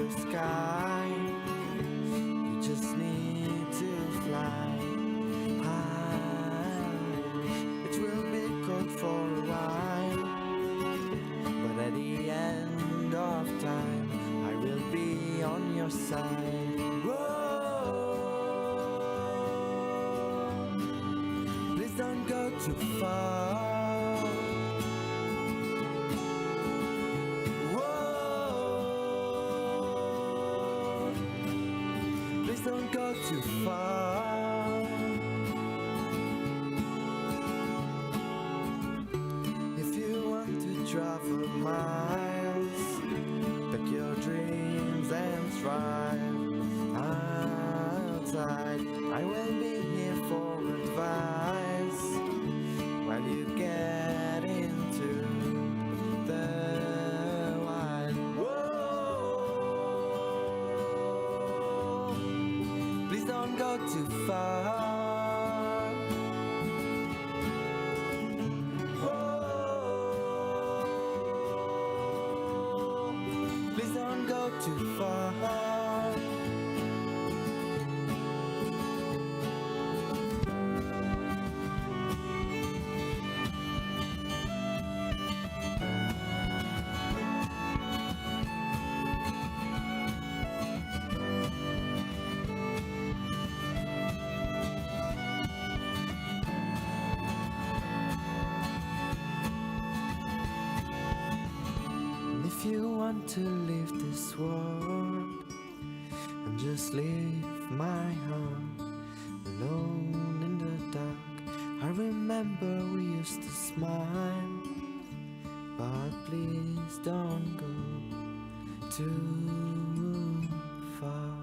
the sky. You just need to fly high. It will be cold for a while, but at the end of time I will be on your side. Whoa, please don't go too far. Whoa, please don't go too far. If you want to travel miles, pack your dreams and thrive outside. I will be here for advice while you get into the wild. Whoa, please don't go too far. Whoa, please don't go too far. If you want to leave this world and just leave my heart alone in the dark, I remember we used to smile, but please don't go too far.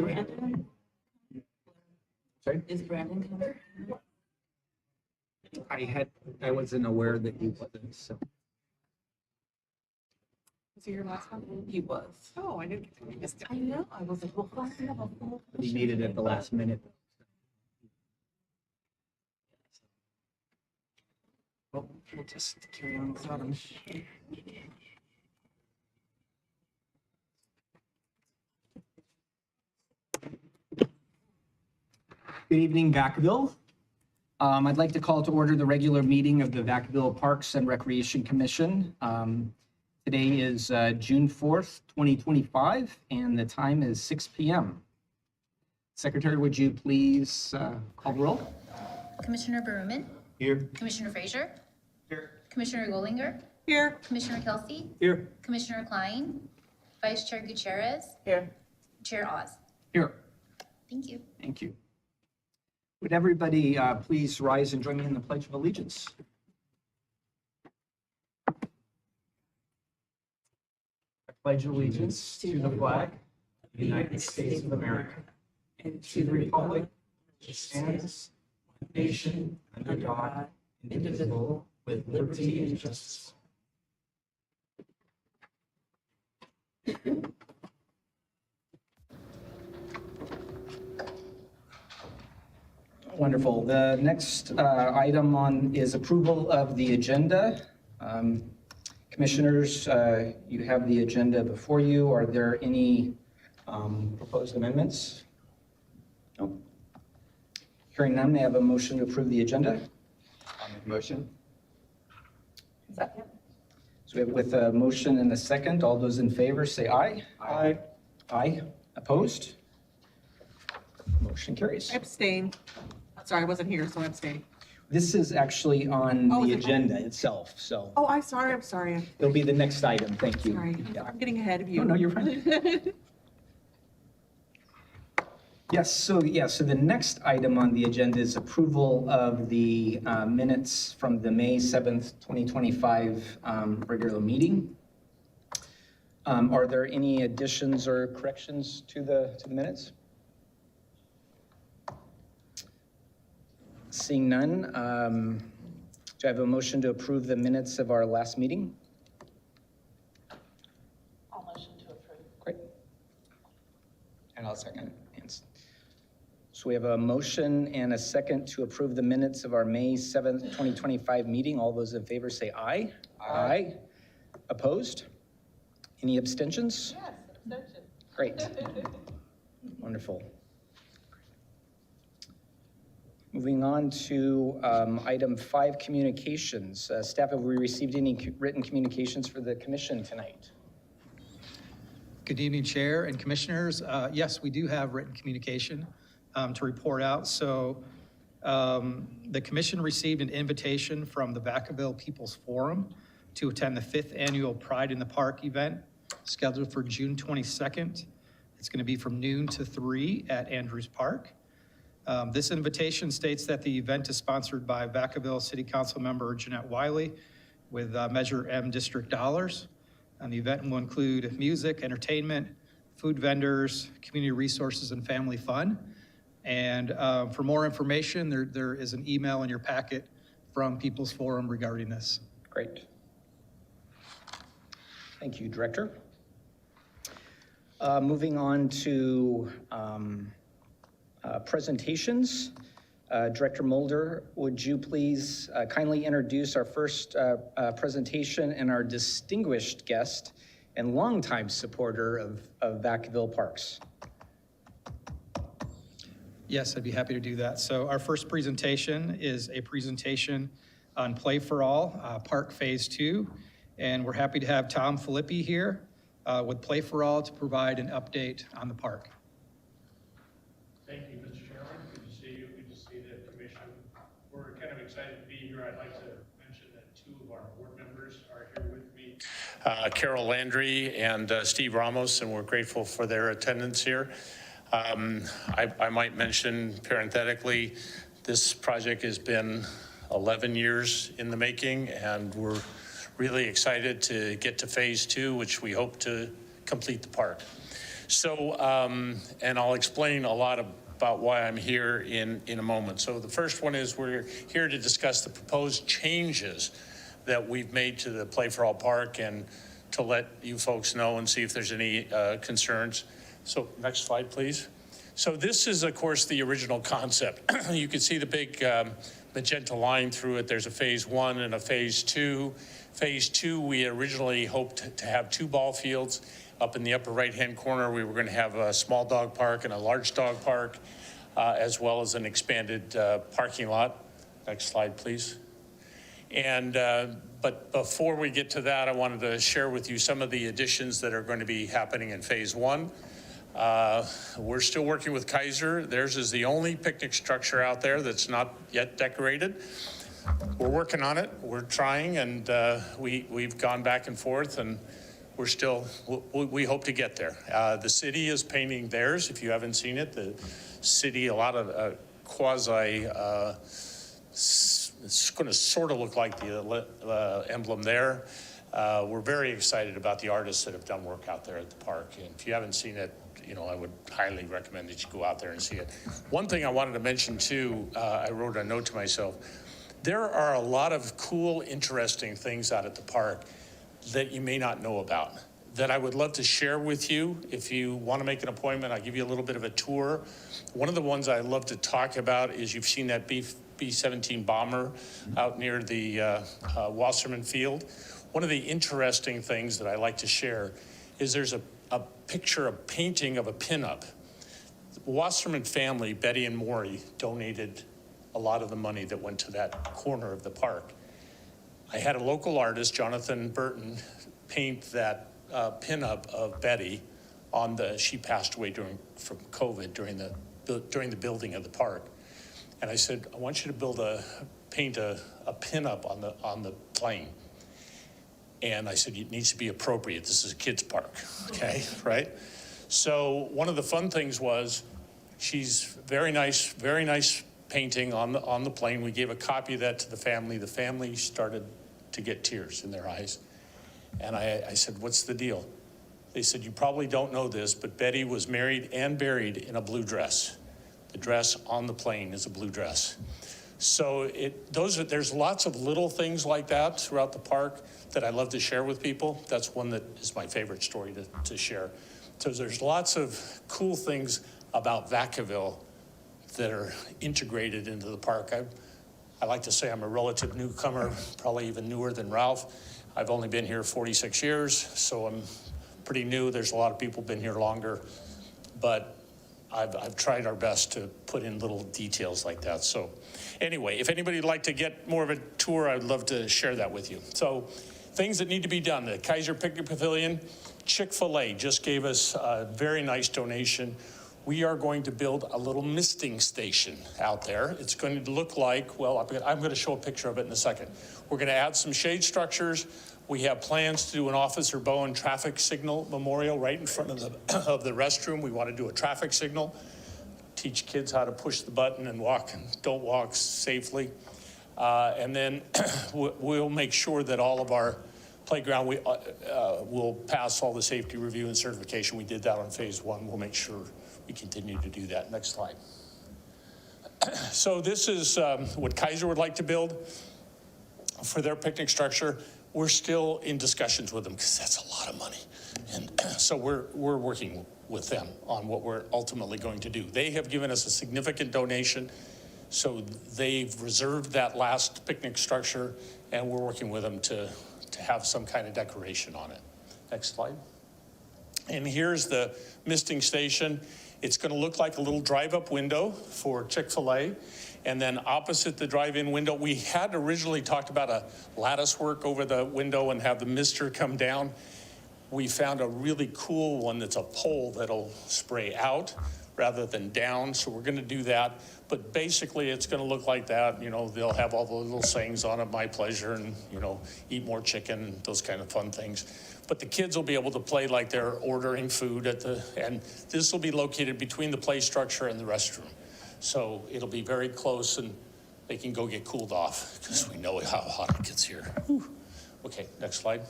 Brandon? Sorry? Is Brandon coming? I wasn't aware that he wasn't, so. Was he your last one? He was. Oh, I didn't. I missed it. I know, I was like, well, why do we have a full? He made it at the last minute. Well, we'll just carry on without him. Good evening, Vacaville. I'd like to call to order the regular meeting of the Vacaville Parks and Recreation Commission. Today is June 4th, 2025, and the time is 6 p.m. Secretary, would you please call the roll? Commissioner Berman, Here. Commissioner Frazier, Here. Commissioner Gollinger, Here. Commissioner Kelsey, Here. Commissioner Klein, Vice Chair Gutierrez, Here. Chair Oz. Here. Thank you. Thank you. Would everybody please rise and join me in the Pledge of Allegiance? I pledge allegiance to the flag of the United States of America and to the republic which stands one nation under God, indivisible, with liberty and justice. Wonderful. The next item on is approval of the agenda. Commissioners, you have the agenda before you. Are there any proposed amendments? No. Hearing none, may I have a motion to approve the agenda? I'll make a motion. Second. So we have with a motion and a second, all those in favor say aye. Aye. Aye. Opposed? Motion carries. I abstain. Sorry, I wasn't here, so I abstain. This is actually on Oh, the is it? agenda itself, so Oh, I'm sorry. it'll be the next item. Thank you. Sorry. Yeah. I'm getting ahead of you. No, you're fine. Yes, so the next item on the agenda is approval of the minutes from the May 7th, 2025 regular meeting. Are there any additions or corrections to the minutes? Seeing none, do I have a motion to approve the minutes of our last meeting? I'll motion to approve. Great. And I'll second. So we have a motion and a second to approve the minutes of our May 7th, 2025 meeting. All those in favor say aye. Aye. Opposed? Any abstentions? Yes, abstention. Great. Wonderful. Moving on to item 5, communications. Staff, have we received any written communications for the commission tonight? Good evening, Chair and Commissioners. Yes, we do have written communication to report out. So the Commission received an invitation from the Vacaville People's Forum to attend the 5th Annual Pride in the Park event scheduled for June 22nd. It's going to be from noon to 3 at Andrews Park. This invitation states that the event is sponsored by Vacaville City Council member Jeanette Wiley with Measure M District dollars. And the event will include music, entertainment, food vendors, community resources, and family fun. And for more information, there is an email in your packet from People's Forum regarding this. Great. Thank you, Director. Moving on to presentations. Director Mulder, would you please kindly introduce our first presentation and our distinguished guest and longtime supporter of Vacaville Parks? Yes, I'd be happy to do that. So our first presentation is a presentation on Play for All, Park Phase 2. And we're happy to have Tom Filippi here with Play for All to provide an update on the park. Thank you, Mr. Chairman. Good to see you. Good to see the commission. We're kind of excited to be here. I'd like to mention that 2 of our board members are here with me, Carol Landry and Steve Ramos, and we're grateful for their attendance here. I might mention parenthetically, this project has been 11 years in the making, and we're really excited to get to phase 2, which we hope to complete the park. So, and I'll explain a lot about why I'm here in a moment. So the first one is we're here to discuss the proposed changes that we've made to the Play for All Park and to let you folks know and see if there's any concerns. So next slide, please. So this is, of course, the original concept. You can see the big magenta line through it. There's a phase 1 and a phase 2. Phase 2, we originally hoped to have 2 ball fields. Up in the upper right-hand corner, we were going to have a small dog park and a large dog park, as well as an expanded parking lot. Next slide, please. And but before we get to that, I wanted to share with you some of the additions that are going to be happening in phase 1. We're still working with Kaiser. Theirs is the only picnic structure out there that's not yet decorated. We're working on it. We're trying, and we've gone back and forth, and we're still, we hope to get there. The city is painting theirs. If you haven't seen it, the city, a lot of quasi, it's going to sort of look like the emblem there. We're very excited about the artists that have done work out there at the park. And if you haven't seen it, you know, I would highly recommend that you go out there and see it. One thing I wanted to mention too, I wrote a note to myself. There are a lot of cool, interesting things out at the park that you may not know about, that I would love to share with you. If you want to make an appointment, I'll give you a little bit of a tour. One of the ones I love to talk about is you've seen that B-17 bomber out near the Wasserman Field. One of the interesting things that I like to share is there's a picture, a painting of a pinup. The Wasserman family, Betty and Maury, donated a lot of the money that went to that corner of the park. I had a local artist, Jonathan Burton, paint that pinup of Betty on the, she passed away from COVID during the building of the park. And I said, I want you to paint a pinup on the plane. And I said, it needs to be appropriate. This is a kid's park, okay, right? So one of the fun things was, she's very nice painting on the plane. We gave a copy of that to the family. The family started to get tears in their eyes. And I said, what's the deal? They said, you probably don't know this, but Betty was married and buried in a blue dress. The dress on the plane is a blue dress. So there's lots of little things like that throughout the park that I love to share with people. That's one that is my favorite story to share. So there's lots of cool things about Vacaville that are integrated into the park. I like to say I'm a relative newcomer, probably even newer than Ralph. I've only been here 46 years, so I'm pretty new. There's a lot of people been here longer, but I've tried our best to put in little details like that. So anyway, if anybody would like to get more of a tour, I'd love to share that with you. So things that need to be done, the Kaiser Picnic Pavilion, Chick-fil-A just gave us a very nice donation. We are going to build a little misting station out there. It's going to look like, well, I'm going to show a picture of it in a second. We're going to add some shade structures. We have plans to do an Officer Bowen traffic signal memorial right in front of the restroom. We want to do a traffic signal, teach kids how to push the button and walk and don't walk safely. And then we'll make sure that all of our playground, we'll pass all the safety review and certification. We did that on phase 1. We'll make sure we continue to do that. Next slide. So this is what Kaiser would like to build for their picnic structure. We're still in discussions with them because that's a lot of money. And so we're working with them on what we're ultimately going to do. They have given us a significant donation. So they've reserved that last picnic structure, and we're working with them to have some kind of decoration on it. Next slide. And here's the misting station. It's going to look like a little drive-up window for Chick-fil-A. And then opposite the drive-in window, we had originally talked about a lattice work over the window and have the mister come down. We found a really cool one that's a pole that'll spray out rather than down. So we're going to do that. But basically, it's going to look like that. You know, they'll have all the little sayings on it, my pleasure, and, you know, eat more chicken and those kind of fun things. But the kids will be able to play like they're ordering food and this will be located between the play structure and the restroom. So it'll be very close and they can go get cooled off because we know how hot it gets here. Whew. Okay, next slide.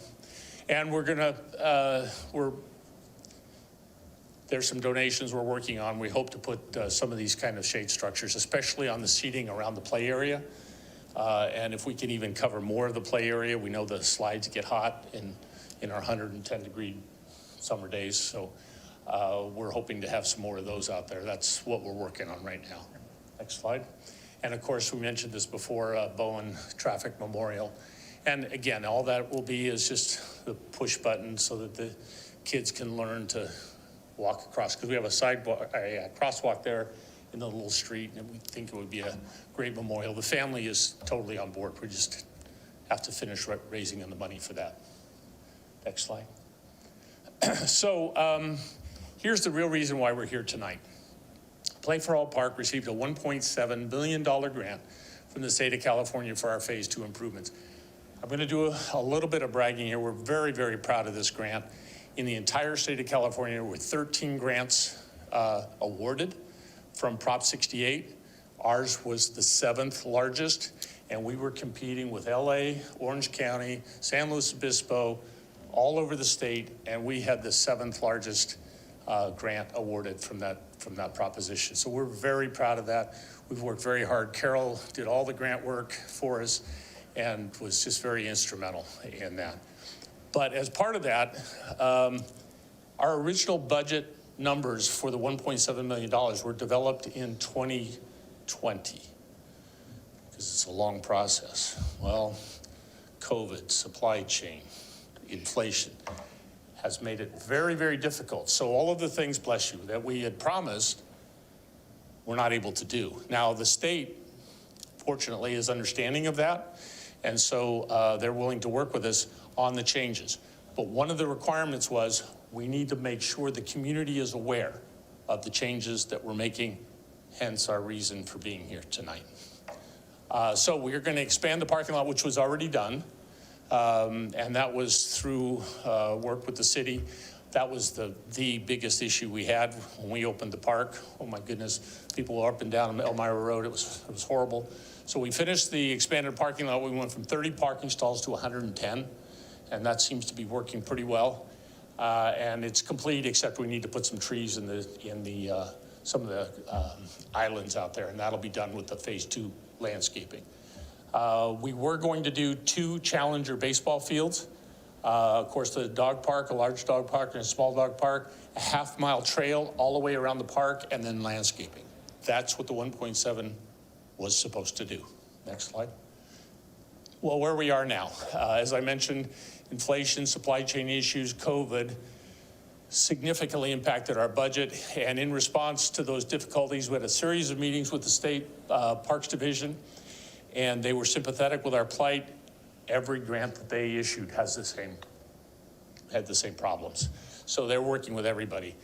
And we're there's some donations we're working on. We hope to put some of these kind of shade structures, especially on the seating around the play area. And if we can even cover more of the play area, we know the slides get hot in our 110-degree summer days. So we're hoping to have some more of those out there. That's what we're working on right now. Next slide. And of course, we mentioned this before, Bowen Traffic Memorial. And again, all that will be is just the push button so that the kids can learn to walk across, because we have a crosswalk there in the little street, and we think it would be a great memorial. The family is totally on board. We just have to finish raising the money for that. Next slide. So here's the real reason why we're here tonight. Play for All Park received a $1.7 billion grant from the state of California for our Phase 2 improvements. I'm going to do a little bit of bragging here. We're very, very proud of this grant. In the entire state of California, with 13 grants awarded from Prop 68, ours was the 7th largest, and we were competing with LA, Orange County, San Luis Obispo, all over the state, and we had the 7th largest grant awarded from that proposition. So we're very proud of that. We've worked very hard. Carol did all the grant work for us and was just very instrumental in that. But as part of that, our original budget numbers for the $1.7 million were developed in 2020, because it's a long process. Well, COVID, supply chain, inflation has made it very, very difficult. So all of the things, bless you, that we had promised, we're not able to do. Now, the state, fortunately, is understanding of that, and so they're willing to work with us on the changes. But one of the requirements was we need to make sure the community is aware of the changes that we're making, hence our reason for being here tonight. So we're going to expand the parking lot, which was already done, and that was through work with the city. That was the biggest issue we had when we opened the park. Oh my goodness, people were up and down Elmira Road. It was horrible. So we finished the expanded parking lot. We went from 30 parking stalls to 110, and that seems to be working pretty well. And it's complete, except we need to put some trees in some of the islands out there, and that'll be done with the Phase 2 landscaping. We were going to do 2 Challenger baseball fields. Of course, the dog park, a large dog park and a small dog park, a half-mile trail all the way around the park, and then landscaping. That's what the 1.7 was supposed to do. Next slide. Well, where we are now, as I mentioned, inflation, supply chain issues, COVID significantly impacted our budget. And in response to those difficulties, we had a series of meetings with the state Parks Division, and they were sympathetic with our plight. Every grant that they issued had the same problems. So they're working with everybody.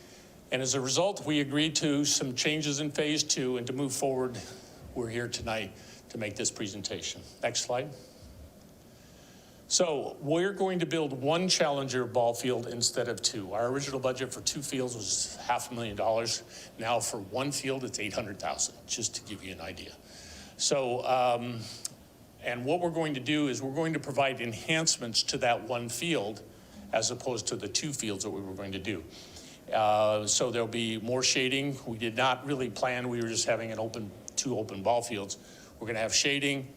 And as a result, we agreed to some changes in Phase 2, and to move forward, we're here tonight to make this presentation. Next slide. So we're going to build 1 Challenger ball field instead of 2. Our original budget for 2 fields was $500,000. Now for 1 field, it's $800,000, just to give you an idea. So, and what we're going to do is we're going to provide enhancements to that 1 field as opposed to the 2 fields that we were going to do. So there'll be more shading. We did not really plan, we were just having 2 open ball fields. We're going to have shading.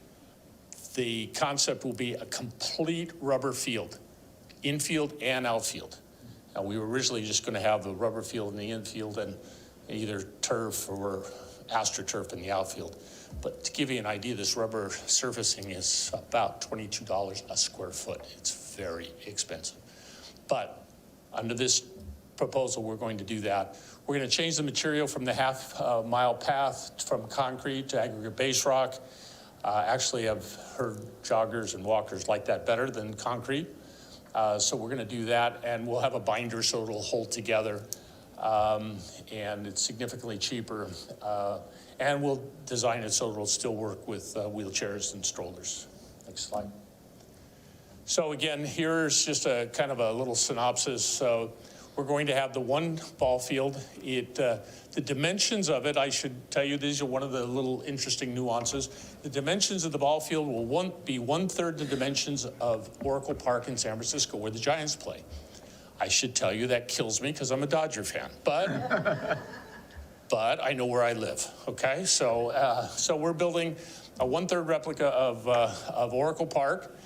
The concept will be a complete rubber field, infield and outfield. Now, we were originally just going to have the rubber field in the infield and either turf or AstroTurf in the outfield. But to give you an idea, this rubber surfacing is about $22 a square foot. It's very expensive. But under this proposal, we're going to do that. We're going to change the material from the half-mile path from concrete to aggregate base rock. Actually, I've heard joggers and walkers like that better than concrete. So we're going to do that, and we'll have a binder so it'll hold together. And it's significantly cheaper. And we'll design it so it'll still work with wheelchairs and strollers. Next slide. So again, here's just a kind of a little synopsis. So we're going to have the 1 ball field. The dimensions of it, I should tell you, these are one of the little interesting nuances. The dimensions of the ball field will be 1/3 the dimensions of Oracle Park in San Francisco, where the Giants play. I should tell you that kills me because I'm a Dodger fan, but I know where I live, okay? So we're building a 1/3 replica of Oracle Park.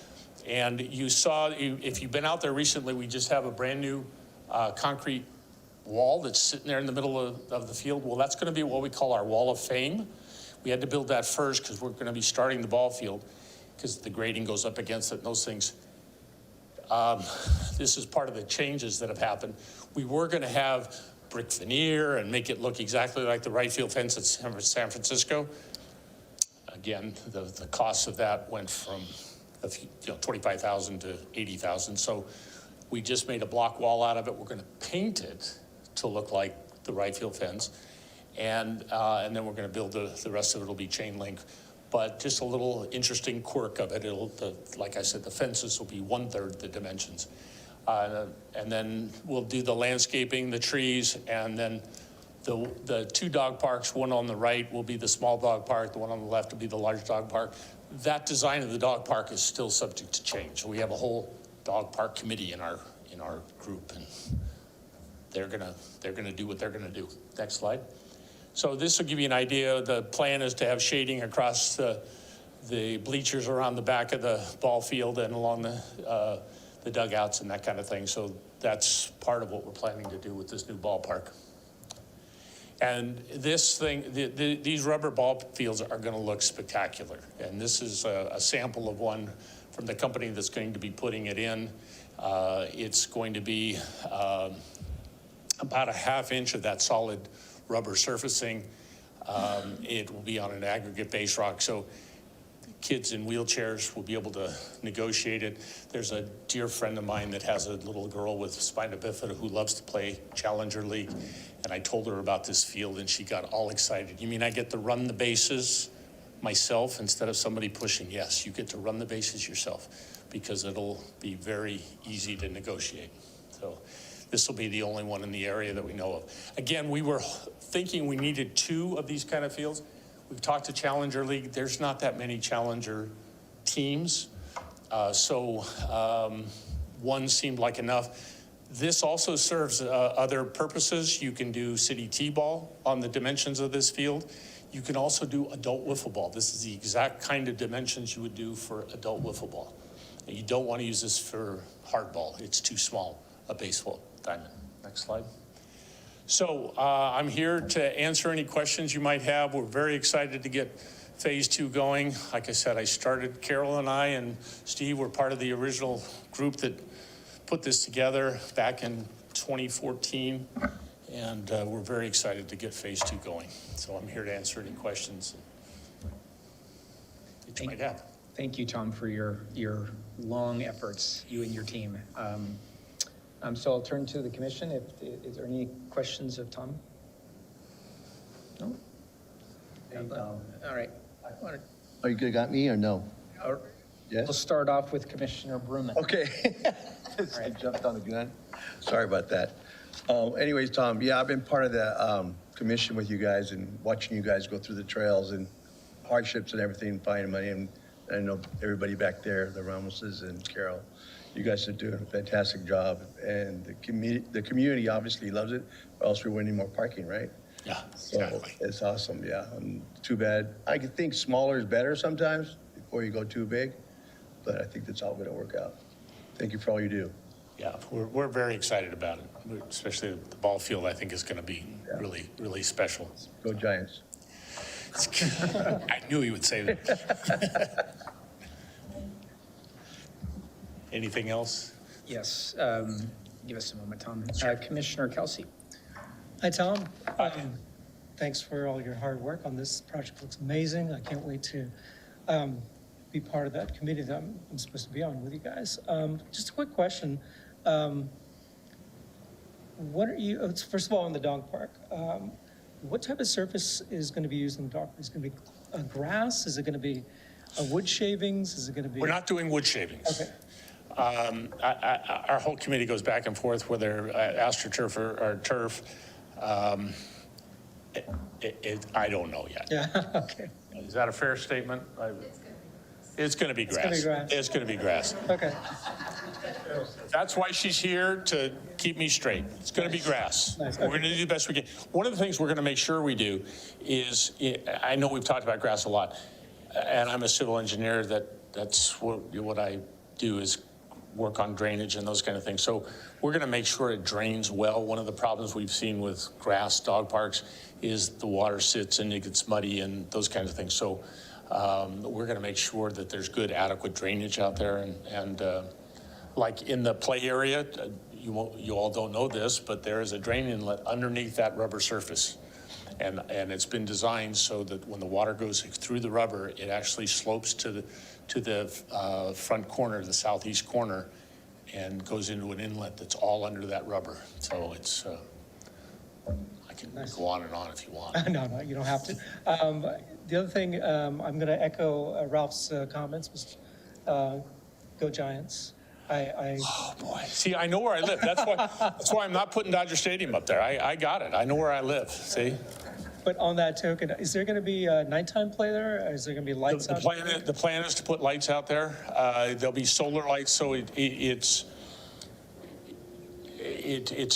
And you saw, if you've been out there recently, we just have a brand new concrete wall that's sitting there in the middle of the field. Well, that's gonna be what we call our Wall of Fame. We had to build that first because we're gonna be starting the ball field because the grading goes up against it and those things. This is part of the changes that have happened. We were gonna have brick veneer and make it look exactly like the right field fence at San Francisco. Again, the cost of that went from $25,000 to $80,000. So we just made a block wall out of it. We're going to paint it to look like the right field fence. And then we're going to build the rest of it will be chain link. But just a little interesting quirk of it. Like I said, the fences will be 1/3 the dimensions. And then we'll do the landscaping, the trees, and then the 2 dog parks, one on the right will be the small dog park, the one on the left will be the large dog park. That design of the dog park is still subject to change. We have a whole dog park committee in our group, and they're gonna do what they're gonna do. Next slide. So this will give you an idea. The plan is to have shading across the bleachers around the back of the ball field and along the dugouts and that kind of thing. So that's part of what we're planning to do with this new ballpark. And this thing, these rubber ball fields are going to look spectacular. And this is a sample of one from the company that's going to be putting it in. It's going to be about a 1/2 inch of that solid rubber surfacing. It will be on an aggregate base rock. So kids in wheelchairs will be able to negotiate it. There's a dear friend of mine that has a little girl with spina bifida who loves to play Challenger League. And I told her about this field and she got all excited. You mean I get to run the bases myself instead of somebody pushing? Yes, you get to run the bases yourself because it'll be very easy to negotiate. So this will be the only one in the area that we know of. Again, we were thinking we needed 2 of these kind of fields. We've talked to Challenger League. There's not that many Challenger teams. So one seemed like enough. This also serves other purposes. You can do city T-ball on the dimensions of this field. You can also do adult wiffle ball. This is the exact kind of dimensions you would do for adult wiffle ball. And you don't want to use this for hardball. It's too small, a baseball diamond. Next slide. So I'm here to answer any questions you might have. We're very excited to get phase 2 going. Like I said, Carol and I and Steve were part of the original group that put this together back in 2014. And we're very excited to get phase 2 going. So I'm here to answer any questions that you might have. Thank you, Tom, for your long efforts, you and your team. So I'll turn to the commission. Is there any questions of Tom? No? All right. Are you good, got me or no? We'll Yes? start off with Commissioner Bruman. Okay. I jumped on the gun. Sorry about that. Anyways, Tom, yeah, I've been part of the commission with you guys and watching you guys go through the trails and hardships and everything, finding money. And I know everybody back there, the Ramoses and Carol, you guys are doing a fantastic job. And the community obviously loves it, or else we're winning more parking, right? Yeah, So exactly. it's awesome, yeah. Too bad. I could think smaller is better sometimes before you go too big, but I think that's all gonna work out. Thank you for all you do. Yeah, we're very excited about it, especially the ball field. I think is going to be really, really special. Go Giants. I knew he would say that. Anything else? Yes. Give us a moment, Tom. Commissioner Kelsey. Hi, Tom. Thanks for all your hard work on this project. Looks amazing. I can't wait to be part of that committee that I'm supposed to be on with you guys. Just a quick question. What are you, first of all, on the dog park, what type of surface is going to be used in the dog park? Is it going to be grass? Is it going to be wood shavings? Is it going to be? We're not doing wood shavings. Okay. Our whole committee goes back and forth whether AstroTurf or turf. I don't know yet. Yeah, okay. Is that a fair statement? It's going to be grass. It's gonna be grass. It's going to be grass. Okay. That's why she's here, to keep me straight. It's going to be grass. Nice. We're going to do the best we can. One of the things we're going to make sure we do is, I know we've talked about grass a lot, and I'm a civil engineer, that's what I do is work on drainage and those kind of things. So we're going to make sure it drains well. One of the problems we've seen with grass dog parks is the water sits and it gets muddy and those kinds of things. So we're going to make sure that there's good, adequate drainage out there. And like in the play area, you all don't know this, but there is a drain inlet underneath that rubber surface. And it's been designed so that when the water goes through the rubber, it actually slopes to the front corner, the southeast corner, and goes into an inlet that's all under that rubber. So it's, I can go on and on if you want. No, you don't have to. The other thing, I'm going to echo Ralph's comments. Go Giants. Oh, boy. See, I know where I live. That's why I'm not putting Dodger Stadium up there. I got it. I know where I live, see? But on that token, is there going to be nighttime play there? Or is there going to be lights out there? The plan is to put lights out there. There'll be solar lights, so it's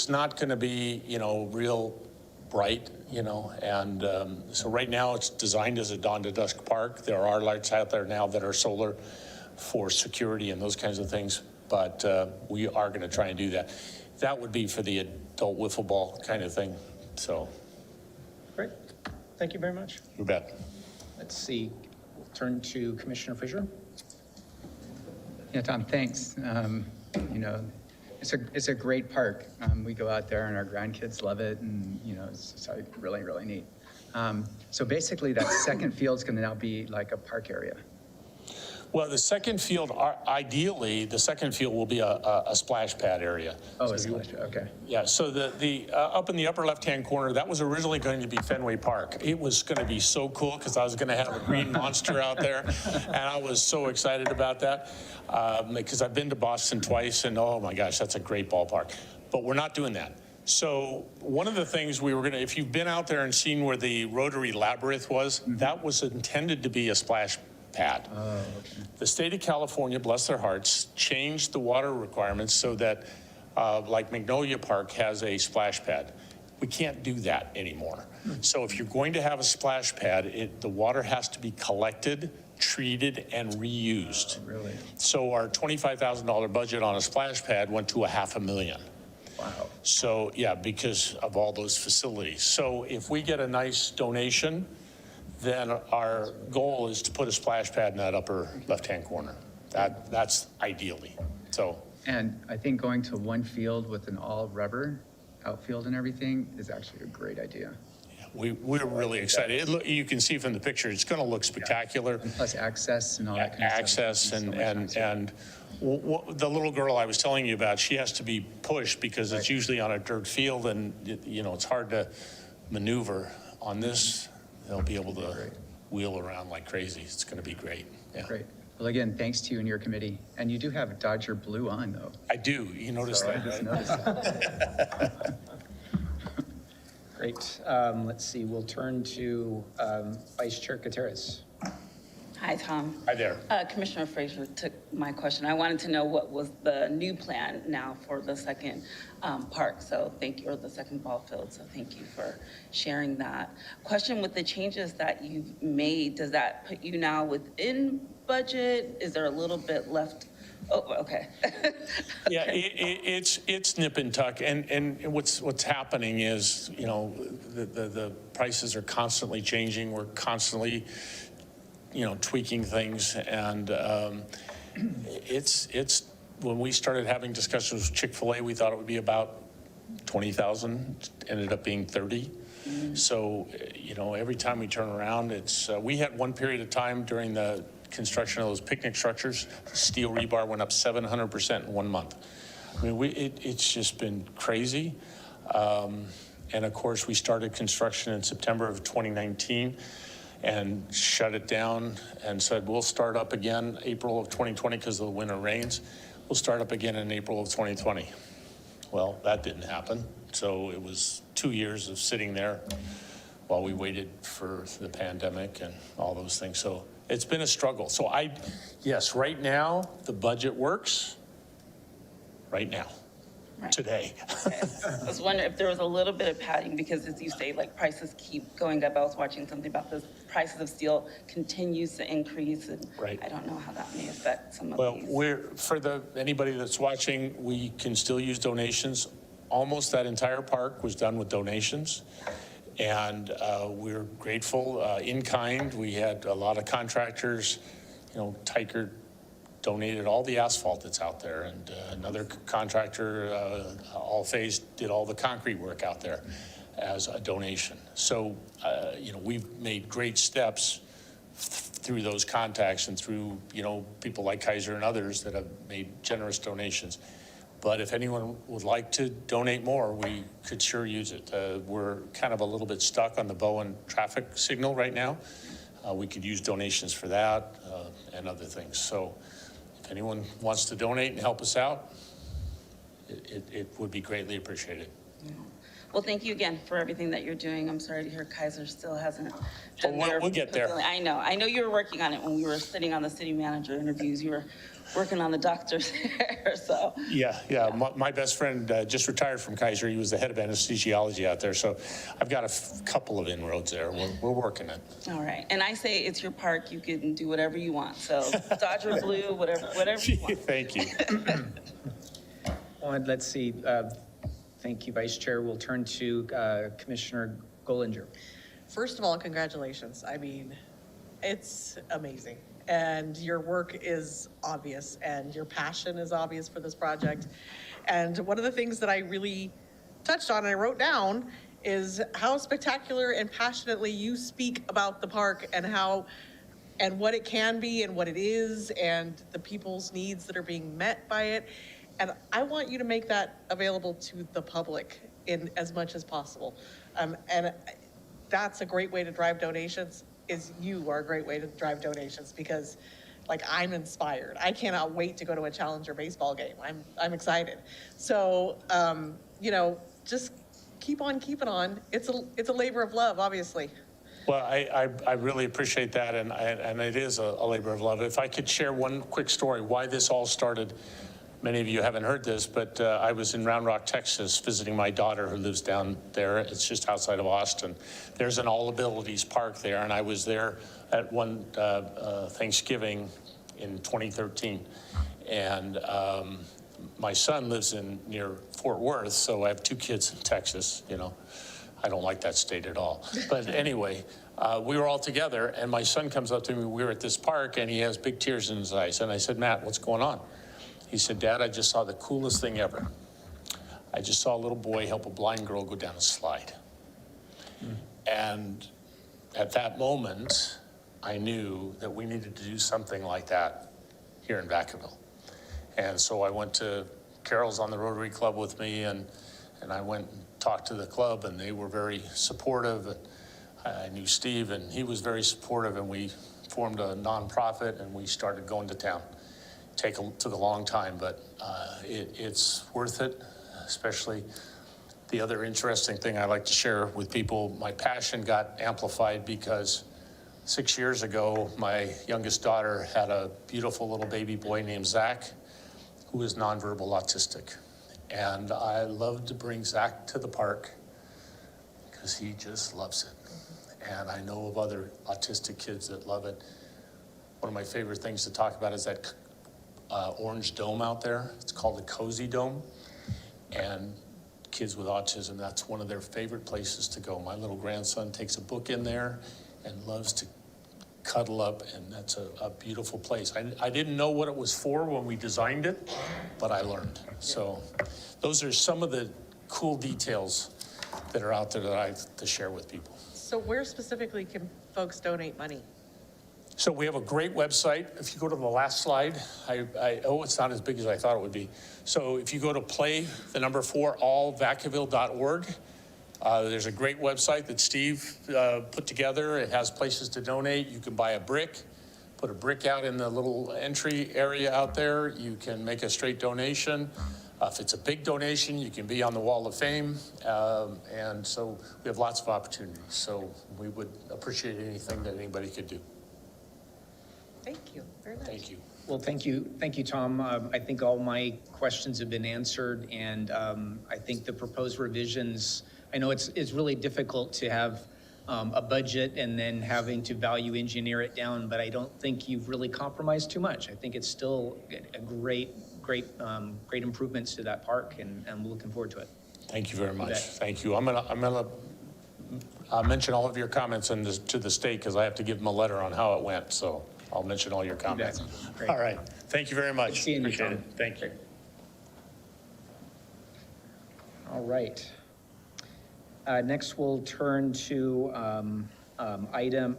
not going to be, real bright, and so right now it's designed as a dawn to dusk park. There are lights out there now that are solar for security and those kinds of things, but we are going to try and do that. That would be for the adult wiffle ball kind of thing, so. Great. Thank you very much. You bet. Let's see, we'll turn to Commissioner Fisher. Yeah, Tom, thanks. It's a great park. We go out there and our grandkids love it, and it's really, really neat. So basically that second field's going to now be like a park area. Well, the second field, ideally, the second field will be a splash pad area. Oh, a splash pad, okay. Yeah, so the up in the upper left-hand corner, that was originally going to be Fenway Park. It was going to be so cool because I was going to have a green monster out there, and I was so excited about that because I've been to Boston twice, and oh my gosh, that's a great ballpark. But we're not doing that. So one of the things we were going to, if you've been out there and seen where the Rotary Labyrinth was, that was intended to be a splash pad. Oh, okay. The state of California, bless their hearts, changed the water requirements so that like Magnolia Park has a splash pad. We can't do that anymore. So if you're going to have a splash pad, the water has to be collected, treated, and reused. Oh, really? So our $25,000 budget on a splash pad went to $500,000. Wow. So yeah, because of all those facilities. So if we get a nice donation, then our goal is to put a splash pad in that upper left-hand corner. That's ideally, so. And I think going to one field with an all rubber outfield and everything is actually a great idea. Yeah, we're really excited. You can see from the picture, it's gonna look spectacular. And plus access and all that kind of access stuff. and the little girl I was telling you about, she has to be pushed because it's usually on a dirt field and it's hard to maneuver. On this, they'll be able to wheel around like crazy. It's going to be great. Yeah. Great. Well, again, thanks to you and your committee. And you do have Dodger blue on, though. I do. You noticed that, I just right? noticed that. Great. Let's see, we'll turn to Vice Chair Gutierrez. Hi, Tom. Hi there. Commissioner Frazier took my question. I wanted to know what was the new plan now for the second park. So thank you, or the second ball field. So thank you for sharing that. Question, with the changes that you've made, does that put you now within budget? Is there a little bit left? Oh, okay. Yeah, it's nip and tuck, and what's happening is, the prices are constantly changing. We're constantly tweaking things, and it's when we started having discussions with Chick-fil-A, we thought it would be about 20,000, ended up being 30. So, every time we turn around, we had one period of time during the construction of those picnic structures, steel rebar went up 700% in 1 month. I mean, it's just been crazy. And of course, we started construction in September of 2019. And shut it down and said, we'll start up again April of 2020 because of the winter rains. We'll start up again in April of 2020. Well, that didn't happen. So it was 2 years of sitting there while we waited for the pandemic and all those things. So it's been a struggle. So yes, right now the budget works. right now, Right. today. Okay. I was wondering if there was a little bit of padding, because as you say, like, prices keep going up. I was watching something about the prices of steel continues to increase, and Right. I don't know how that may affect some of Well, these. anybody that's watching, we can still use donations. Almost that entire park was done with donations. And we're grateful in kind. We had a lot of contractors, Tyker donated all the asphalt that's out there, and another contractor, All Phase, did all the concrete work out there as a donation. So, we've made great steps through those contacts and through, people like Kaiser and others that have made generous donations. But if anyone would like to donate more, we could sure use it. We're kind of a little bit stuck on the Bowen traffic signal right now. We could use donations for that and other things. So if anyone wants to donate and help us out, it would be greatly appreciated. Well, thank you again for everything that you're doing. I'm sorry to hear Kaiser still hasn't done We'll get there. I know you were working on it when we were sitting on the city manager interviews. You were working on the doctors there, so. Yeah. My best friend just retired from Kaiser. He was the head of anesthesiology out there. So I've got a couple of inroads there. We're working it. All right. And I say it's your park. You can do whatever you want. So Dodger blue, whatever you want. Thank you. Well, and let's see. Thank you, Vice Chair. We'll turn to Commissioner Gollinger. First of all, congratulations. I mean, it's amazing. And your work is obvious, and your passion is obvious for this project. And one of the things that I really touched on and I wrote down is how spectacular and passionately you speak about the park and what it can be and what it is and the people's needs that are being met by it. And I want you to make that available to the public in as much as possible. And that's a great way to drive donations. You are a great way to drive donations, because I'm inspired. I cannot wait to go to a Challenger baseball game. I'm excited. So, just keep on keeping on. It's a labor of love, obviously. Well, I really appreciate that, and it is a labor of love. If I could share one quick story, why this all started. Many of you haven't heard this, but I was in Round Rock, Texas, visiting my daughter who lives down there. It's just outside of Austin. There's an all abilities park there, and I was there at one Thanksgiving in 2013. And my son lives near Fort Worth, so I have two kids in Texas. I don't like that state at all. But anyway, we were all together, and my son comes up to me. We were at this park, and he has big tears in his eyes. And I said, Matt, what's going on? He said, Dad, I just saw the coolest thing ever. I just saw a little boy help a blind girl go down a slide. And at that moment, I knew that we needed to do something like that here in Vacaville. And so I went to Carol's on the Rotary Club with me, and I went and talked to the club, and they were very supportive. And I knew Steve, and he was very supportive, and we formed a nonprofit, and we started going to town. Took a long time, but it's worth it, especially. The other interesting thing I like to share with people, my passion got amplified because 6 years ago, my youngest daughter had a beautiful little baby boy named Zach, who is nonverbal autistic. And I love to bring Zach to the park because he just loves it. And I know of other autistic kids that love it. One of my favorite things to talk about is that orange dome out there. It's called the Cozy Dome. And kids with autism, that's one of their favorite places to go. My little grandson takes a book in there and loves to cuddle up, and that's a beautiful place. I didn't know what it was for when we designed it, but I learned. So those are some of the cool details that are out there that I have to share with people. So where specifically can folks donate money? So we have a great website. If you go to the last slide, it's not as big as I thought it would be. So if you go to allvacaville.org, there's a great website that Steve put together. It has places to donate. You can buy a brick, put a brick out in the little entry area out there. You can make a straight donation. If it's a big donation, you can be on the Wall of Fame. And so we have lots of opportunities. So we would appreciate anything that anybody could do. Thank you very much. Thank you. Well, thank you, Tom. I think all my questions have been answered, and I think the proposed revisions, I know it's really difficult to have a budget and then having to value engineer it down, but I don't think you've really compromised too much. I think it's still a great improvements to that park, and we're looking forward to it. Thank you very much. bet. Thank you. I'm gonna mention all of your comments to the state because I have to give them a letter on how it went. So I'll mention all your comments. Great. All right. Thank you very much. Good seeing you, Appreciate Tom. it. Thank you. All right. Next, we'll turn to item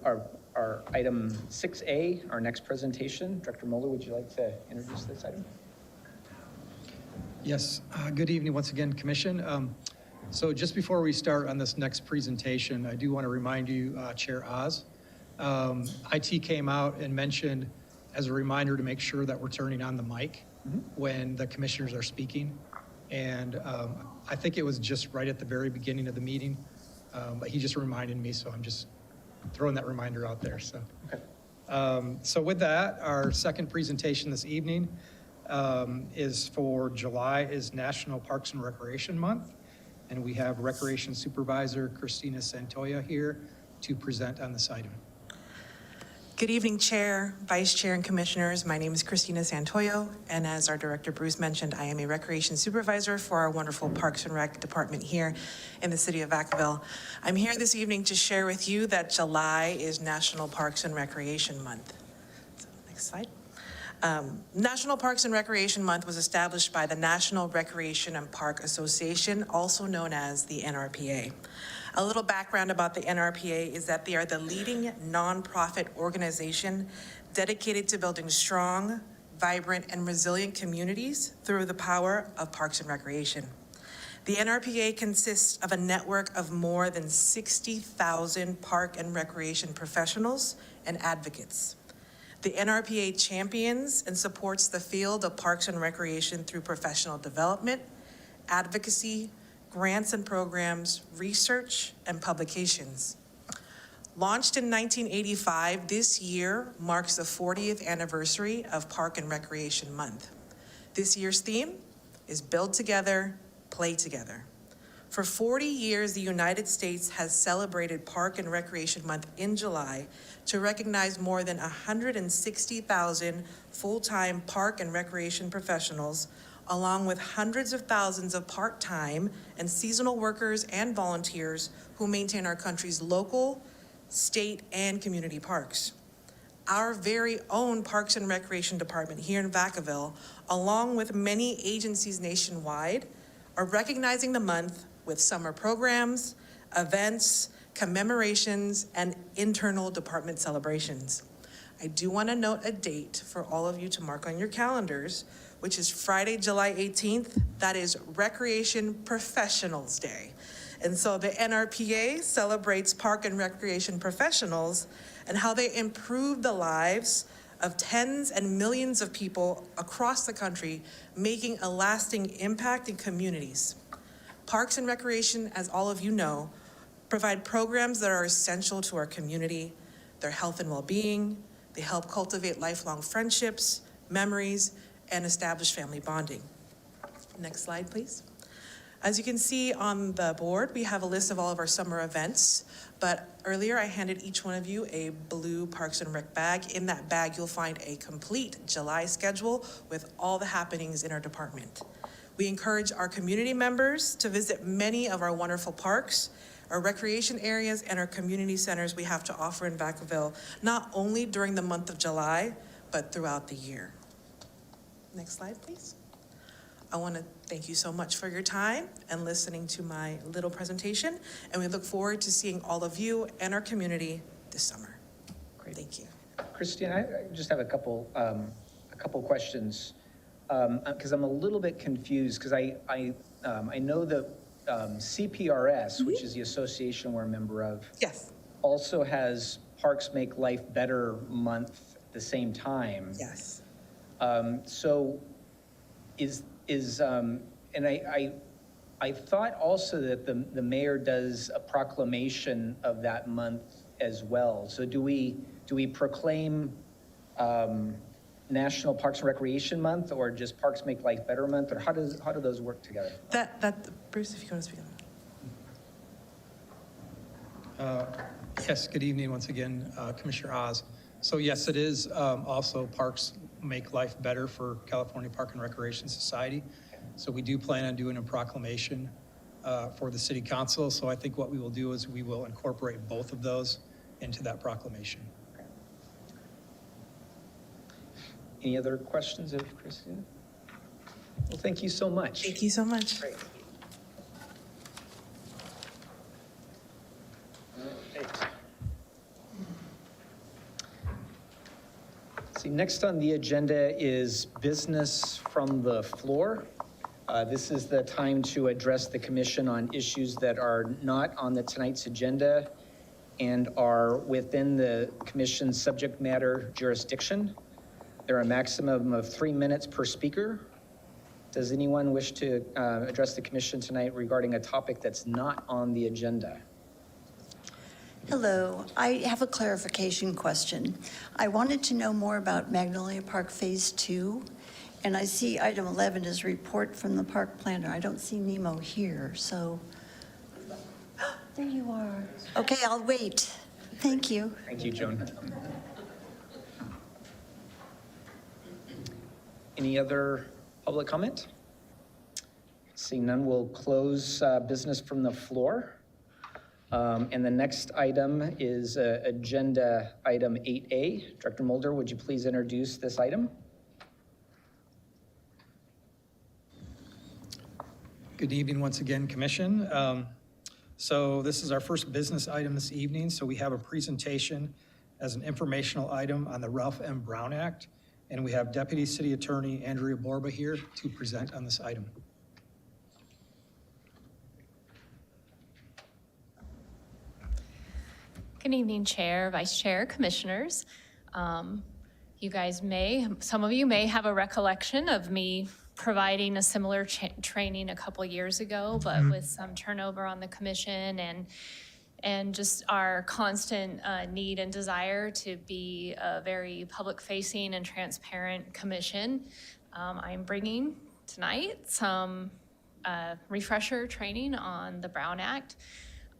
6A, our next presentation. Director Mueller, would you like to introduce this item? Yes, good evening once again, Commission. So just before we start on this next presentation, I do want to remind you, Chair Oz, IT came out and mentioned as a reminder to make sure that we're turning on the mic when the commissioners are speaking. And I think it was just right at the very beginning of the meeting, but he just reminded me, so I'm just throwing that reminder out there. So, so with that, our second presentation this evening is for July is National Parks and Recreation Month. And we have Recreation Supervisor Christina Santoya here to present on this item. Good evening, Chair, Vice Chair, and Commissioners. My name is Christina Santoyo, and as our Director Bruce mentioned, I am a Recreation Supervisor for our wonderful Parks and Rec department here in the city of Vacaville. I'm here this evening to share with you that July is National Parks and Recreation Month. So, next slide. National Parks and Recreation Month was established by the National Recreation and Park Association, also known as the NRPA. A little background about the NRPA is that they are the leading nonprofit organization dedicated to building strong, vibrant, and resilient communities through the power of parks and recreation. The NRPA consists of a network of more than 60,000 park and recreation professionals and advocates. The NRPA champions and supports the field of parks and recreation through professional development, advocacy, grants and programs, research, and publications. Launched in 1985, this year marks the 40th anniversary of Park and Recreation Month. This year's theme is Build Together, Play Together. For 40 years, the United States has celebrated Park and Recreation Month in July to recognize more than 160,000 full-time park and recreation professionals, along with hundreds of thousands of part-time and seasonal workers and volunteers who maintain our country's local, state, and community parks. Our very own Parks and Recreation Department here in Vacaville, along with many agencies nationwide, are recognizing the month with summer programs, events, commemorations, and internal department celebrations. I do want to note a date for all of you to mark on your calendars, which is Friday, July 18th. That is Recreation Professionals Day. And so the NRPA celebrates park and recreation professionals and how they improve the lives of tens and millions of people across the country, making a lasting impact in communities. Parks and Recreation, as all of you know, provide programs that are essential to our community, their health and well-being. They help cultivate lifelong friendships, memories, and establish family bonding. Next slide, please. As you can see on the board, we have a list of all of our summer events, but earlier I handed each one of you a blue Parks and Rec bag. In that bag, you'll find a complete July schedule with all the happenings in our department. We encourage our community members to visit many of our wonderful parks, our recreation areas, and our community centers we have to offer in Vacaville, not only during the month of July, but throughout the year. Next slide, please. I want to thank you so much for your time and listening to my little presentation, and we look forward to seeing all of you and our community this summer. Great. Thank you. Christine, I just have a couple questions, because I'm a little bit confused, because I know that CPRS, which is the association we're a member of, Yes. also has Parks Make Life Better Month at the same time. Yes. So and I thought also that the mayor does a proclamation of that month as well. So do we proclaim National Parks and Recreation Month, or just Parks Make Life Better Month, or how do those work together? Bruce, if you want to speak on that. Yes, good evening once again, Commissioner Oz. So yes, it is also Parks Make Life Better for California Park and Recreation Society. So we do plan on doing a proclamation for the city council. So I think what we will do is we will incorporate both of those into that proclamation. Any other questions of Christina? Well, thank you so much. Thank you so much. Great. See, next on the agenda is business from the floor. This is the time to address the commission on issues that are not on tonight's agenda and are within the commission's subject matter jurisdiction. There are a maximum of 3 minutes per speaker. Does anyone wish to address the commission tonight regarding a topic that's not on the agenda? Hello, I have a clarification question. I wanted to know more about Magnolia Park Phase 2, and I see item 11 is report from the park planner. I don't see Nemo here, so, there you are. Okay, I'll wait. Thank you. Thank you, Joan. Any other public comment? Seeing none, we'll close business from the floor. And the next item is agenda item 8A. Director Mulder, would you please introduce this item? Good evening once again, Commission. So this is our first business item this evening. So we have a presentation as an informational item on the Ralph M. Brown Act. And we have Deputy City Attorney Andrea Borba here to present on this item. Good evening, Chair, Vice Chair, Commissioners. You guys some of you may have a recollection of me providing a similar training a couple years ago, but with some turnover on the commission and just our constant need and desire to be a very public-facing and transparent commission, I'm bringing tonight some refresher training on the Brown Act.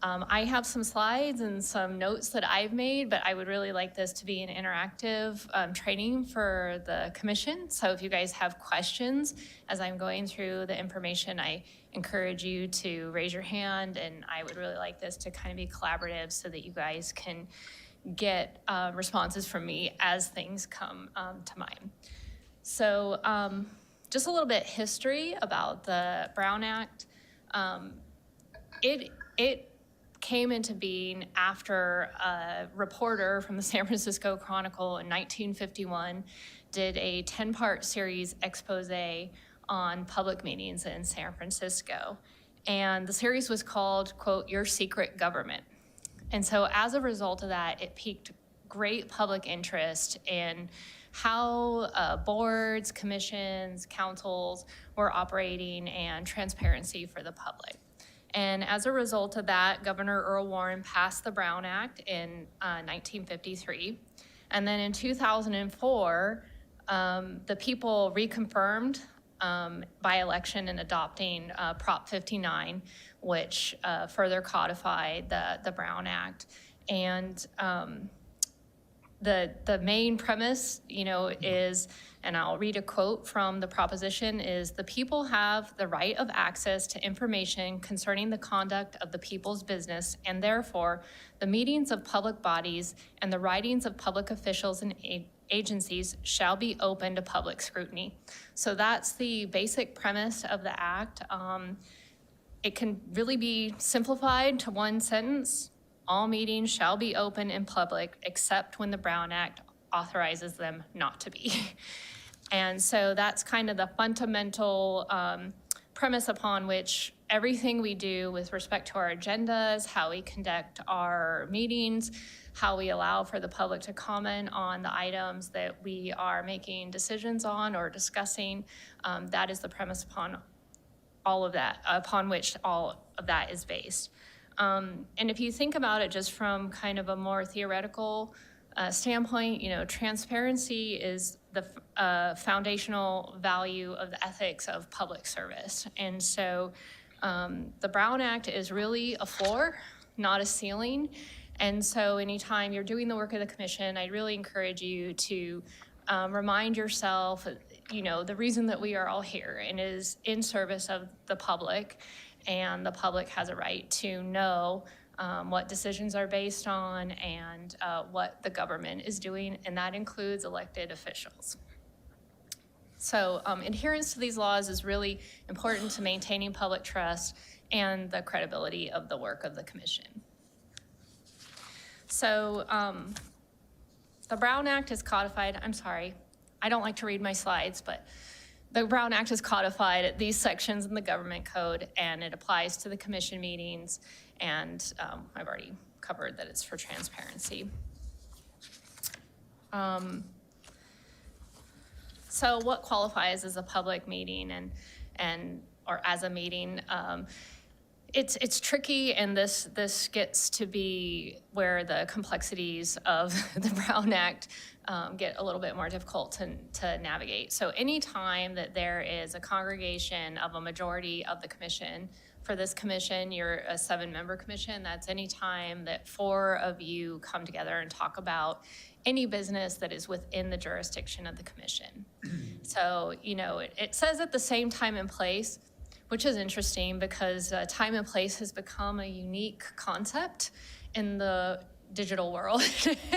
I have some slides and some notes that I've made, but I would really like this to be an interactive training for the commission. So if you guys have questions as I'm going through the information, I encourage you to raise your hand, and I would really like this to kind of be collaborative so that you guys can get responses from me as things come to mind. So just a little bit history about the Brown Act. It came into being after a reporter from the San Francisco Chronicle in 1951 did a 10-part series expose on public meetings in San Francisco. And the series was called, quote, Your Secret Government. And so as a result of that, it piqued great public interest in how boards, commissions, councils were operating and transparency for the public. And as a result of that, Governor Earl Warren passed the Brown Act in 1953. And then in 2004, the people reconfirmed by election and adopting Prop 59, which further codified the Brown Act. And the main premise, is, and I'll read a quote from the proposition, is the people have the right of access to information concerning the conduct of the people's business, and therefore the meetings of public bodies and the writings of public officials and agencies shall be open to public scrutiny. So that's the basic premise of the act. It can really be simplified to one sentence. All meetings shall be open in public except when the Brown Act authorizes them not to be. And so that's kind of the fundamental premise upon which everything we do with respect to our agendas, how we conduct our meetings, how we allow for the public to comment on the items that we are making decisions on or discussing, that is the premise upon all of that, upon which all of that is based. And if you think about it just from kind of a more theoretical standpoint, transparency is the foundational value of the ethics of public service. And so the Brown Act is really a floor, not a ceiling. And so anytime you're doing the work of the commission, I really encourage you to remind yourself, the reason that we are all here and is in service of the public, and the public has a right to know what decisions are based on and what the government is doing, and that includes elected officials. So adherence to these laws is really important to maintaining public trust and the credibility of the work of the commission. So the Brown Act is codified, I'm sorry, I don't like to read my slides, but the Brown Act is codified at these sections in the government code, and it applies to the commission meetings, and I've already covered that it's for transparency. So what qualifies as a public meeting or as a meeting? It's tricky, and this gets to be where the complexities of the Brown Act get a little bit more difficult to navigate. So anytime that there is a congregation of a majority of the commission, for this commission, you're a 7-member commission, that's any time that 4 of you come together and talk about any business that is within the jurisdiction of the commission. So, it says at the same time and place, which is interesting because time and place has become a unique concept in the digital world.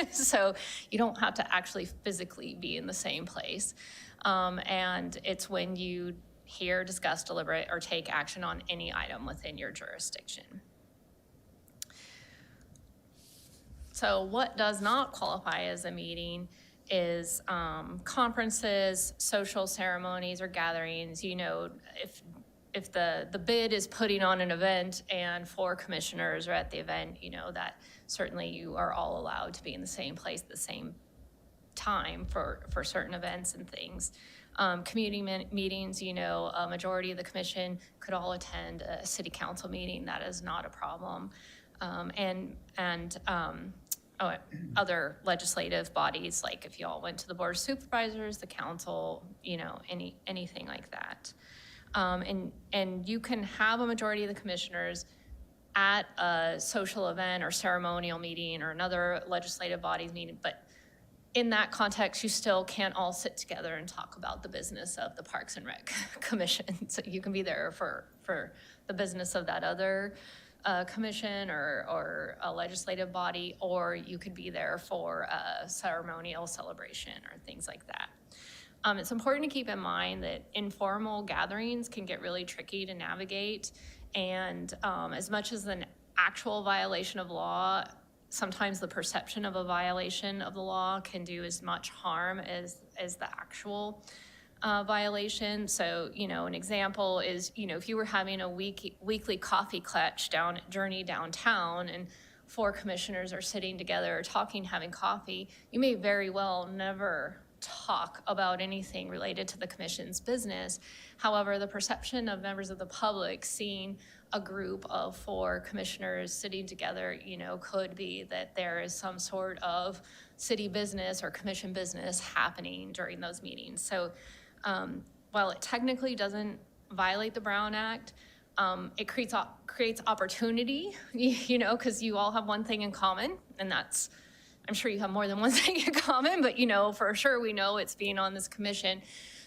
So you don't have to actually physically be in the same place. And it's when you hear, discuss, deliberate, or take action on any item within your jurisdiction. So what does not qualify as a meeting is conferences, social ceremonies, or gatherings. If the bid is putting on an event and 4 commissioners are at the event, that certainly you are all allowed to be in the same place at the same time for certain events and things. Community meetings, a majority of the commission could all attend a city council meeting. That is not a problem. Other legislative bodies, like if you all went to the Board of Supervisors, the council, anything like that. And you can have a majority of the commissioners at a social event or ceremonial meeting or another legislative body's meeting, but in that context, you still can't all sit together and talk about the business of the Parks and Rec Commission. So you can be there for the business of that other commission or a legislative body, or you could be there for a ceremonial celebration or things like that. It's important to keep in mind that informal gatherings can get really tricky to navigate, and as much as an actual violation of law, sometimes the perception of a violation of the law can do as much harm as the actual violation. So, an example is, if you were having a weekly coffee clutch journey downtown and 4 commissioners are sitting together talking, having coffee, you may very well never talk about anything related to the commission's business. However, the perception of members of the public seeing a group of 4 commissioners sitting together, could be that there is some sort of city business or commission business happening during those meetings. So while it technically doesn't violate the Brown Act, it creates opportunity, because you all have one thing in common, and that's, I'm sure you have more than one thing in common, but for sure we know it's being on this commission.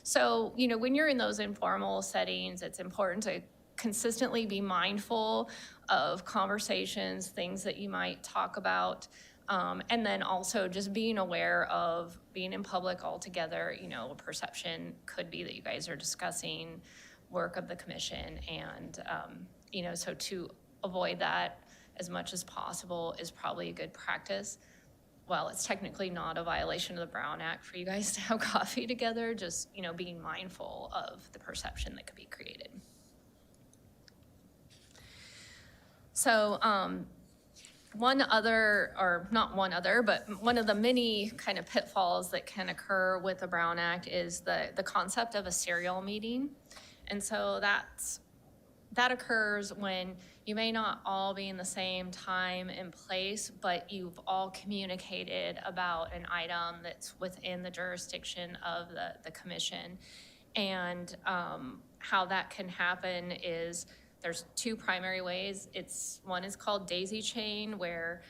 So, when you're in those informal settings, it's important to consistently be mindful of conversations, things that you might talk about, and then also just being aware of being in public altogether. A perception could be that you guys are discussing work of the commission, and so to avoid that as much as possible is probably a good practice. While it's technically not a violation of the Brown Act for you guys to have coffee together, just being mindful of the perception that could be created. So one of the many kind of pitfalls that can occur with the Brown Act is the concept of a serial meeting. And so that occurs when You may not all be in the same time and place, but you've all communicated about an item that's within the jurisdiction of the commission. And how that can happen is there's two primary ways. One is called daisy chain, where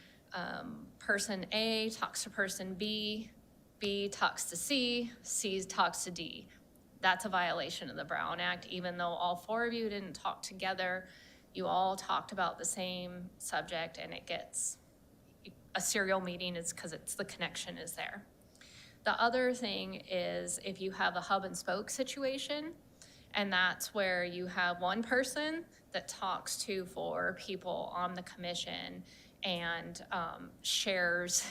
person A talks to person B, B talks to C, C talks to D. That's a violation of the Brown Act, even though all four of you didn't talk together. You all talked about the same subject, and it gets a serial meeting is because the connection is there. The other thing is if you have a hub and spoke situation, and that's where you have one person that talks to 4 people on the commission and shares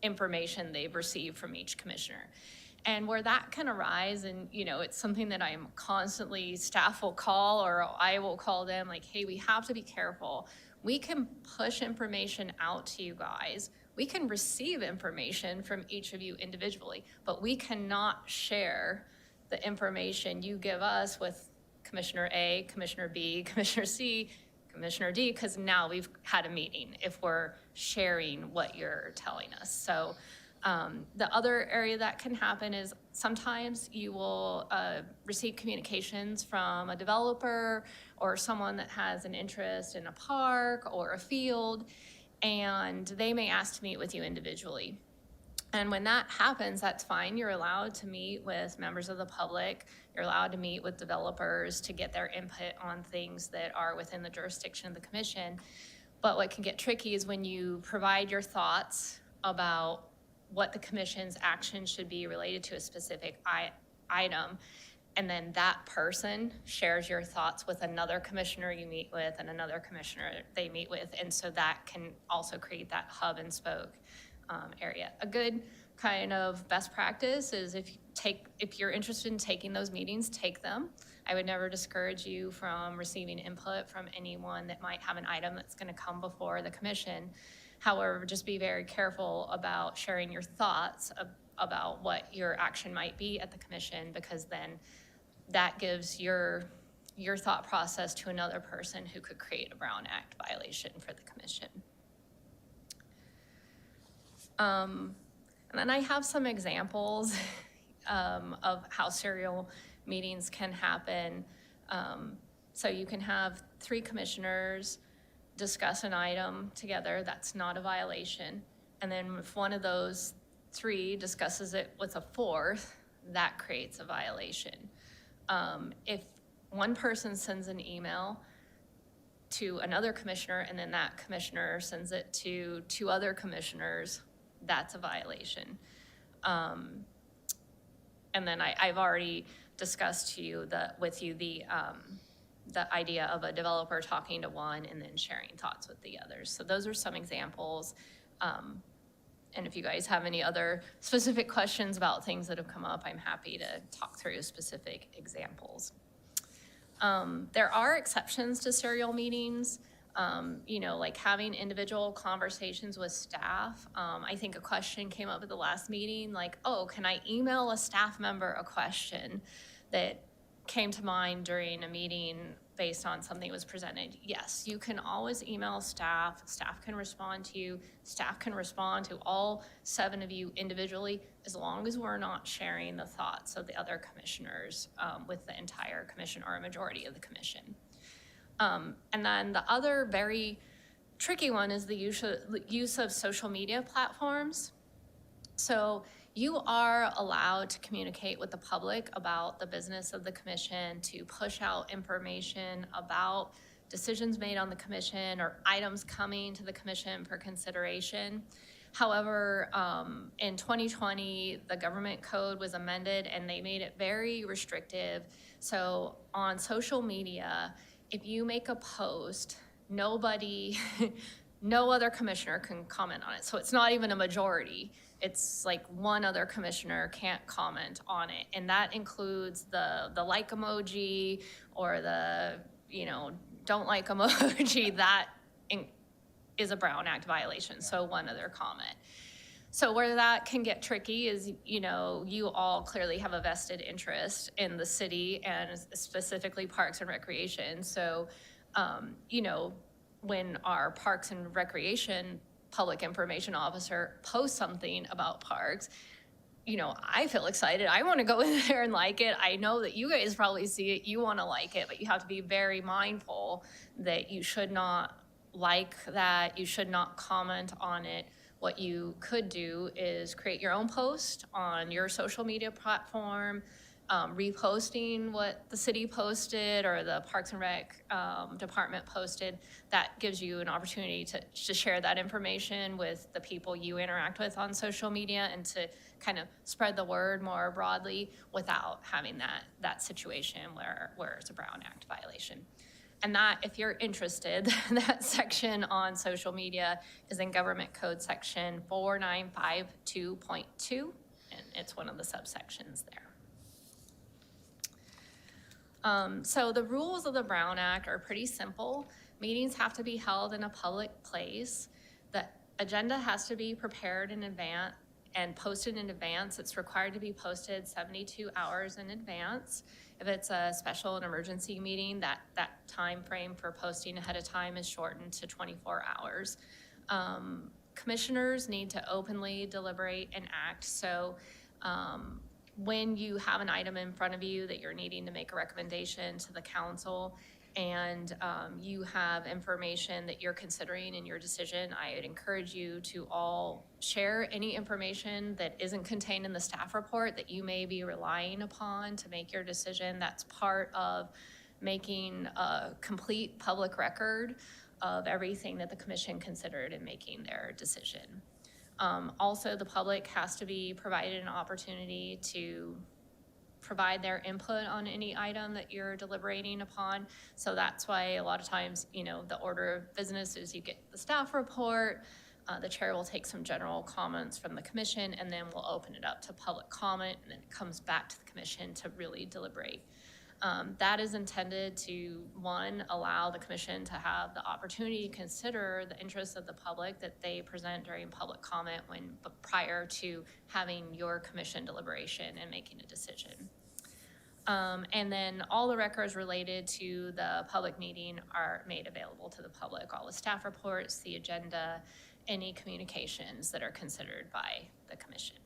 information they've received from each commissioner. And where that can arise, and it's something that I'm constantly, staff will call or I will call them like, hey, we have to be careful. We can push information out to you guys. We can receive information from each of you individually, but we cannot share the information you give us with Commissioner A, Commissioner B, Commissioner C, Commissioner D, because now we've had a meeting if we're sharing what you're telling us. So the other area that can happen is sometimes you will receive communications from a developer or someone that has an interest in a park or a field, and they may ask to meet with you individually. And when that happens, that's fine. You're allowed to meet with members of the public. You're allowed to meet with developers to get their input on things that are within the jurisdiction of the commission. But what can get tricky is when you provide your thoughts about what the commission's action should be related to a specific item, and then that person shares your thoughts with another commissioner you meet with and another commissioner they meet with. And so that can also create that hub and spoke area. A good kind of best practice is if you're interested in taking those meetings, take them. I would never discourage you from receiving input from anyone that might have an item that's going to come before the commission. However, just be very careful about sharing your thoughts about what your action might be at the commission, because then that gives your thought process to another person who could create a Brown Act violation for the commission. And then I have some examples of how serial meetings can happen. So you can have 3 commissioners discuss an item together. That's not a violation. And then if one of those 3 discusses it with a 4th, that creates a violation. If one person sends an email to another commissioner and then that commissioner sends it to 2 other commissioners, that's a violation. And then I've already discussed with you the idea of a developer talking to one and then sharing thoughts with the others. So those are some examples. And if you guys have any other specific questions about things that have come up, I'm happy to talk through specific examples. There are exceptions to serial meetings, like having individual conversations with staff. I think a question came up at the last meeting, like, oh, can I email a staff member a question that came to mind during a meeting based on something that was presented? Yes, you can always email staff. Staff can respond to you. Staff can respond to all 7 of you individually, as long as we're not sharing the thoughts of the other commissioners with the entire commission or a majority of the commission. And then the other very tricky one is the use of social media platforms. So you are allowed to communicate with the public about the business of the commission, to push out information about decisions made on the commission or items coming to the commission for consideration. However, in 2020, the government code was amended and they made it very restrictive. So on social media, if you make a post, no other commissioner can comment on it. So it's not even a majority. It's like one other commissioner can't comment on it. And that includes the like emoji or the, don't like emoji. That is a Brown Act violation. So one other comment. So where that can get tricky is, you all clearly have a vested interest in the city and specifically Parks and Recreation. So, when our Parks and Recreation Public Information Officer posts something about parks, you know, I feel excited. I want to go in there and like it. I know that you guys probably see it. You want to like it, but you have to be very mindful that you should not like that. You should not comment on it. What you could do is create your own post on your social media platform, reposting what the city posted or the Parks and Rec department posted. That gives you an opportunity to share that information with the people you interact with on social media and to kind of spread the word more broadly without having that situation where it's a Brown Act violation. And that, if you're interested, that section on social media is in Government Code Section 4952.2, and it's one of the subsections there. So the rules of the Brown Act are pretty simple. Meetings have to be held in a public place. The agenda has to be prepared in advance and posted in advance. It's required to be posted 72 hours in advance. If it's a special and emergency meeting, that time frame for posting ahead of time is shortened to 24 hours. Commissioners need to openly deliberate and act. So when you have an item in front of you that you're needing to make a recommendation to the council and you have information that you're considering in your decision, I would encourage you to all share any information that isn't contained in the staff report that you may be relying upon to make your decision. That's part of making a complete public record of everything that the commission considered in making their decision. Also, the public has to be provided an opportunity to provide their input on any item that you're deliberating upon. So that's why a lot of times, you know, the order of business is you get the staff report, the chair will take some general comments from the commission, and then we'll open it up to public comment, and then it comes back to the commission to really deliberate. That is intended to, one, allow the commission to have the opportunity to consider the interests of the public that they present during public comment prior to having your commission deliberation and making a decision. And then all the records related to the public meeting are made available to the public. All the staff reports, the agenda, any communications that are considered by the commission.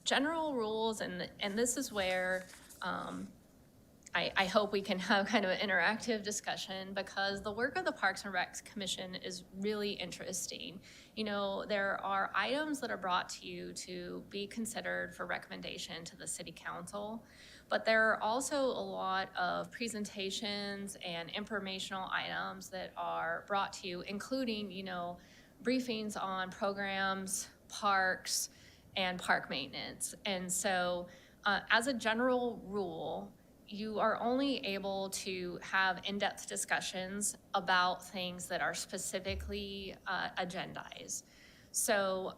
General rules, and this is where I hope we can have kind of an interactive discussion, because the work of the Parks and Recs Commission is really interesting. You know, there are items that are brought to you to be considered for recommendation to the City Council, but there are also a lot of presentations and informational items that are brought to you, including, you know, briefings on programs, parks, and park maintenance. And so as a general rule, you are only able to have in-depth discussions about things that are specifically agendized. So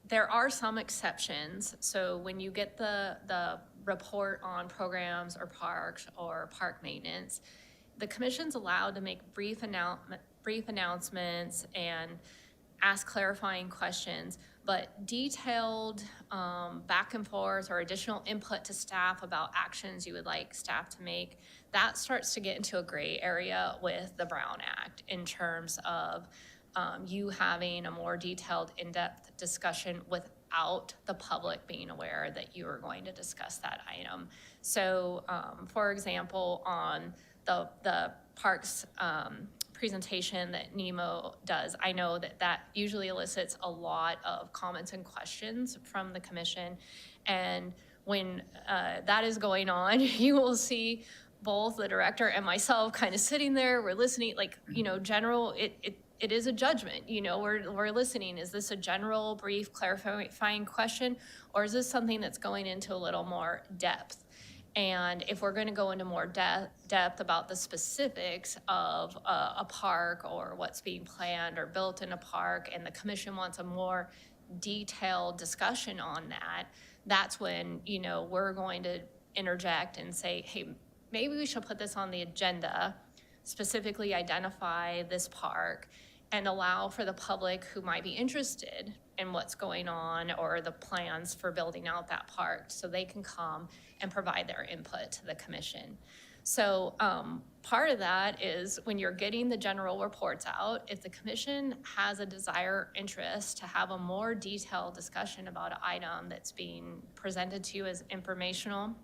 there are some exceptions. So when you get the report on programs or parks or park maintenance, the commission's allowed to make brief announcements and ask clarifying questions, but detailed back and forth or additional input to staff about actions you would like staff to make, that starts to get into a gray area with the Brown Act in terms of you having a more detailed, in-depth discussion without the public being aware that you are going to discuss that item. So, for example, on the parks presentation that Nemo does, I know that usually elicits a lot of comments and questions from the commission. And when that is going on, you will see both the director and myself kind of sitting there, we're listening, like, you know, general, it is a judgment, you know, we're listening. Is this a general, brief, clarifying question, or is this something that's going into a little more depth? And if we're going to go into more depth about the specifics of a park or what's being planned or built in a park, and the commission wants a more detailed discussion on that, that's when, you know, we're going to interject and say, hey, maybe we should put this on the agenda, specifically identify this park, and allow for the public who might be interested in what's going on or the plans for building out that park, so they can come and provide their input to the commission. So part of that is when you're getting the general reports out, if the commission has a desire, interest to have a more detailed discussion about an item that's being presented to you as informational,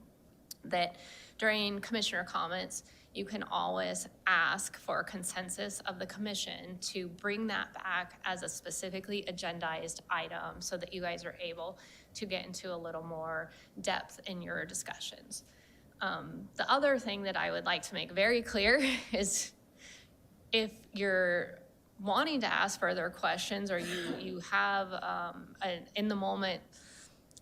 that during commissioner comments, you can always ask for a consensus of the commission to bring that back as a specifically agendized item so that you guys are able to get into a little more depth in your discussions. The other thing that I would like to make very clear is if you're wanting to ask further questions or you have an in the moment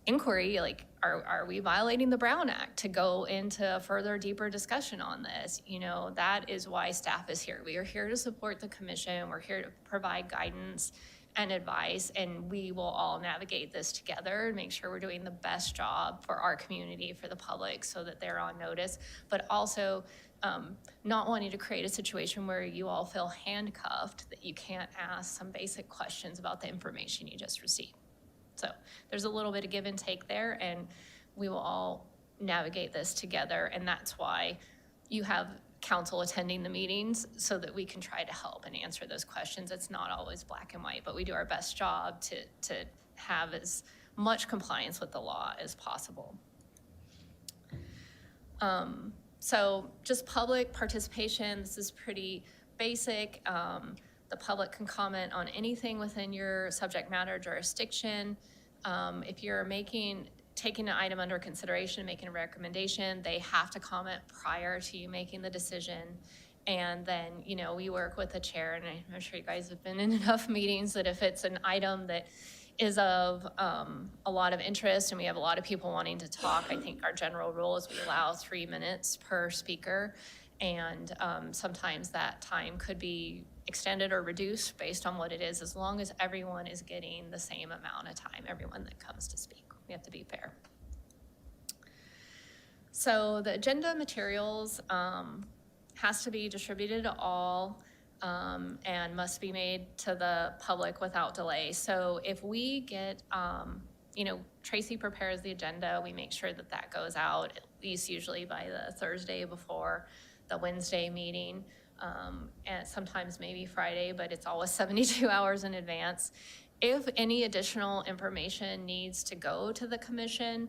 inquiry, like are we violating the Brown Act, to go into a further deeper discussion on this, you know, that is why staff is here. We are here to support the commission. We're here to provide guidance and advice, and we will all navigate this together and make sure we're doing the best job for our community, for the public, so that they're on notice, but also not wanting to create a situation where you all feel handcuffed, that you can't ask some basic questions about the information you just received. So there's a little bit of give and take there, and we will all navigate this together, and that's why you have council attending the meetings, so that we can try to help and answer those questions. It's not always black and white, but we do our best job to have as much compliance with the law as possible. So just public participation, this is pretty basic. The public can comment on anything within your subject matter jurisdiction. If you're taking an item under consideration, making a recommendation, they have to comment prior to you making the decision. And then, you know, we work with the chair, and I'm sure you guys have been in enough meetings that if it's an item that is of a lot of interest and we have a lot of people wanting to talk, I think our general rule is we allow 3 minutes per speaker. And sometimes that time could be extended or reduced based on what it is, as long as everyone is getting the same amount of time, everyone that comes to speak. We have to be fair. So the agenda materials has to be distributed to all and must be made to the public without delay. So if we get, you know, Tracy prepares the agenda, we make sure that that goes out at least usually by the Thursday before the Wednesday meeting, and sometimes maybe Friday, but it's always 72 hours in advance. If any additional information needs to go to the commission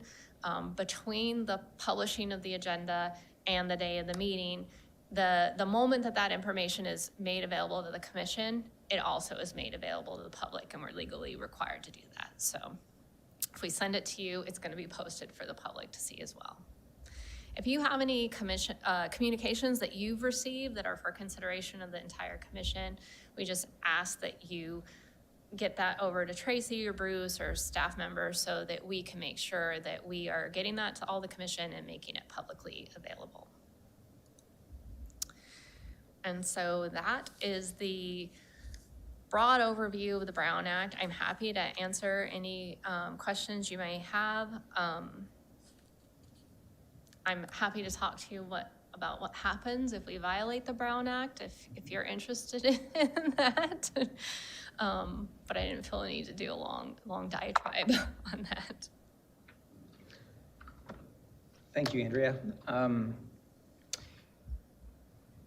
between the publishing of the agenda and the day of the meeting, the moment that that information is made available to the commission, it also is made available to the public, and we're legally required to do that. So if we send it to you, it's going to be posted for the public to see as well. If you have any communications that you've received that are for consideration of the entire commission, we just ask that you get that over to Tracy or Bruce or staff members so that we can make sure that we are getting that to all the commission and making it publicly available. And so that is the broad overview of the Brown Act. I'm happy to answer any questions you may have. I'm happy to talk to you about what happens if we violate the Brown Act, if you're interested in that. But I didn't feel the need to do a long diatribe on that. Thank you, Andrea.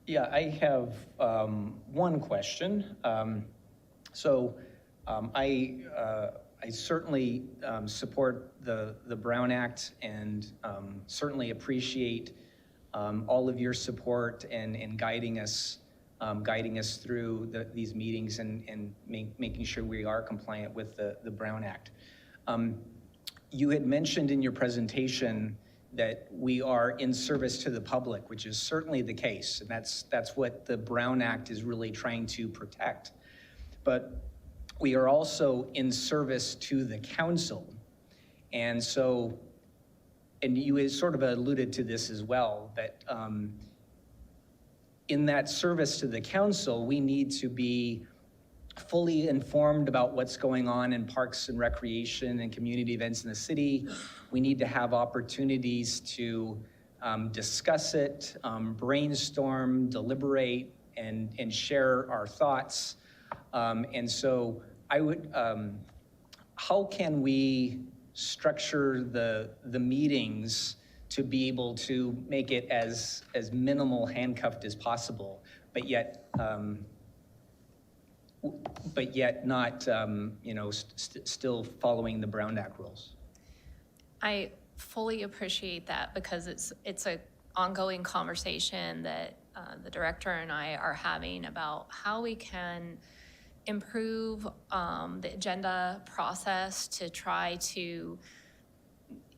Yeah, I have one question. I certainly support the Brown Act and certainly appreciate all of your support and guiding us through these meetings and making sure we are compliant with the Brown Act. You had mentioned in your presentation that we are in service to the public, which is certainly the case, and that's what the Brown Act is really trying to protect. But we are also in service to the council. And so, and you sort of alluded to this as well, that in that service to the council, we need to be fully informed about what's going on in parks and recreation and community events in the city. We need to have opportunities to discuss it, brainstorm, deliberate, and share our thoughts And so I would, how can we structure the meetings to be able to make it as minimal handcuffed as possible, but yet not, still following the Brown Act rules? I fully appreciate that because it's a ongoing conversation that the director and I are having about how we can improve the agenda process to try to,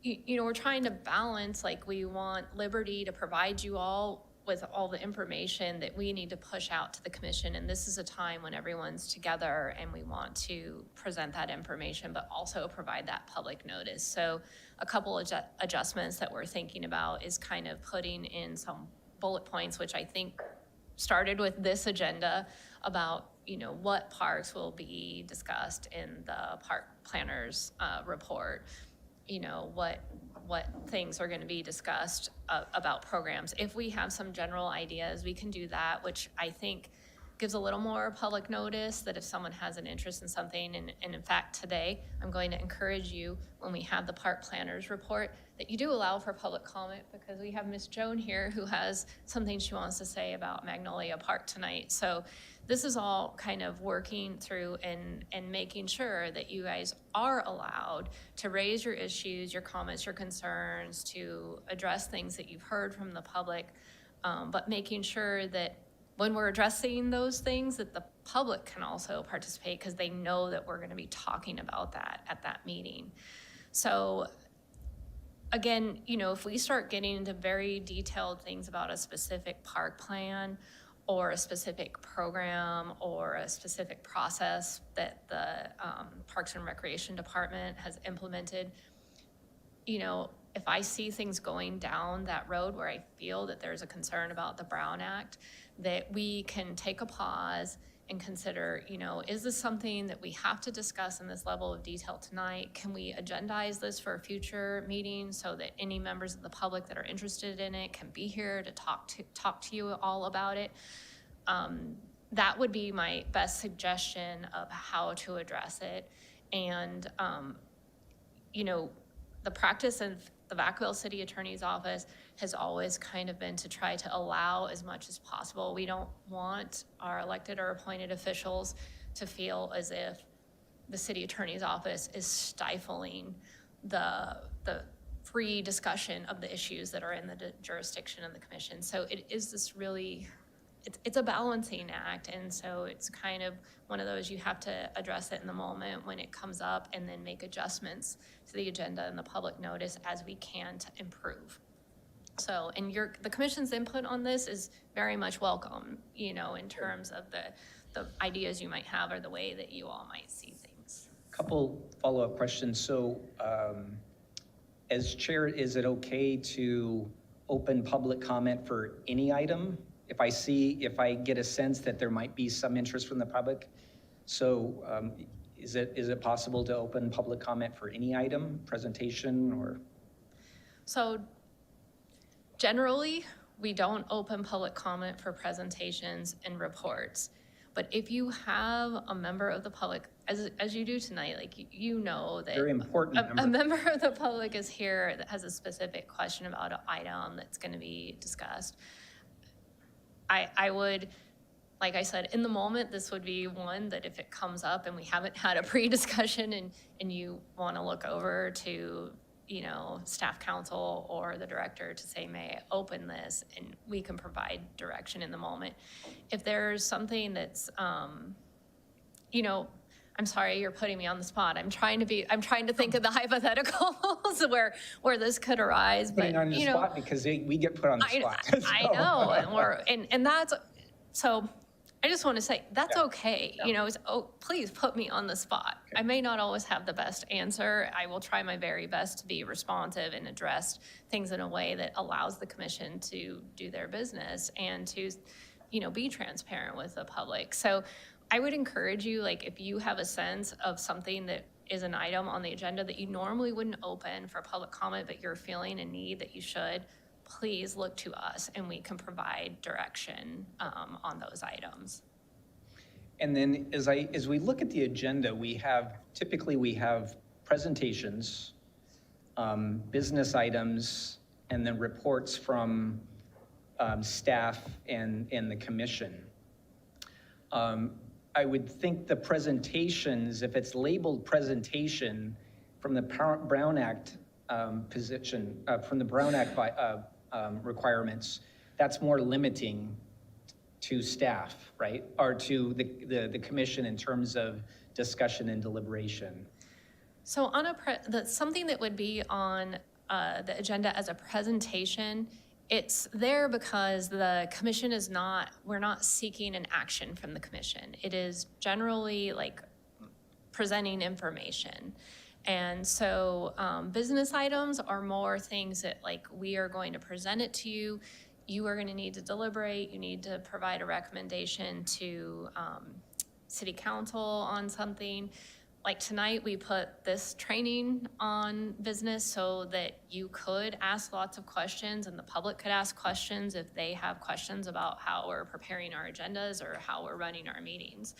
we're trying to balance, like, we want liberty to provide you all with all the information that we need to push out to the commission. And this is a time when everyone's together and we want to present that information, but also provide that public notice. So a couple of adjustments that we're thinking about is kind of putting in some bullet points, which I think started with this agenda about, what parks will be discussed in the park planners report, what things are going to be discussed about programs. If we have some general ideas, we can do that, which I think gives a little more public notice that if someone has an interest in something, and in fact today, I'm going to encourage you when we have the park planners report that you do allow for public comment, because we have Miss Joan here who has something she wants to say about Magnolia Park tonight. So this is all kind of working through and making sure that you guys are allowed to raise your issues, your comments, your concerns, to address things that you've heard from the public, but making sure that when we're addressing those things, that the public can also participate because they know that we're going to be talking about that at that meeting. So again, if we start getting into very detailed things about a specific park plan or a specific program or a specific process that the Parks and Recreation Department has implemented, if I see things going down that road where I feel that there's a concern about the Brown Act, that we can take a pause and consider, is this something that we have to discuss in this level of detail tonight? Can we agendize this for a future meeting so that any members of the public that are interested in it can be here to talk to you all about it? That would be my best suggestion of how to address it. And, the practice of the Vacaville City Attorney's Office has always kind of been to try to allow as much as possible. We don't want our elected or appointed officials to feel as if the City Attorney's Office is stifling the free discussion of the issues that are in the jurisdiction of the commission. So it is this really, it's a balancing act, and so it's kind of one of those, you have to address it in the moment when it comes up and then make adjustments to the agenda and the public notice as we can to improve. So, and the commission's input on this is very much welcome, in terms of the ideas you might have or the way that you all might see things. Couple follow-up questions. So as chair, is it okay to open public comment for any item? If I get a sense that there might be some interest from the public, so is it possible to open public comment for any item, presentation, or? So generally, we don't open public comment for presentations and reports. But if you have a member of the public, as you do tonight, like that very important a member of the public is here that has a specific question about an item that's going to be discussed, I would, like I said, in the moment, this would be one that if it comes up and we haven't had a pre-discussion and you want to look over to, staff counsel or the director to say, may I open this? And we can provide direction in the moment. If there's something that's, I'm sorry, you're putting me on the spot. I'm trying to think of the hypotheticals where this could arise. Putting on the spot because we get put on the spot. So. I know, and that's, so I just want to say, that's okay. Please put me on the spot. Okay. I may not always have the best answer. I will try my very best to be responsive and address things in a way that allows the commission to do their business and to, be transparent with the public. So I would encourage you, if you have a sense of something that is an item on the agenda that you normally wouldn't open for public comment, but you're feeling a need that you should, please look to us and we can provide direction on those items. And then as we look at the agenda, typically we have presentations, business items, and then reports from staff and the commission. I would think the presentations, if it's labeled presentation from the Brown Act from the Brown Act requirements, that's more limiting to staff, right? Or to the commission in terms of discussion and deliberation. So on something that would be on the agenda as a presentation, it's there because the commission we're not seeking an action from the commission. It is generally like presenting information. And so business items are more things that like we are going to present it to you. You are going to need to deliberate. You need to provide a recommendation to city council on something. Like tonight, we put this training on business so that you could ask lots of questions and the public could ask questions if they have questions about how we're preparing our agendas or how we're running our meetings.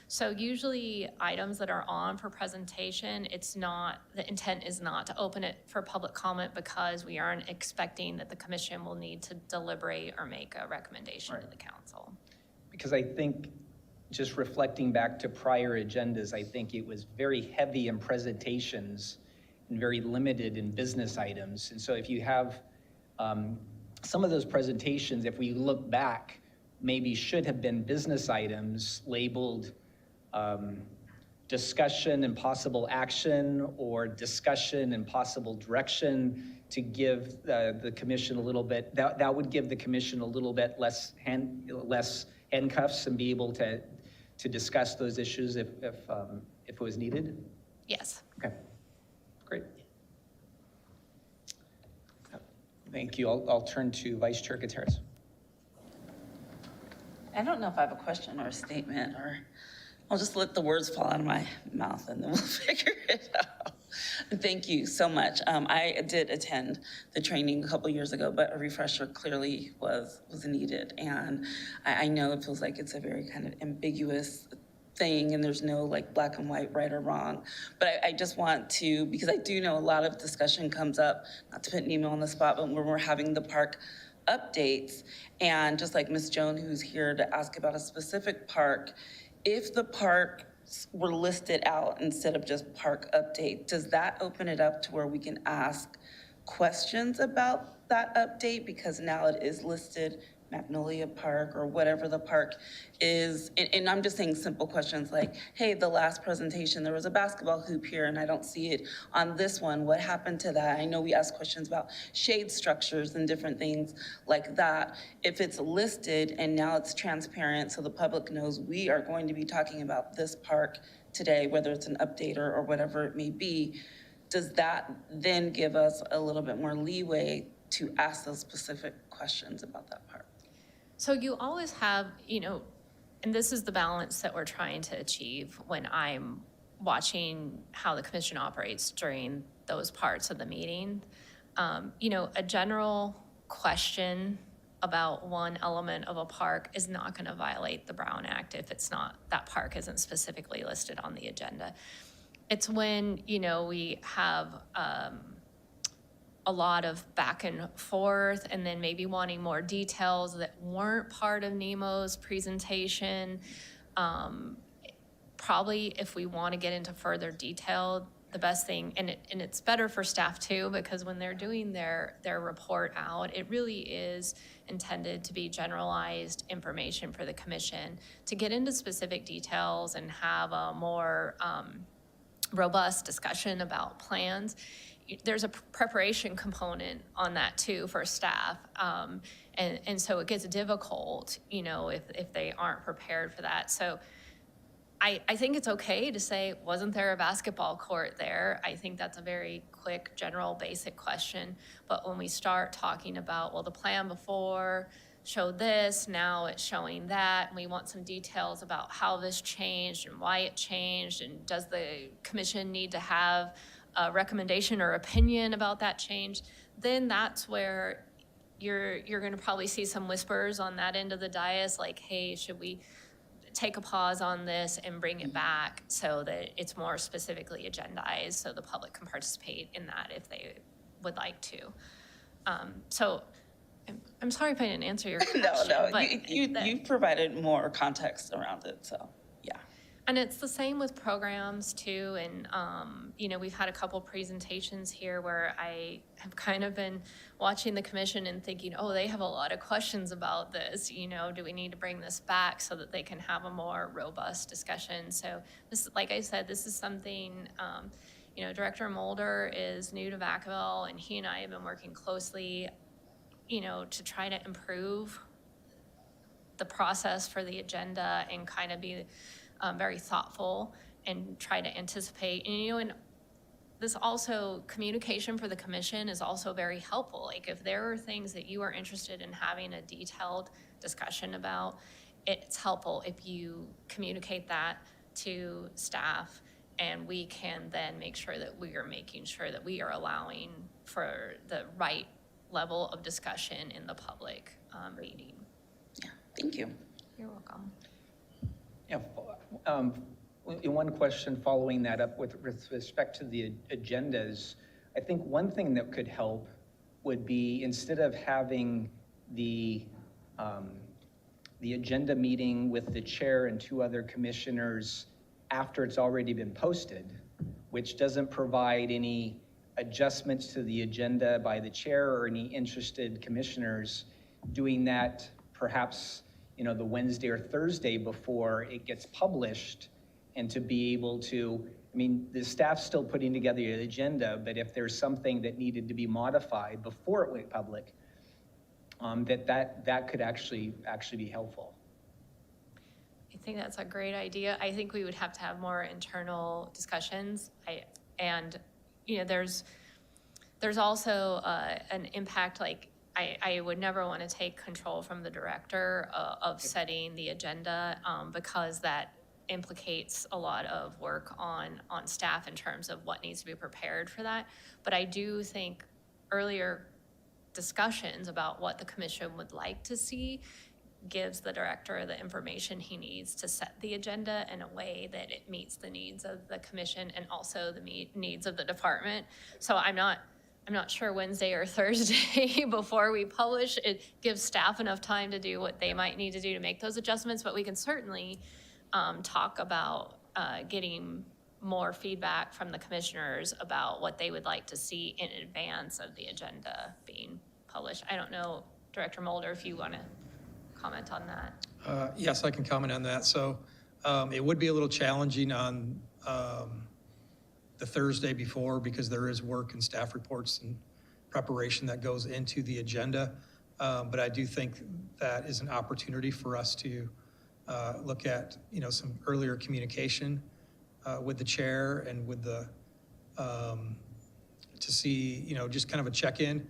So usually items that are on for presentation, the intent is not to open it for public comment because we aren't expecting that the commission will need to deliberate or make a recommendation to the council. Because I think, just reflecting back to prior agendas, I think it was very heavy in presentations and very limited in business items. And so if you have some of those presentations, if we look back, maybe should have been business items labeled discussion and possible action, or discussion and possible direction, to give the commission a little bit, that would give the commission a little bit less handcuffs and be able to discuss those issues if it was needed? Yes. Okay, great. Thank you. I'll turn to Vice Chair Gutierrez. I don't know if I have a question or a statement, or I'll just let the words fall out of my mouth and then we'll figure it out. Thank you so much. I did attend the training a couple years ago, but a refresher clearly was needed. And I know it feels like it's a very kind of ambiguous thing and there's no like black and white, right or wrong. But I just want to, because I do know a lot of discussion comes up, not to put Nemo on the spot, but when we're having the park updates, and just like Ms. Joan, who's here to ask about a specific park, if the parks were listed out instead of just park update, does that open it up to where we can ask questions about that update? Because now it is listed Magnolia Park or whatever the park is. And I'm just saying simple questions like, hey, the last presentation, there was a basketball hoop here and I don't see it on this one. What happened to that? I know we ask questions about shade structures and different things like that. If it's listed and now it's transparent so the public knows we are going to be talking about this park today, whether it's an update or whatever it may be, does that then give us a little bit more leeway to ask those specific questions about that park? So you always have, and this is the balance that we're trying to achieve when I'm watching how the commission operates during those parts of the meeting. A general question about one element of a park is not going to violate the Brown Act if that park isn't specifically listed on the agenda. It's when, we have a lot of back and forth and then maybe wanting more details that weren't part of Nemo's presentation. Probably if we want to get into further detail, the best thing, and it's better for staff too, because when they're doing their report out, it really is intended to be generalized information for the commission to get into specific details and have a more robust discussion about plans. There's a preparation component on that too for staff. And so it gets difficult, if they aren't prepared for that. So I think it's okay to say, wasn't there a basketball court there? I think that's a very quick, general, basic question. But when we start talking about, well, the plan before showed this, now it's showing that, and we want some details about how this changed and why it changed, and does the commission need to have a recommendation or opinion about that change, then that's where you're going to probably see some whispers on that end of the dais, like, hey, should we take a pause on this and bring it back so that it's more specifically agendized, so the public can participate in that if they would like to. So I'm sorry if I didn't answer your question. No, but you provided more context around it, so, yeah. And it's the same with programs too. And, we've had a couple presentations here where I have kind of been watching the commission and thinking, oh, they have a lot of questions about this. Do we need to bring this back so that they can have a more robust discussion? So this, like I said, this is something, Director Mulder is new to Vacaville, and he and I have been working closely, to try to improve the process for the agenda and kind of be very thoughtful and try to anticipate. And this also, communication for the commission is also very helpful. Like if there are things that you are interested in having a detailed discussion about, it's helpful if you communicate that to staff, and we can then make sure that we are making sure that we are allowing for the right level of discussion in the public meeting. Yeah, thank you. You're welcome. Yeah, one question following that up with respect to the agendas, I think one thing that could help would be, instead of having the agenda meeting with the chair and 2 other commissioners after it's already been posted, which doesn't provide any adjustments to the agenda by the chair or any interested commissioners, doing that perhaps the Wednesday or Thursday before it gets published, and to be able to, the staff's still putting together the agenda, but if there's something that needed to be modified before it went public, that could actually be helpful. I think that's a great idea. I think we would have to have more internal discussions. There's also an impact, like I would never want to take control from the director of setting the agenda because that implicates a lot of work on staff in terms of what needs to be prepared for that. But I do think earlier discussions about what the commission would like to see gives the director the information he needs to set the agenda in a way that it meets the needs of the commission and also the needs of the department. So I'm not sure Wednesday or Thursday before we publish, it gives staff enough time to do what they might need to do to make those adjustments, but we can certainly talk about getting more feedback from the commissioners about what they would like to see in advance of the agenda being published. I don't know, Director Mulder, if you want to comment on that. Yes, I can comment on that. So it would be a little challenging on the Thursday before, because there is work and staff reports and preparation that goes into the agenda. But I do think that is an opportunity for us to look at, some earlier communication with the chair and with the, to see, just kind of a check-in.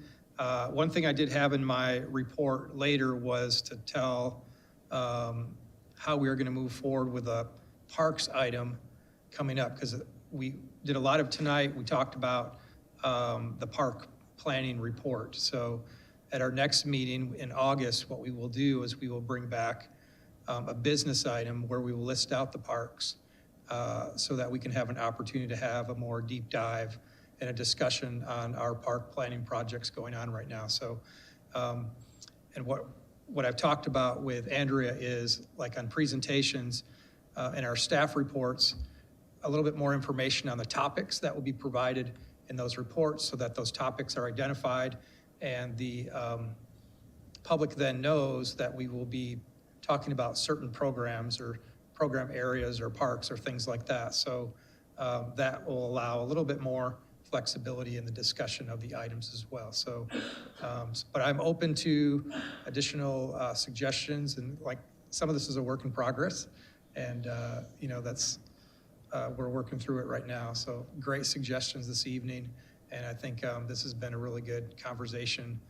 One thing I did have in my report later was to tell how we are going to move forward with a parks item coming up, because we did a lot of tonight. We talked about the park planning report. So at our next meeting in August, what we will do is we will bring back a business item where we will list out the parks so that we can have an opportunity to have a more deep dive and a discussion on our park planning projects going on right now. So, and what I've talked about with Andrea is, like on presentations and our staff reports, a little bit more information on the topics that will be provided in those reports so that those topics are identified, and the public then knows that we will be talking about certain programs or program areas or parks or things like that. So that will allow a little bit more flexibility in the discussion of the items as well. So, but I'm open to additional suggestions, and like some of this is a work in progress, and that's we're working through it right now. So great suggestions this evening, and I think this has been a really good conversation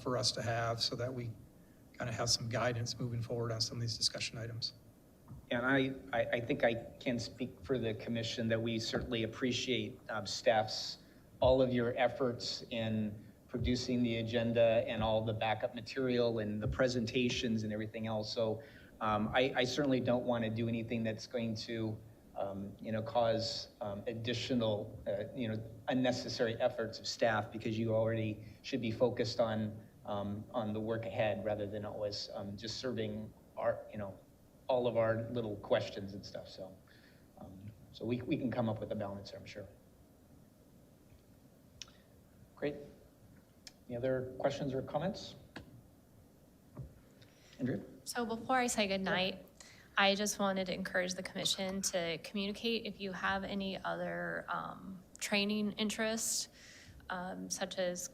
for us to have, so that we kind of have some guidance moving forward on some of these discussion items. And I think I can speak for the commission that we certainly appreciate staff's, all of your efforts in producing the agenda and all the backup material and the presentations and everything else. So I certainly don't want to do anything that's going to, cause additional, unnecessary efforts of staff, because you already should be focused on the work ahead rather than always just serving our, all of our little questions and stuff. So, so we can come up with a balance here, I'm sure. Great. Any other questions or comments? Andrew? So before I say goodnight, I just wanted to encourage the commission to communicate if you have any other training interests, such as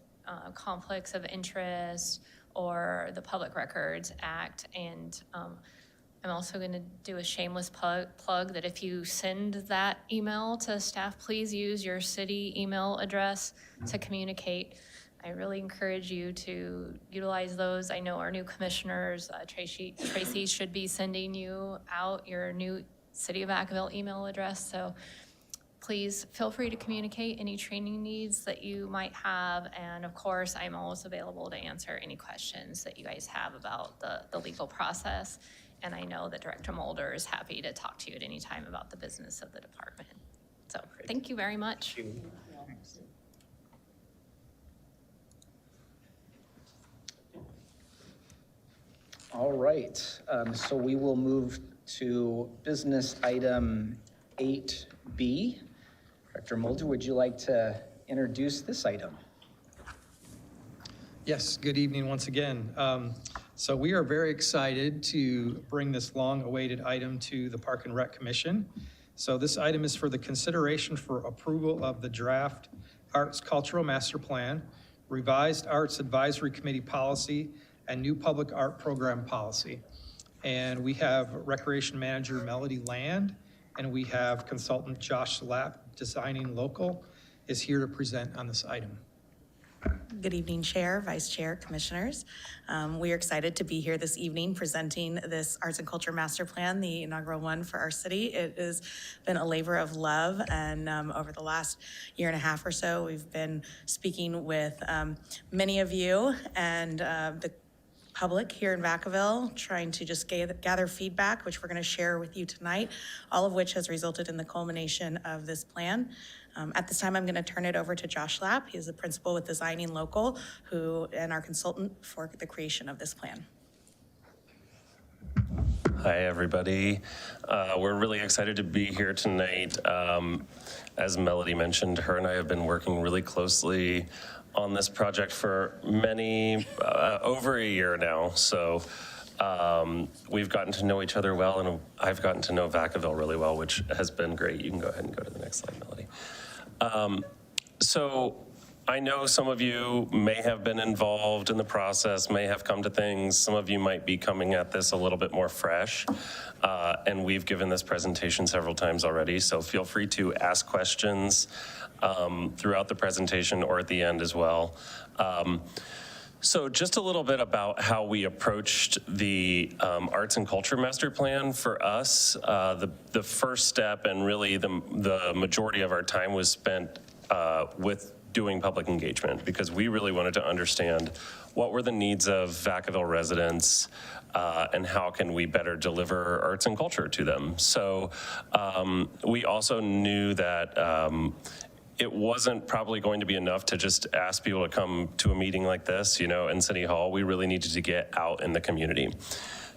conflicts of interest or the Public Records Act. And I'm also going to do a shameless plug that if you send that email to staff, please use your city email address to communicate. I really encourage you to utilize those. I know our new commissioners, Tracy should be sending you out your new City of Vacaville email address. So please feel free to communicate any training needs that you might have. And of course, I'm always available to answer any questions that you guys have about the legal process. And I know that Director Mulder is happy to talk to you at any time about the business of the department. So thank you very much. Thank you. All right, so we will move to business item 8B. Director Mulder, would you like to introduce this item? Yes, good evening once again. So we are very excited to bring this long-awaited item to the Park and Rec Commission. So this item is for the consideration for approval of the draft Arts Cultural Master Plan, revised Arts Advisory Committee policy, and new public art program policy. And we have Recreation Manager Melody Land, and we have consultant Josh Lapp, Designing Local, is here to present on this item. Good evening, Chair, Vice Chair, Commissioners. We are excited to be here this evening presenting this Arts and Culture Master Plan, the inaugural one for our city. It has been a labor of love, and over the last year and a half or so, we've been speaking with many of you and the public here in Vacaville, trying to just gather feedback, which we're going to share with you tonight, all of which has resulted in the culmination of this plan. At this time, I'm going to turn it over to Josh Lapp. He is the principal with Designing Local, and our consultant for the creation of this plan. Hi, everybody. We're really excited to be here tonight. As Melody mentioned, her and I have been working really closely on this project for over a year now. So we've gotten to know each other well, and I've gotten to know Vacaville really well, which has been great. You can go ahead and go to the next slide, Melody. So I know some of you may have been involved in the process, may have come to things. Some of you might be coming at this a little bit more fresh. And we've given this presentation several times already, so feel free to ask questions throughout the presentation or at the end as well. So just a little bit about how we approached the Arts and Culture Master Plan. For us, the first step, and really the majority of our time, was spent with doing public engagement, because we really wanted to understand what were the needs of Vacaville residents and how can we better deliver arts and culture to them. So we also knew that it wasn't probably going to be enough to just ask people to come to a meeting like this, in City Hall. We really needed to get out in the community.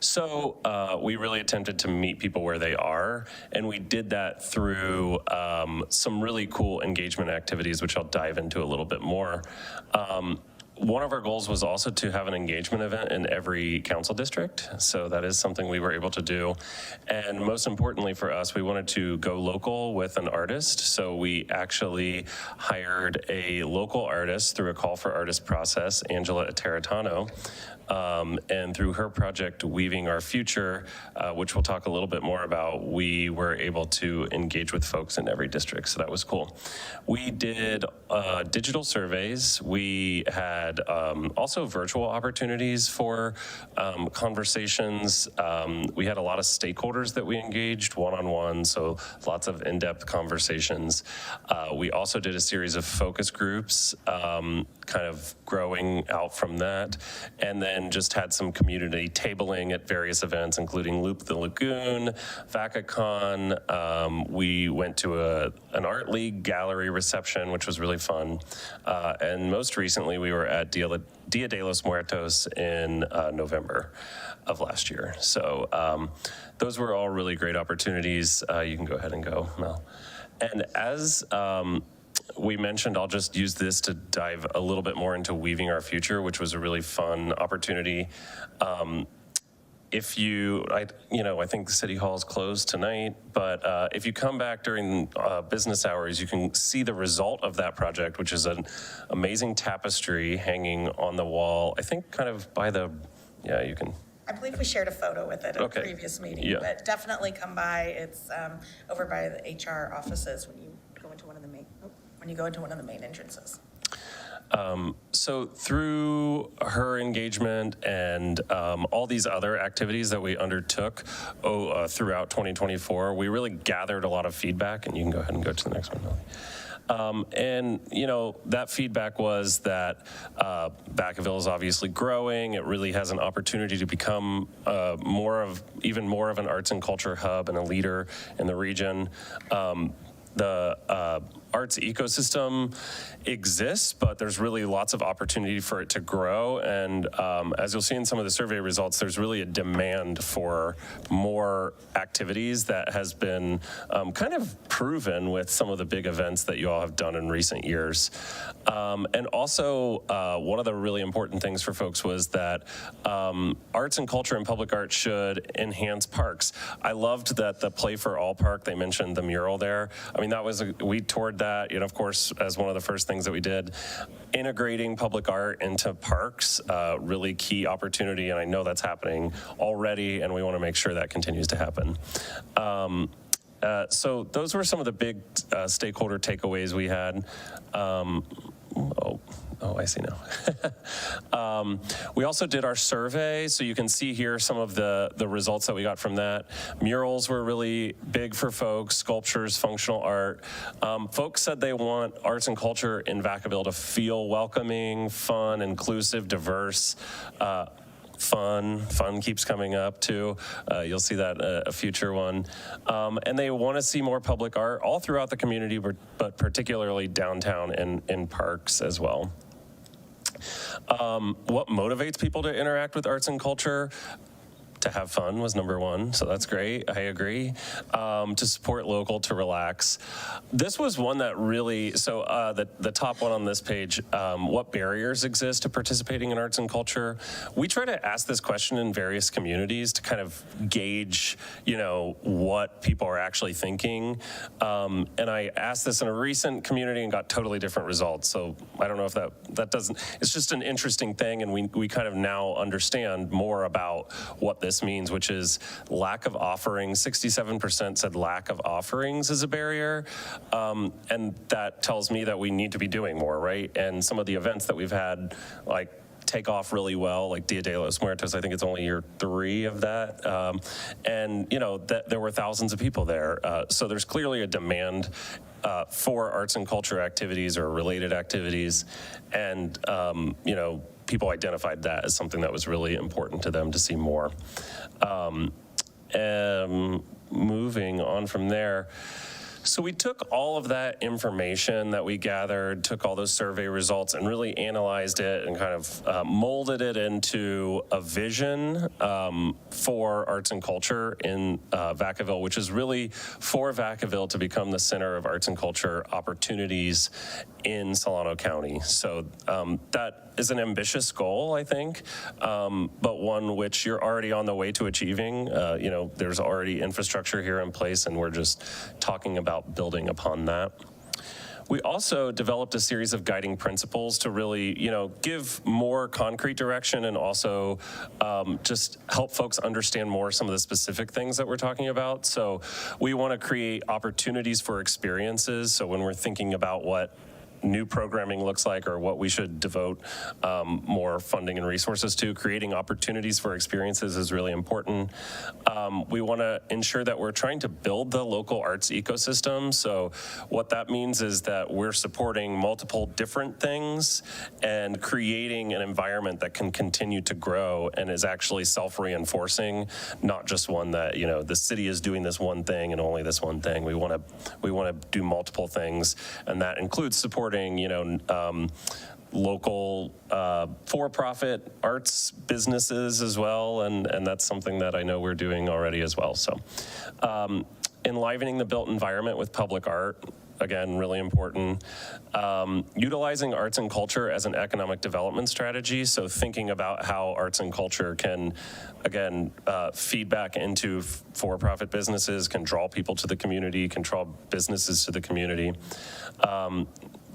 So we really attempted to meet people where they are, and we did that through some really cool engagement activities, which I'll dive into a little bit more. One of our goals was also to have an engagement event in every council district. So that is something we were able to do. And most importantly for us, we wanted to go local with an artist. So we actually hired a local artist through a call for artist process, Angela Terratano. And through her project, Weaving Our Future, which we'll talk a little bit more about, we were able to engage with folks in every district, so that was cool. We did digital surveys. We had also virtual opportunities for conversations. We had a lot of stakeholders that we engaged one-on-one, so lots of in-depth conversations. We also did a series of focus groups, kind of growing out from that. And then just had some community tabling at various events, including Loop the Lagoon, VacaCon. We went to an Art League gallery reception, which was really fun. And most recently, we were at Dia de los Muertos in November of last year. So those were all really great opportunities. You can go ahead and go, Mel. And as we mentioned, I'll just use this to dive a little bit more into Weaving Our Future, which was a really fun opportunity. If you, I think the City Hall is closed tonight, but if you come back during business hours, you can see the result of that project, which is an amazing tapestry hanging on the wall, I think kind of by the, yeah, you can. I believe we shared a photo with it at Okay. a previous meeting, Yeah. but definitely come by. It's over by the HR offices when you go into one of the main entrances. So through her engagement and all these other activities that we undertook throughout 2024, we really gathered a lot of feedback, and you can go ahead and go to the next one, Melanie. And, that feedback was that Vacaville is obviously growing. It really has an opportunity to become even more of an arts and culture hub and a leader in the region. The arts ecosystem exists, but there's really lots of opportunity for it to grow. And as you'll see in some of the survey results, there's really a demand for more activities that has been kind of proven with some of the big events that you all have done in recent years. And also, one of the really important things for folks was that arts and culture and public art should enhance parks. I loved that the Play for All Park, they mentioned the mural there. I mean, we toured that, of course, as one of the first things that we did. Integrating public art into parks, really key opportunity, and I know that's happening already, and we want to make sure that continues to happen. So those were some of the big stakeholder takeaways we had. Oh, I see now. We also did our survey, so you can see here some of the results that we got from that. Murals were really big for folks, sculptures, functional art. Folks said they want arts and culture in Vacaville to feel welcoming, fun, inclusive, diverse. Fun keeps coming up too. You'll see that a future one. And they want to see more public art all throughout the community, but particularly downtown and in parks as well. What motivates people to interact with arts and culture? To have fun was number one, so that's great, I agree. To support local, to relax. This was one that really, so the top one on this page, what barriers exist to participating in arts and culture? We try to ask this question in various communities to kind of gauge, what people are actually thinking. And I asked this in a recent community and got totally different results. So I don't know if that doesn't, it's just an interesting thing, and we kind of now understand more about what this means, which is lack of offerings. 67% said lack of offerings is a barrier. And that tells me that we need to be doing more, right? And some of the events that we've had, like, take off really well, like Dia de los Muertos, I think it's only year 3 of that. And, there were thousands of people there. So there's clearly a demand for arts and culture activities or related activities. And, people identified that as something that was really important to them to see more. Moving on from there. So we took all of that information that we gathered, took all those survey results and really analyzed it and kind of molded it into a vision for arts and culture in Vacaville, which is really for Vacaville to become the center of arts and culture opportunities in Solano County. So that is an ambitious goal, I think, but one which you're already on the way to achieving. There's already infrastructure here in place, and we're just talking about building upon that. We also developed a series of guiding principles to really, give more concrete direction and also just help folks understand more some of the specific things that we're talking about. So we want to create opportunities for experiences. So when we're thinking about what new programming looks like or what we should devote more funding and resources to. Creating opportunities for experiences is really important. We want to ensure that we're trying to build the local arts ecosystem. So what that means is that we're supporting multiple different things and creating an environment that can continue to grow and is actually self-reinforcing, not just one that, you know, the city is doing this one thing and only this one thing. We want to do multiple things, and that includes supporting, you know, local for-profit arts businesses as well, and that's something that I know we're doing already as well. So enlivening the built environment with public art, again, really important. Utilizing arts and culture as an economic development strategy, so thinking about how arts and culture can, again, feed back into for-profit businesses, can draw people to the community, can draw businesses to the community.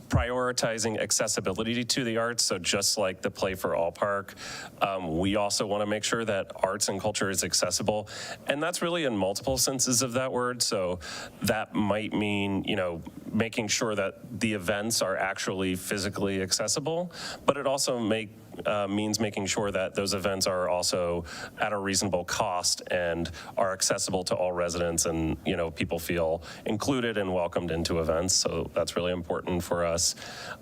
Prioritizing accessibility to the arts, so just like the Play for All Park, we also want to make sure that arts and culture is accessible, and that's really in multiple senses of that word. So that might mean, you know, making sure that the events are actually physically accessible, but it also means making sure that those events are also at a reasonable cost and are accessible to all residents, and, you know, people feel included and welcomed into events. So that's really important for us.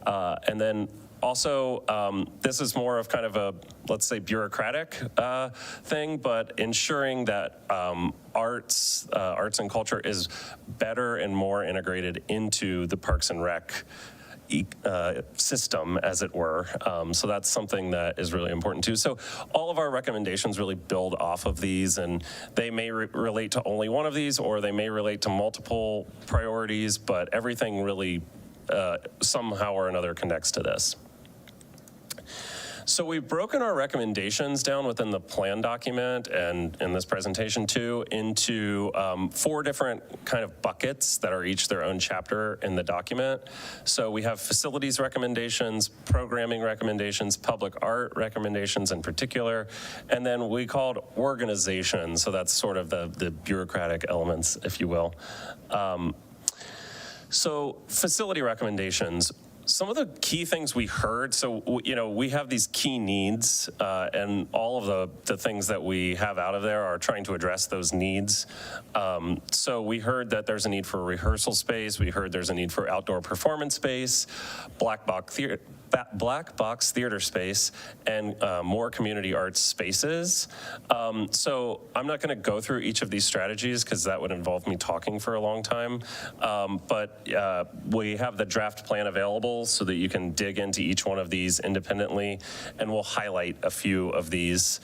And then also, this is more of kind of a, let's say, bureaucratic thing, but ensuring that arts and culture is better and more integrated into the Parks and Rec system, as it were. So that's something that is really important too. So all of our recommendations really build off of these, and they may relate to only one of these, or they may relate to multiple priorities, but everything really somehow or another connects to this. So we've broken our recommendations down within the plan document and in this presentation too into 4 different kind of buckets that are each their own chapter in the document. So we have facilities recommendations, programming recommendations, public art recommendations in particular, and then we called organization. So that's sort of the bureaucratic elements, if you will. So facility recommendations. Some of the key things we heard, so, you know, we have these key needs, and all of the things that we have out of there are trying to address those needs. So we heard that there's a need for rehearsal space. We heard there's a need for outdoor performance space, black box theater space, and more community arts spaces. So I'm not going to go through each of these strategies because that would involve me talking for a long time. But we have the draft plan available so that you can dig into each one of these independently, and we'll highlight a few of these.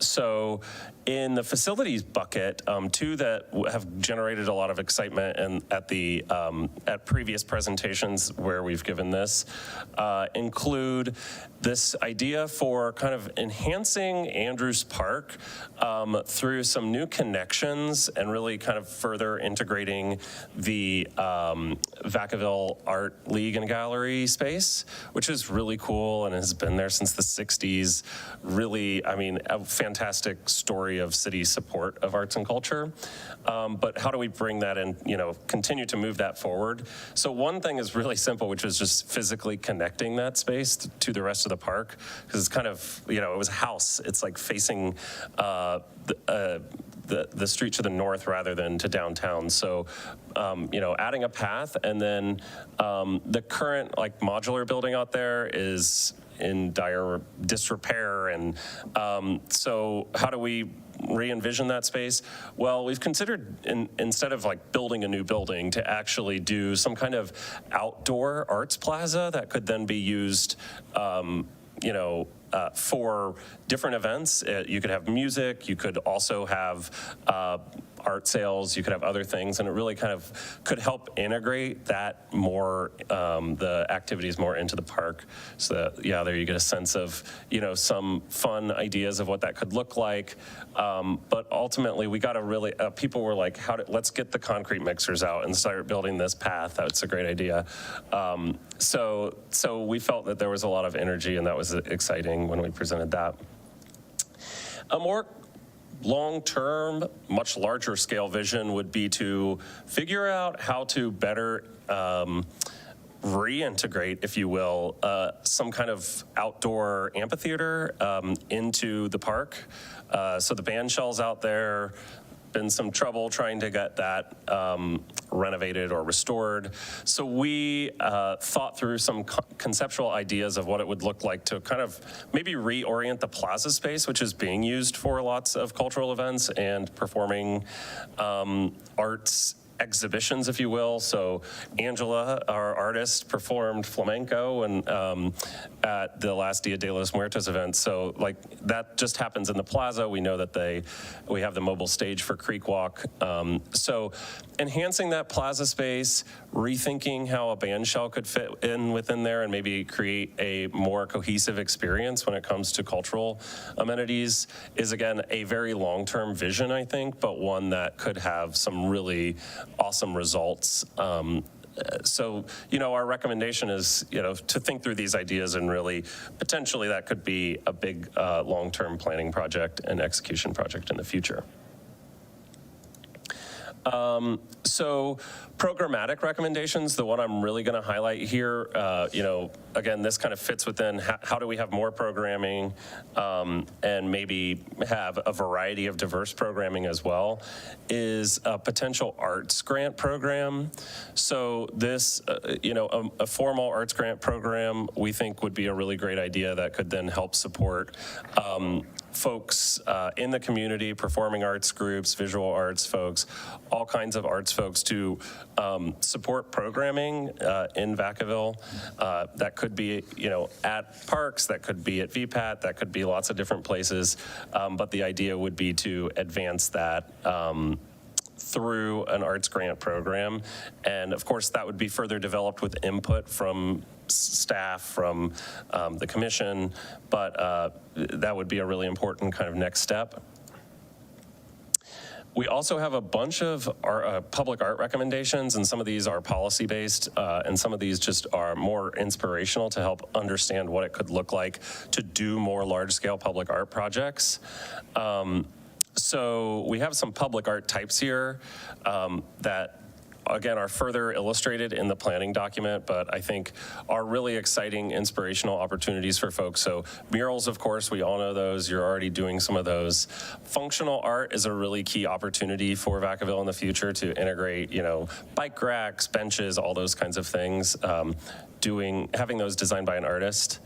So in the facilities bucket, 2 that have generated a lot of excitement and at previous presentations where we've given this include this idea for kind of enhancing Andrews Park through some new connections and really kind of further integrating the Vacaville Art League and Gallery space, which is really cool and has been there since the 60s. Really, I mean, a fantastic story of city support of arts and culture. But how do we bring that in, you know, continue to move that forward? So one thing is really simple, which is just physically connecting that space to the rest of the park, because it's kind of, you know, it was a house. It's like facing the street to the north rather than to downtown. So, you know, adding a path, and then the current like modular building out there is in dire disrepair, and so how do we re-envision that space? Well, we've considered instead of like building a new building, to actually do some kind of outdoor arts plaza that could then be used, you know, for different events. You could have music, you could also have art sales, you could have other things, and it really kind of could help integrate that more, the activities more into the park. So that, yeah, there you get a sense of, you know, some fun ideas of what that could look like. But ultimately, we got to really, people were like, let's get the concrete mixers out and start building this path. That's a great idea. So we felt that there was a lot of energy, and that was exciting when we presented that. A more long-term, much larger scale vision would be to figure out how to better reintegrate, if you will, some kind of outdoor amphitheater into the park. So the band shell's out there. Been some trouble trying to get that renovated or restored. So we thought through some conceptual ideas of what it would look like to kind of maybe reorient the plaza space, which is being used for lots of cultural events and performing arts exhibitions, if you will. So Angela, our artist, performed flamenco and at the last Dia de los Muertos event. So like that just happens in the plaza. We know that we have the mobile stage for Creek Walk. So enhancing that plaza space, rethinking how a band shell could fit in within there and maybe create a more cohesive experience when it comes to cultural amenities is, again, a very long-term vision, I think, but one that could have some really awesome results. So, our recommendation is, to think through these ideas and really potentially that could be a big long-term planning project and execution project in the future. So programmatic recommendations, the one I'm really going to highlight here, again, this kind of fits within how do we have more programming and maybe have a variety of diverse programming as well, is a potential arts grant program. So this, a formal arts grant program we think would be a really great idea that could then help support folks in the community, performing arts groups, visual arts folks, all kinds of arts folks to support programming in Vacaville. That could be, at parks, that could be at VPAT, that could be lots of different places. But the idea would be to advance that through an arts grant program. And of course, that would be further developed with input from staff, from the commission, but that would be a really important kind of next step. We also have a bunch of public art recommendations, and some of these are policy-based, and some of these just are more inspirational to help understand what it could look like to do more large-scale public art projects. So we have some public art types here that, again, are further illustrated in the planning document, but I think are really exciting, inspirational opportunities for folks. So murals, of course, we all know those. You're already doing some of those. Functional art is a really key opportunity for Vacaville in the future to integrate, bike racks, benches, all those kinds of things, having those designed by an artist.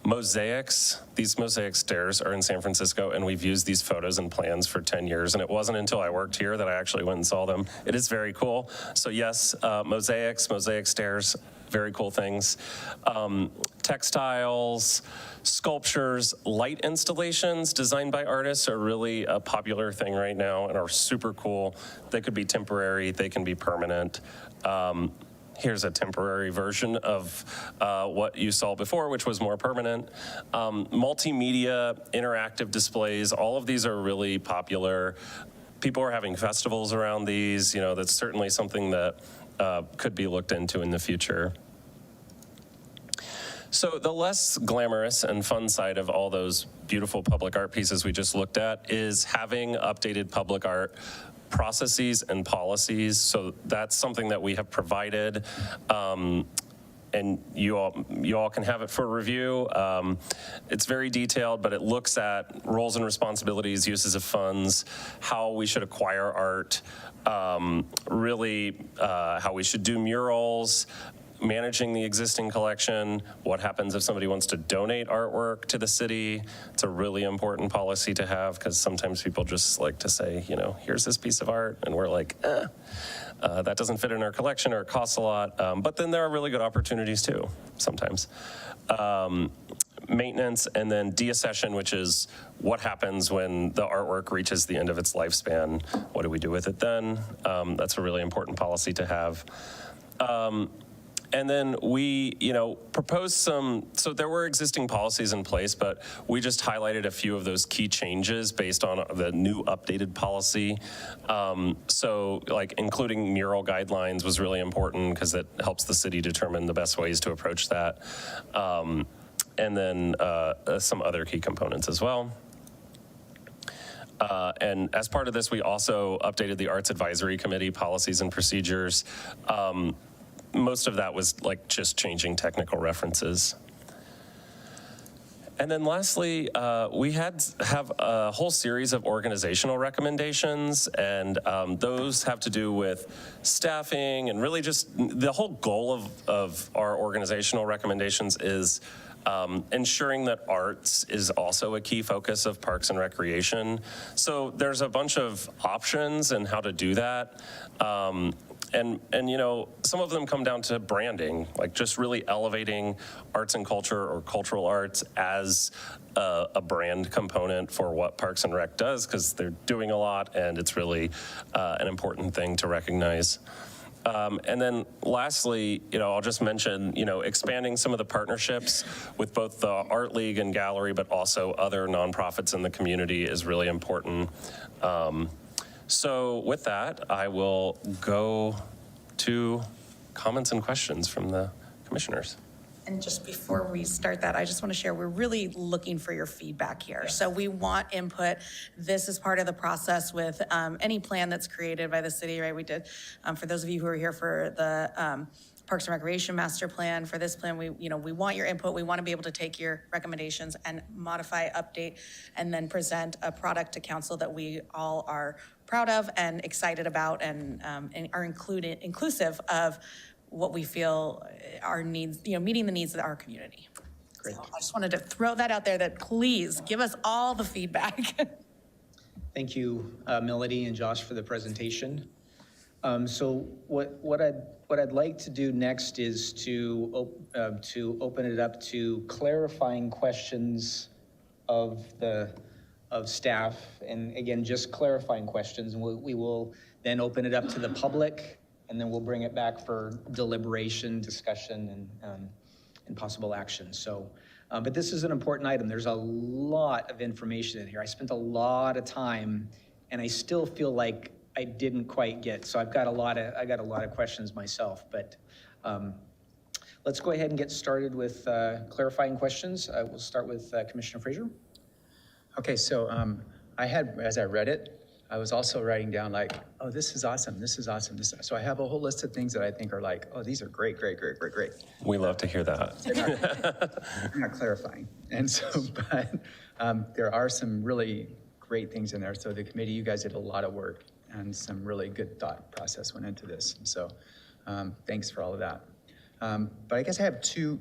Mosaics, these mosaic stairs are in San Francisco, and we've used these photos and plans for 10 years, and it wasn't until I worked here that I actually went and saw them. It is very cool. So yes, mosaics, mosaic stairs, very cool things. Textiles, sculptures, light installations designed by artists are really a popular thing right now and are super cool. They could be temporary, they can be permanent. Here's a temporary version of what you saw before, which was more permanent. Multimedia, interactive displays, all of these are really popular. People are having festivals around these. That's certainly something that could be looked into in the future. So the less glamorous and fun side of all those beautiful public art pieces we just looked at is having updated public art processes and policies. So that's something that we have provided, and you all can have it for review. It's very detailed, but it looks at roles and responsibilities, uses of funds, how we should acquire art, really how we should do murals, managing the existing collection, what happens if somebody wants to donate artwork to the city. It's a really important policy to have, because sometimes people just like to say, here's this piece of art, and we're like, that doesn't fit in our collection, or it costs a lot. But then there are really good opportunities too, sometimes. Maintenance, and then deaccession, which is what happens when the artwork reaches the end of its lifespan. What do we do with it then? That's a really important policy to have. And then we, proposed so there were existing policies in place, but we just highlighted a few of those key changes based on the new updated policy. So like including mural guidelines was really important because it helps the city determine the best ways to approach that. And then some other key components as well. And as part of this, we also updated the Arts Advisory Committee policies and procedures. most of that was like just changing technical references. And then lastly, we have a whole series of organizational recommendations, and those have to do with staffing, and really just the whole goal of our organizational recommendations is ensuring that arts is also a key focus of Parks and Recreation. So there's a bunch of options and how to do that. And you know, some of them come down to branding, like just really elevating arts and culture or cultural arts as a brand component for what Parks and Rec does, because they're doing a lot and it's really an important thing to recognize. And then lastly, you know, I'll just mention, you know, expanding some of the partnerships with both the Art League and Gallery, but also other nonprofits in the community is really important. So with that, I will go to comments and questions from the commissioners. And just before we start that, I just want to share, we're really looking for your feedback here. Yes. So we want input. This is part of the process with any plan that's created by the city, right? We did, for those of you who are here for the Parks and Recreation Master Plan, for this plan, we want your input. We want to be able to take your recommendations and modify, update, and then present a product to council that we all are proud of and excited about, and are inclusive of what we feel our needs, meeting the needs of our community. Great. So I just wanted to throw that out there, that please give us all the feedback. Thank you, Melody and Josh, for the presentation. So what I'd like to do next is to open it up to clarifying questions of staff, and again, just clarifying questions, and we will then open it up to the public, and then we'll bring it back for deliberation, discussion, and possible action. So, but this is an important item. There's a lot of information in here. I spent a lot of time, and I still feel like I didn't quite get. So I got a lot of questions myself. But let's go ahead and get started with clarifying questions. We'll start with Commissioner Frazier. Okay, so as I read it, I was also writing down like, oh, this is awesome, this is awesome. So I have a whole list of things that I think are like, oh, these are great, great, great, great, great. We love to hear that. They're not clarifying. And so, but there are some really great things in there. So the committee, you guys did a lot of work, and some really good thought process went into this. So thanks for all of that. But I guess I have two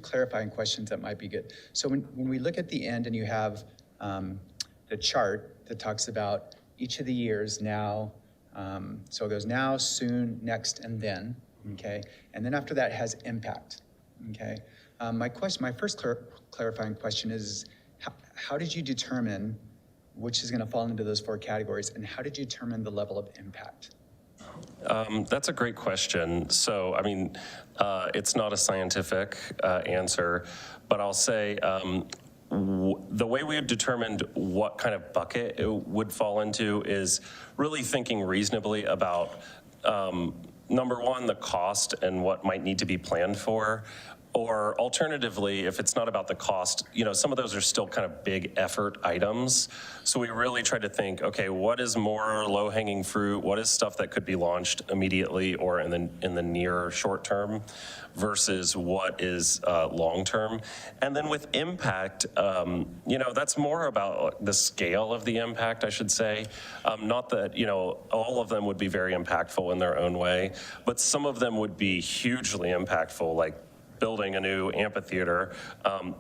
clarifying questions that might be good. So when we look at the end and you have the chart that talks about each of the years now, so it goes now, soon, next, and then, okay? And then after that has impact, okay? My first clarifying question is, how did you determine which is gonna fall into those four categories, and how did you determine the level of impact? That's a great question. So, I mean, it's not a scientific answer, but I'll say, the way we have determined what kind of bucket it would fall into is really thinking reasonably about, number one, the cost and what might need to be planned for. Or alternatively, if it's not about the cost, some of those are still kind of big effort items. So we really try to think, okay, what is more low-hanging fruit? What is stuff that could be launched immediately or in the near short term versus what is long-term? And then with impact, that's more about the scale of the impact, I should say. Not that, all of them would be very impactful in their own way, but some of them would be hugely impactful, like building a new amphitheater.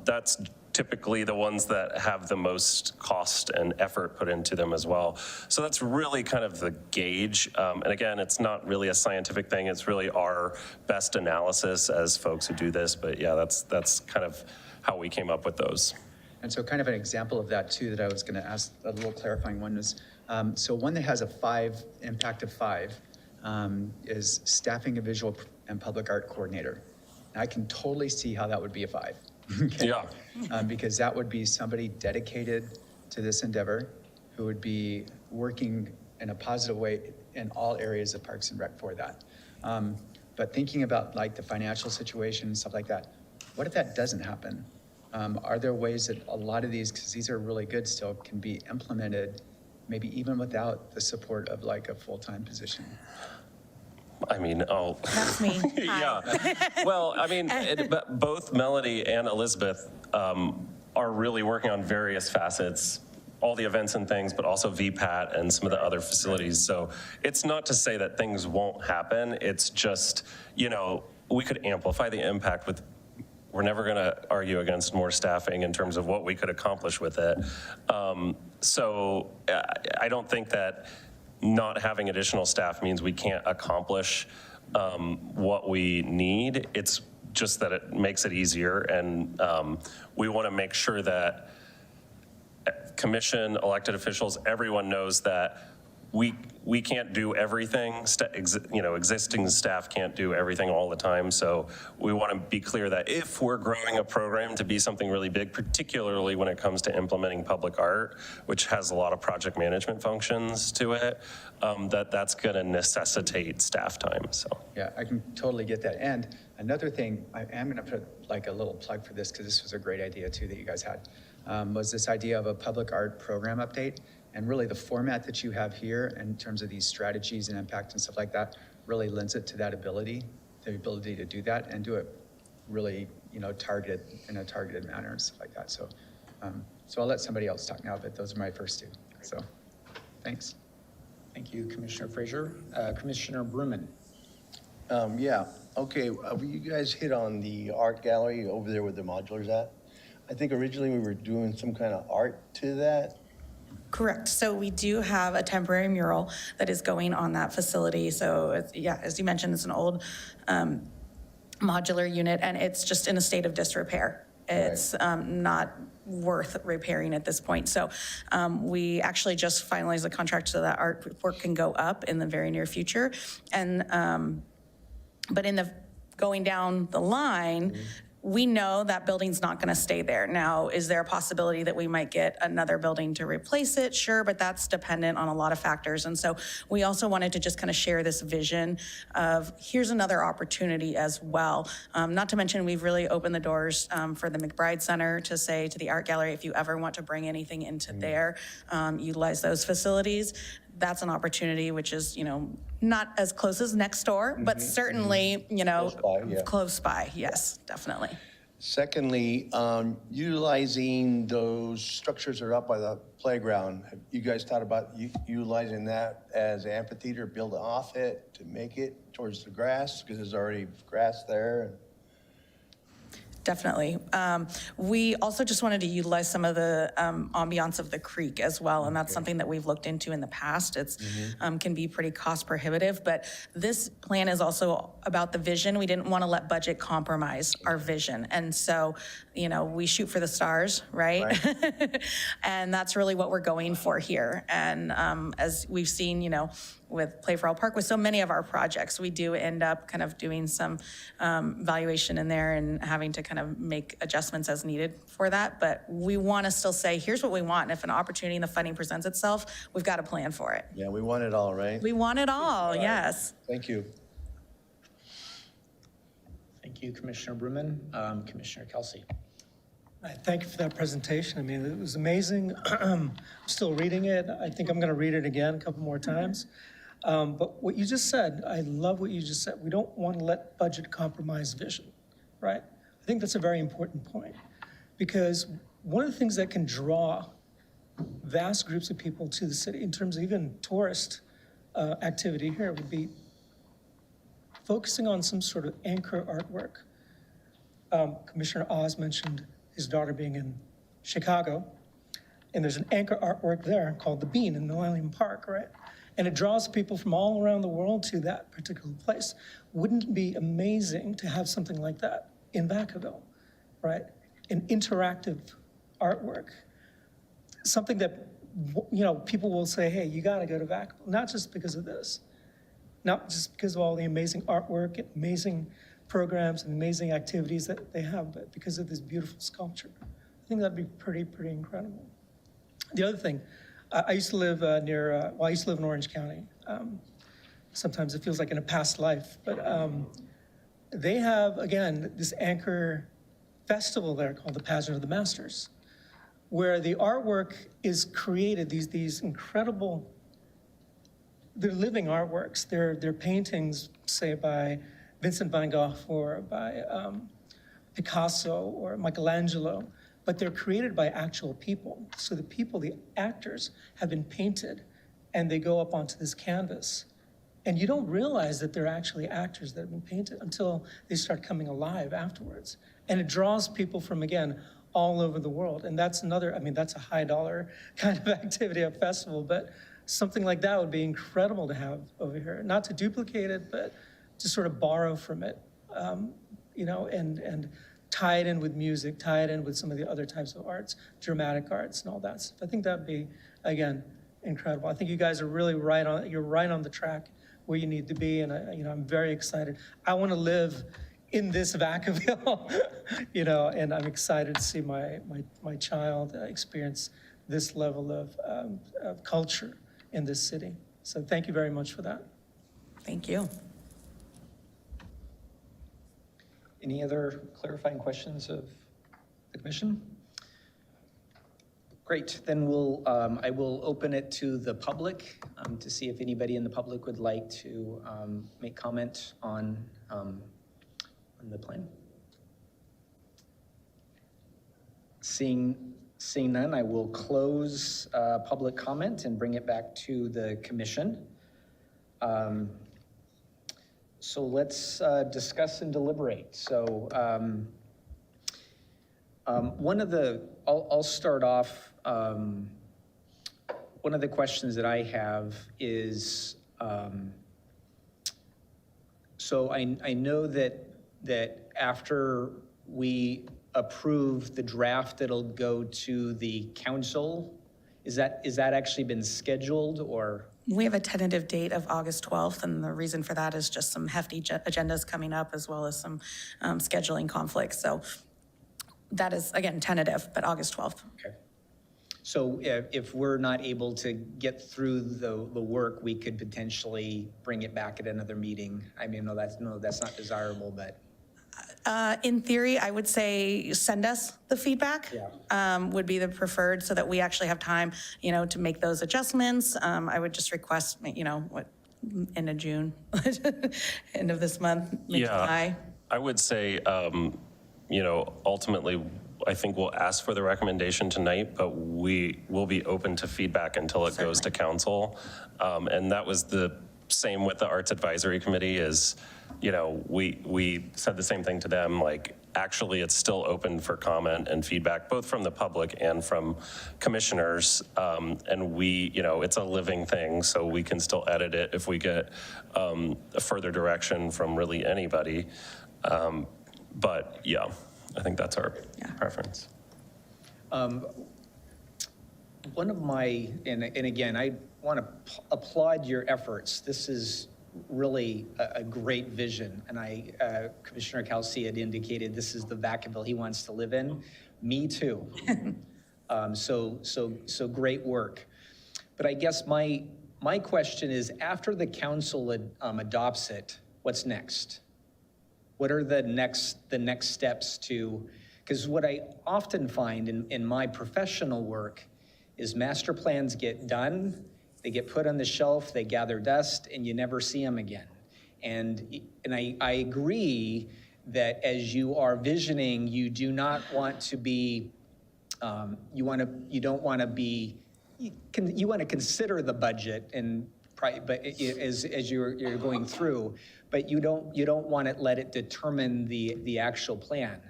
That's typically the ones that have the most cost and effort put into them as well. So that's really kind of the gauge. And again, it's not really a scientific thing. It's really our best analysis as folks who do this. But yeah, that's kind of how we came up with those. And so kind of an example of that too, that I was gonna ask, a little clarifying one is, so one that has a impact of 5 is staffing a visual and public art coordinator. I can totally see how that would be a 5. Okay? Yeah. Because that would be somebody dedicated to this endeavor who would be working in a positive way in all areas of Parks and Rec for that. But thinking about like the financial situation and stuff like that, what if that doesn't happen? Are there ways that a lot of these, because these are really good still, can be implemented maybe even without the support of like a full-time position? I mean, oh. That's me. Yeah. Well, I mean, but both Melody and Elizabeth are really working on various facets, all the events and things, but also VPAT and some of the other facilities. So it's not to say that things won't happen. It's just, you know, we could amplify the impact with, we're never going to argue against more staffing in terms of what we could accomplish with it. So I don't think that not having additional staff means we can't accomplish what we need. It's just that it makes it easier, and we want to make sure that commission, elected officials, everyone knows that we can't do everything. You know, existing staff can't do everything all the time. So we want to be clear that if we're growing a program to be something really big, particularly when it comes to implementing public art, which has a lot of project management functions to it, that's going to necessitate staff time. So Yeah, I can totally get that. And another thing, I am going to put like a little plug for this because this was a great idea too that you guys had, was this idea of a public art program update. And really the format that you have here in terms of these strategies and impact and stuff like that really lends it to that ability, the ability to do that and do it really, you know, targeted in a targeted manner and stuff like that. So, so I'll let somebody else talk now, but those are my first two. So, thanks. Thank you, Commissioner Frazier. Commissioner Bruman. Yeah, okay, you guys hit on the art gallery over there where the modulars at. I think originally we were doing some kind of art to that. Correct. So we do have a temporary mural that is going on that facility. So it's, yeah, as you mentioned, it's an old modular unit, and it's just in a state of disrepair. It's not worth repairing at this point. So we actually just finalized the contract so that artwork can go up in the very near future. And but in the going down the line, we know that building's not going to stay there. Now, is there a possibility that we might get another building to replace it? Sure, but that's dependent on a lot of factors. And so we also wanted to just kind of share this vision of here's another opportunity as well. Not to mention, we've really opened the doors for the McBride Center to say to the art gallery, if you ever want to bring anything into there, utilize those facilities. That's an opportunity, which is, you know, not as close as next door, but certainly, you know, close by. Yes, definitely. Secondly, utilizing those structures that are up by the playground, have you guys thought about utilizing that as an amphitheater, build off it to make it towards the grass, because there's already grass there? Definitely. We also just wanted to utilize some of the ambiance of the creek as well, and that's something that we've looked into in the past. It's can be pretty cost prohibitive, but this plan is also about the vision. We didn't want to let budget compromise our vision, and so, you know, we shoot for the stars, right? And that's really what we're going for here. And as we've seen, you know, with Play for All Park, with so many of our projects, we do end up kind of doing some valuation in there and having to kind of make adjustments as needed for that. But we want to still say, here's what we want. And if an opportunity and the funding presents itself, we've got a plan for it. Yeah, we want it all, right? We want it all, yes. Thank you. Thank you, Commissioner Bruman. Commissioner Kelsey. Thank you for that presentation. I mean, it was amazing. I'm still reading it. I think I'm going to read it again a couple more times. But what you just said, I love what you just said. We don't want to let budget compromise vision, right? I think that's a very important point, because one of the things that can draw vast groups of people to the city in terms of even tourist activity here would be focusing on some sort of anchor artwork. Commissioner Oz mentioned his daughter being in Chicago, and there's an anchor artwork there called The Bean in Millennium Park, right? And it draws people from all around the world to that particular place. Wouldn't it be amazing to have something like that in Vacaville, right? An interactive artwork, something that, you know, people will say, hey, you gotta go to Vacaville, not just because of this, not just because of all the amazing artwork, and amazing programs and amazing activities that they have, but because of this beautiful sculpture. I think that'd be pretty incredible. The other thing, I used to live I used to live in Orange County. Sometimes it feels like in a past life, but they have, again, this anchor festival there called the Pageant of the Masters, where the artwork is created, these incredible they're living artworks. They're paintings, say, by Vincent van Gogh or by Picasso or Michelangelo, but they're created by actual people. So the people, the actors, have been painted, and they go up onto this canvas. And you don't realize that they're actually actors that have been painted until they start coming alive afterwards. And it draws people from, again, all over the world. And that's another, I mean, that's a high dollar kind of activity at festival, but something like that would be incredible to have over here. Not to duplicate it, but to sort of borrow from it, and tie it in with music, tie it in with some of the other types of arts, dramatic arts and all that stuff. I think that'd be, again, incredible. I think you guys are really you're right on the track where you need to be, and I'm very excited. I want to live in this Vacaville, and I'm excited to see my child experience this level of culture in this city. So thank you very much for that. Thank you. Any other clarifying questions of the commission? Great, then I will open it to the public to see if anybody in the public would like to make comment on the plan. Seeing none, I will close public comment and bring it back to the commission. So let's discuss and deliberate. So I'll start off. One of the questions that I have is, so I know that after we approve the draft, it'll go to the council. Is that actually been scheduled, or? We have a tentative date of August 12th, and the reason for that is just some hefty agendas coming up, as well as some scheduling conflicts. So that is, again, tentative, but August 12th. Okay. So if we're not able to get through the work, we could potentially bring it back at another meeting. I mean, no, that's not desirable, but. In theory, I would say send us the feedback. Yeah. Would be the preferred, so that we actually have time, to make those adjustments. I would just request, end of June, end of this month, mid-July. I would say, ultimately, I think we'll ask for the recommendation tonight, but we will be open to feedback until it goes to council. And that was the same with the Arts Advisory Committee is, we said the same thing to them, like, actually it's still open for comment and feedback, both from the public and from commissioners. And it's a living thing, so we can still edit it if we get a further direction from really anybody. But yeah, I think that's our preference. One of my, and again, I want to applaud your efforts. This is really a great vision. And Commissioner Kelsey had indicated this is the Vacaville he wants to live in. Me too. So great work. But I guess my question is, after the council adopts it, what's next? What are the next steps to, because what I often find in my professional work is master plans get done, they get put on the shelf, they gather dust, and you never see them again. And I agree that as you are visioning, you do not want to be, you want to consider the budget but as you're going through, but you don't want to let it determine the actual plan.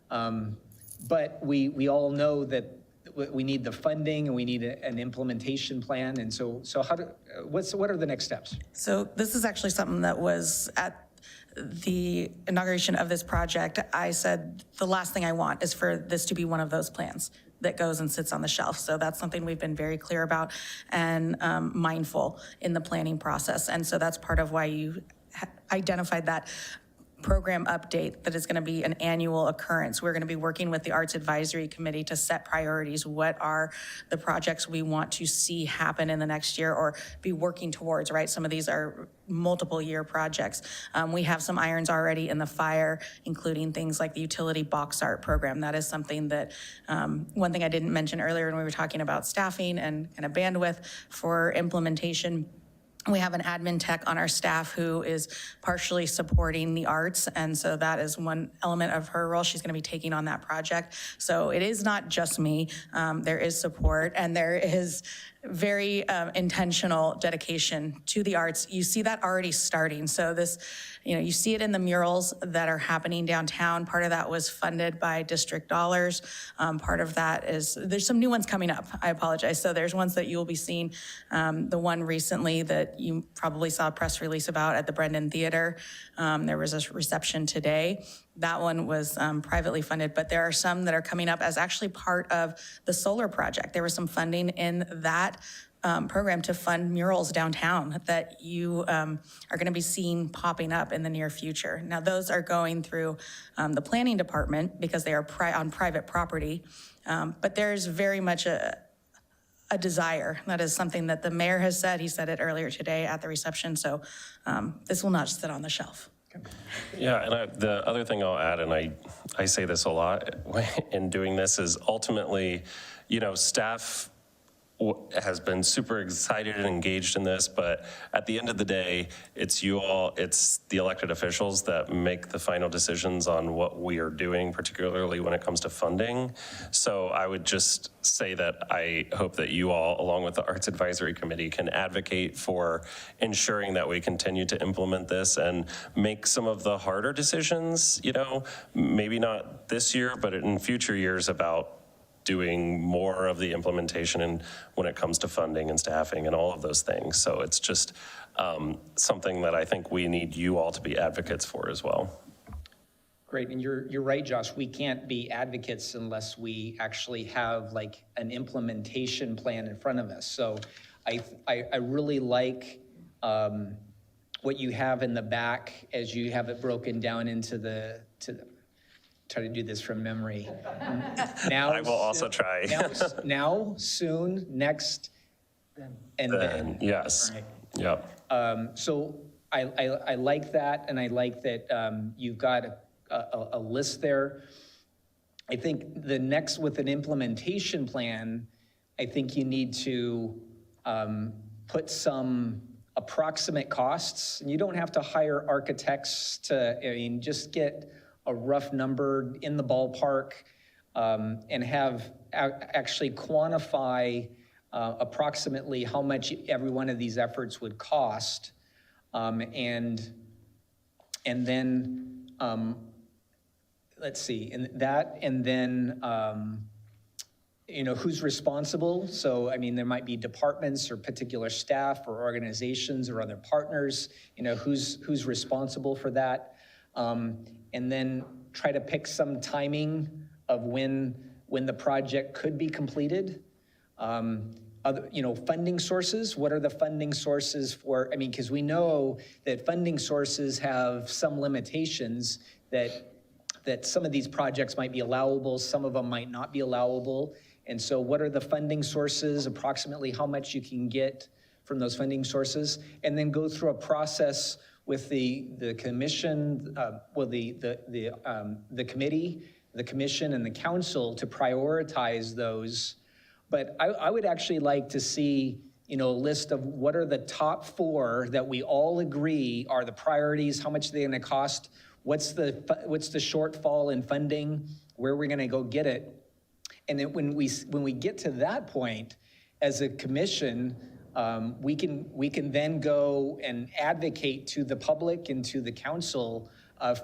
But we all know that we need the funding and we need an implementation plan. And so what are the next steps? So this is actually something that was at the inauguration of this project. I said, the last thing I want is for this to be one of those plans that goes and sits on the shelf. So that's something we've been very clear about and mindful in the planning process. And so that's part of why you identified that program update that is going to be an annual occurrence. We're going to be working with the Arts Advisory Committee to set priorities. What are the projects we want to see happen in the next year or be working towards, right? Some of these are multiple year projects. We have some irons already in the fire, including things like the utility box art program. That is something that, one thing I didn't mention earlier when we were talking about staffing and kind of bandwidth for implementation. We have an admin tech on our staff who is partially supporting the arts, and so that is one element of her role. She's going to be taking on that project. So it is not just me. There is support, and there is very intentional dedication to the arts. You see that already starting. So this, you see it in the murals that are happening downtown. Part of that was funded by district dollars. Part of that is, there's some new ones coming up. I apologize. So there's ones that you will be seeing. The one recently that you probably saw a press release about at the Brendan Theater. There was a reception today. That one was privately funded, but there are some that are coming up as actually part of the solar project. There was some funding in that program to fund murals downtown that you are going to be seeing popping up in the near future. Now, those are going through the planning department because they are on private property, but there's very much a desire. That is something that the mayor has said. He said it earlier today at the reception, so this will not sit on the shelf. Yeah, and the other thing I'll add, and I say this a lot in doing this, is ultimately, staff has been super excited and engaged in this, but at the end of the day, it's you all, it's the elected officials that make the final decisions on what we are doing, particularly when it comes to funding. So I would just say that I hope that you all, along with the Arts Advisory Committee, can advocate for ensuring that we continue to implement this and make some of the harder decisions, maybe not this year, but in future years about doing more of the implementation and when it comes to funding and staffing and all of those things. So it's just something that I think we need you all to be advocates for as well. Great, and you're right, Josh. We can't be advocates unless we actually have like an implementation plan in front of us. So I really like what you have in the back as you have it broken down into try to do this from memory. Now, I will also try. now, soon, next, and then. Yes. Right. Yep. So I like that, and I like that you've got a list there. I think the next, with an implementation plan, I think you need to put some approximate costs. And you don't have to hire architects just get a rough number in the ballpark and have actually quantify approximately how much every one of these efforts would cost. And then, let's see, and then, who's responsible. So, there might be departments or particular staff or organizations or other partners, who's responsible for that. And then try to pick some timing of when the project could be completed. Funding sources, what are the funding sources for, because we know that funding sources have some limitations that some of these projects might be allowable, some of them might not be allowable. And so what are the funding sources, approximately how much you can get from those funding sources, and then go through a process with the commission, the committee, the commission, and the council to prioritize those. But I would actually like to see, a list of what are the top 4 that we all agree are the priorities, how much they're going to cost, what's the shortfall in funding, where we're going to go get it, and then when we get to that point, as a commission, we can then go and advocate to the public and to the council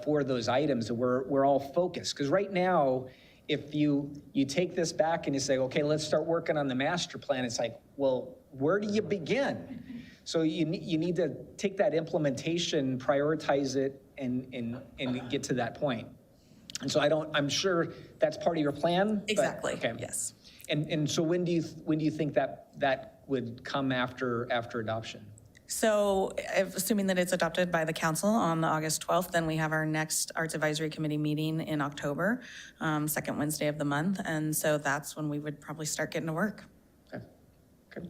for those items, and we're all focused. Because right now, if you take this back and you say, okay, let's start working on the master plan, it's like, well, where do you begin? So you need to take that implementation, prioritize it, and get to that point. And so I'm sure that's part of your plan. Exactly. Okay. Yes. And so when do you think that would come after adoption? So assuming that it's adopted by the council on August 12th, then we have our next Arts Advisory Committee meeting in October, second Wednesday of the month. And so that's when we would probably start getting to work. Okay. Good.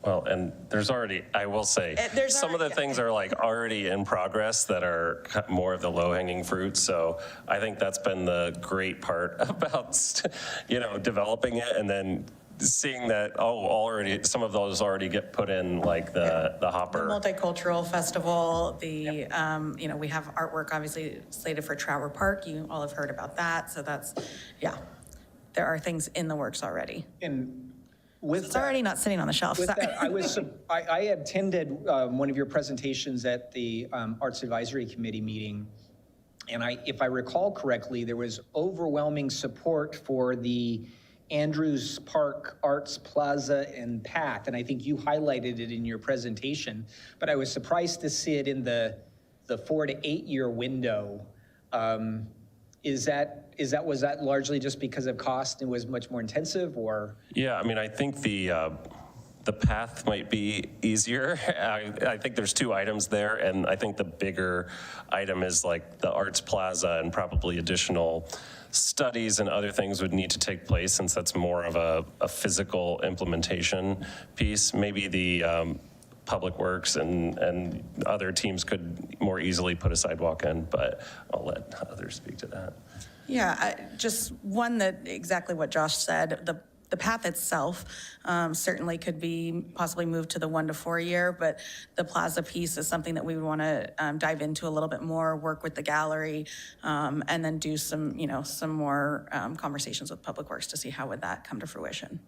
Well, and there's already, I will say, some of the things are like already in progress that are more of the low-hanging fruit. So I think that's been the great part about, developing it and then seeing that, already, some of those already get put in like the The hopper. Multicultural Festival, we have artwork obviously slated for Trower Park. You all have heard about that. So that's, there are things in the works already. And with It's already not sitting on the shelf. With Sorry. that, I attended one of your presentations at the Arts Advisory Committee meeting, and if I recall correctly, there was overwhelming support for the Andrews Park Arts Plaza and path, and I think you highlighted it in your presentation, but I was surprised to see it in the 4 to 8 year window. Was that largely just because of cost and was much more intensive, or? Yeah, I mean, I think the path might be easier. I think there's 2 items there, and I think the bigger item is like the Arts Plaza, and probably additional studies and other things would need to take place, since that's more of a physical implementation piece. Maybe the Public Works and other teams could more easily put a sidewalk in, but I'll let others speak to that. Yeah, just one that exactly what Josh said, the path itself certainly could be possibly moved to the 1 to 4 year, but the plaza piece is something that we would want to dive into a little bit more, work with the gallery, and then do some more conversations with Public Works to see how would that come to fruition.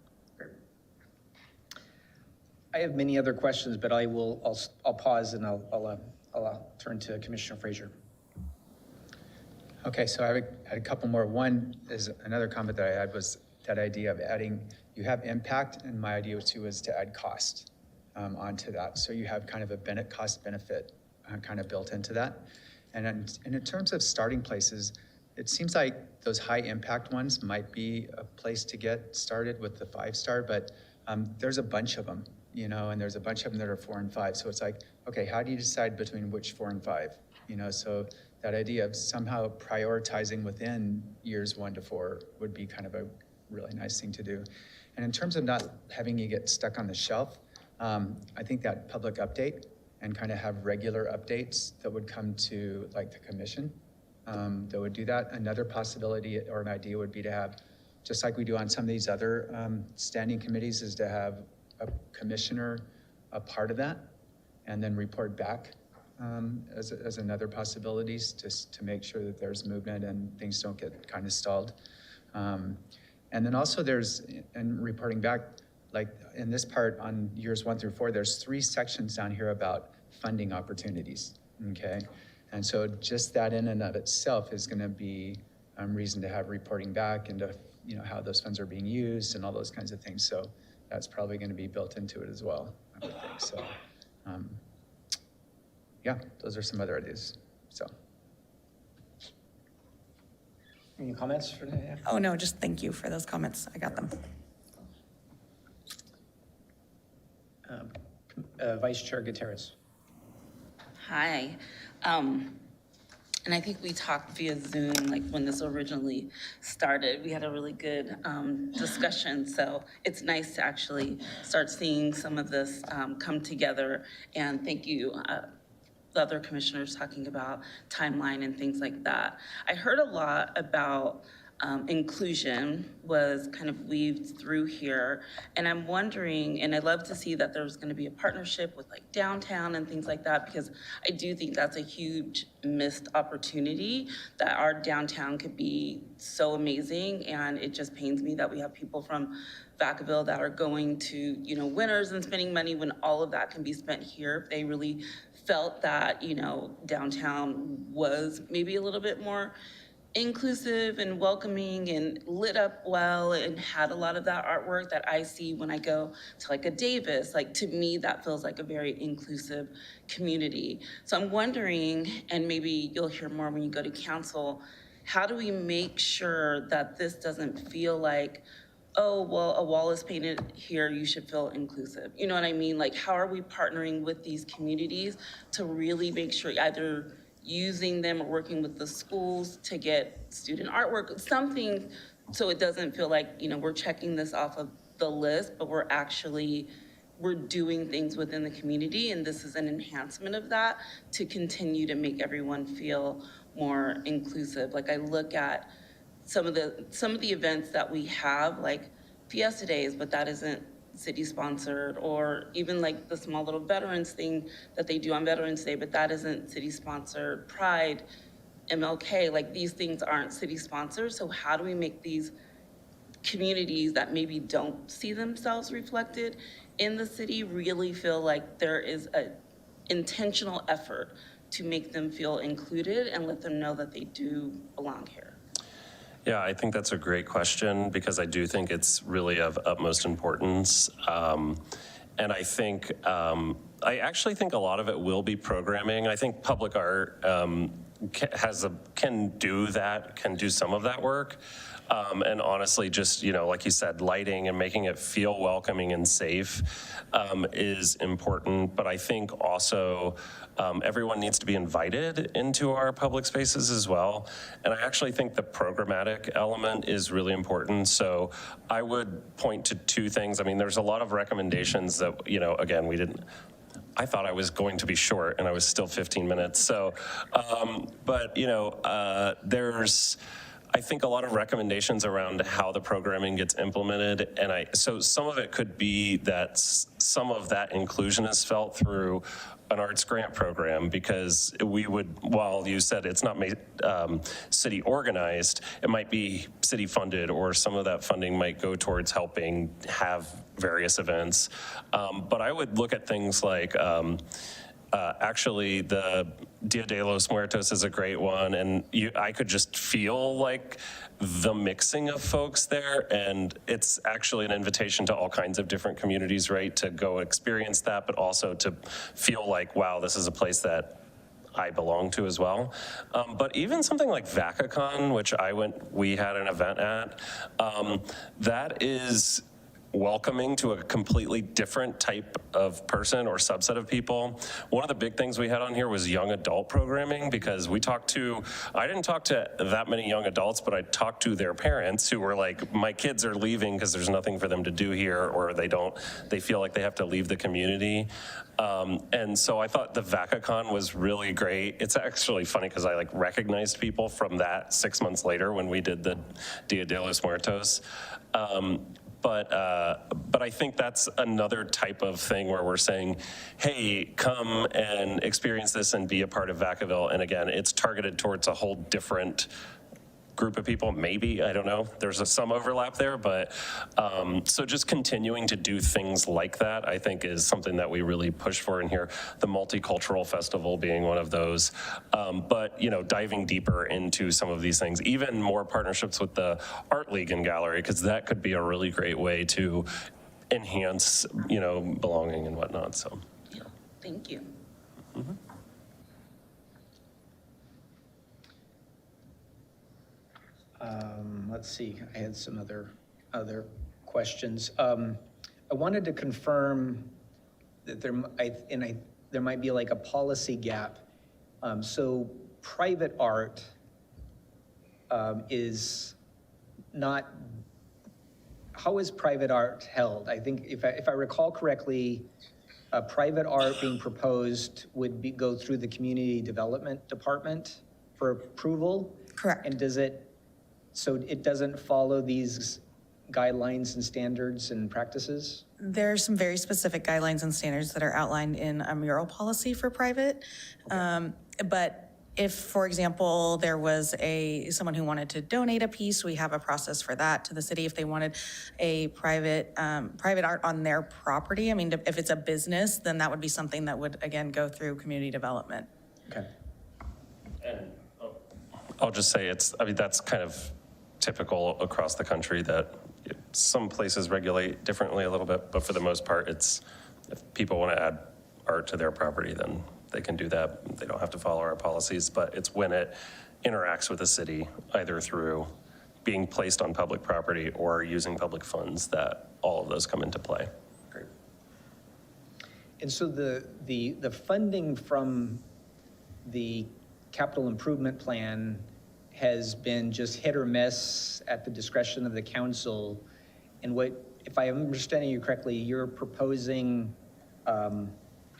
I have many other questions, but I'll pause and I'll turn to Commissioner Frazier. Okay, so I had a couple more. One is another comment that I had was that idea of adding, you have impact, and my idea too was to add cost onto that. So you have kind of a cost benefit kind of built into that. And in terms of starting places, it seems like those high impact ones might be a place to get started with the 5-star, but there's a bunch of them, and there's a bunch of them that are 4 and 5. So it's like, okay, how do you decide between which 4 and 5? So that idea of somehow prioritizing within years 1 to 4 would be kind of a really nice thing to do. And in terms of not having you get stuck on the shelf, I think that public update and kind of have regular updates that would come to like the commission that would do that. Another possibility or an idea would be to have, just like we do on some of these other standing committees, is to have a commissioner a part of that and then report back as another possibilities, just to make sure that there's movement and things don't get kind of stalled. And then also there's, and reporting back, like in this part on years 1 through 4, there's 3 sections down here about funding opportunities, okay? And so just that in and of itself is gonna be reason to have reporting back into, how those funds are being used and all those kinds of things. So that's probably gonna be built into it as well, I would think. So, yeah, those are some other ideas, so. Any comments for that? Oh, no, just thank you for those comments. I got them. Vice Chair Gutierrez. Hi. And I think we talked via Zoom, like when this originally started. We had a really good discussion. So it's nice to actually start seeing some of this come together. And thank you, the other commissioners talking about timeline and things like that. I heard a lot about inclusion was kind of weaved through here. And I'm wondering, and I'd love to see that there's going to be a partnership with like downtown and things like that, because I do think that's a huge missed opportunity, that our downtown could be so amazing. And it just pains me that we have people from Vacaville that are going to, winners and spending money when all of that can be spent here. If they really felt that, downtown was maybe a little bit more inclusive and welcoming and lit up well and had a lot of that artwork that I see when I go to like a Davis. Like, to me, that feels like a very inclusive community. So I'm wondering, and maybe you'll hear more when you go to council, how do we make sure that this doesn't feel like, oh, well, a wall is painted here, you should feel inclusive. You know what I mean? Like, how are we partnering with these communities to really make sure either using them or working with the schools to get student artwork, something, so it doesn't feel like, we're checking this off of the list, but we're doing things within the community, and this is an enhancement of that to continue to make everyone feel more inclusive. Like, I look at some of the events that we have, like Fiesta Days, but that isn't city-sponsored, or even like the small little veterans thing that they do on Veterans Day, but that isn't city-sponsored. Pride, MLK, like these things aren't city-sponsored, so how do we make these communities that maybe don't see themselves reflected in the city really feel like there is a intentional effort to make them feel included and let them know that they do belong here? Yeah, I think that's a great question because I do think it's really of utmost importance. And I think, I actually think a lot of it will be programming. I think public art can do some of that work. And honestly, just, like you said, lighting and making it feel welcoming and safe is important. But I think also everyone needs to be invited into our public spaces as well. And I actually think the programmatic element is really important. So I would point to two things. I mean, there's a lot of recommendations that, again, I thought I was going to be short and I was still 15 minutes. So, but there's, I think, a lot of recommendations around how the programming gets implemented. And so some of it could be that some of that inclusion is felt through an arts grant program, because we would, while you said it's not city organized, it might be city funded, or some of that funding might go towards helping have various events. But I would look at things like, actually, the Dia de los Muertos is a great one, and I could just feel like the mixing of folks there, and it's actually an invitation to all kinds of different communities, right, to go experience that, but also to feel like, wow, this is a place that I belong to as well. But even something like VacaCon, which we had an event at, that is welcoming to a completely different type of person or subset of people. One of the big things we had on here was young adult programming, because I didn't talk to that many young adults, but I talked to their parents who were like, my kids are leaving because there's nothing for them to do here, or they feel like they have to leave the community. And so I thought the VacaCon was really great. It's actually funny because I recognized people from that 6 months later when we did the Dia de los Muertos. But I think that's another type of thing where we're saying, hey, come and experience this and be a part of Vacaville. And again, it's targeted towards a whole different group of people, maybe, I don't know. There's some overlap there, but so just continuing to do things like that, I think, is something that we really push for in here. The Multicultural Festival being one of those, but diving deeper into some of these things, even more partnerships with the Art League and Gallery, because that could be a really great way to enhance, belonging and whatnot. So, yeah. Thank you. Mm-hmm. Let's see, I had some other questions. I wanted to confirm that there might be like a policy gap. So private art is not, how is private art held? I think if I recall correctly, private art being proposed would go through the Community Development Department for approval? Correct. And so it doesn't follow these guidelines and standards and practices? There are some very specific guidelines and standards that are outlined in a mural policy for private. Okay. But if, for example, there was someone who wanted to donate a piece, we have a process for that to the city. If they wanted a private art on their property, I mean, if it's a business, then that would be something that would, again, go through community development. Okay. And I'll just say that's kind of typical across the country, that some places regulate differently a little bit, but for the most part, if people want to add art to their property, then they can do that. They don't have to follow our policies, but it's when it interacts with the city, either through being placed on public property or using public funds, that all of those come into play. Great. And so the funding from the capital improvement plan has been just hit or miss at the discretion of the council. And if I'm understanding you correctly, you're proposing, and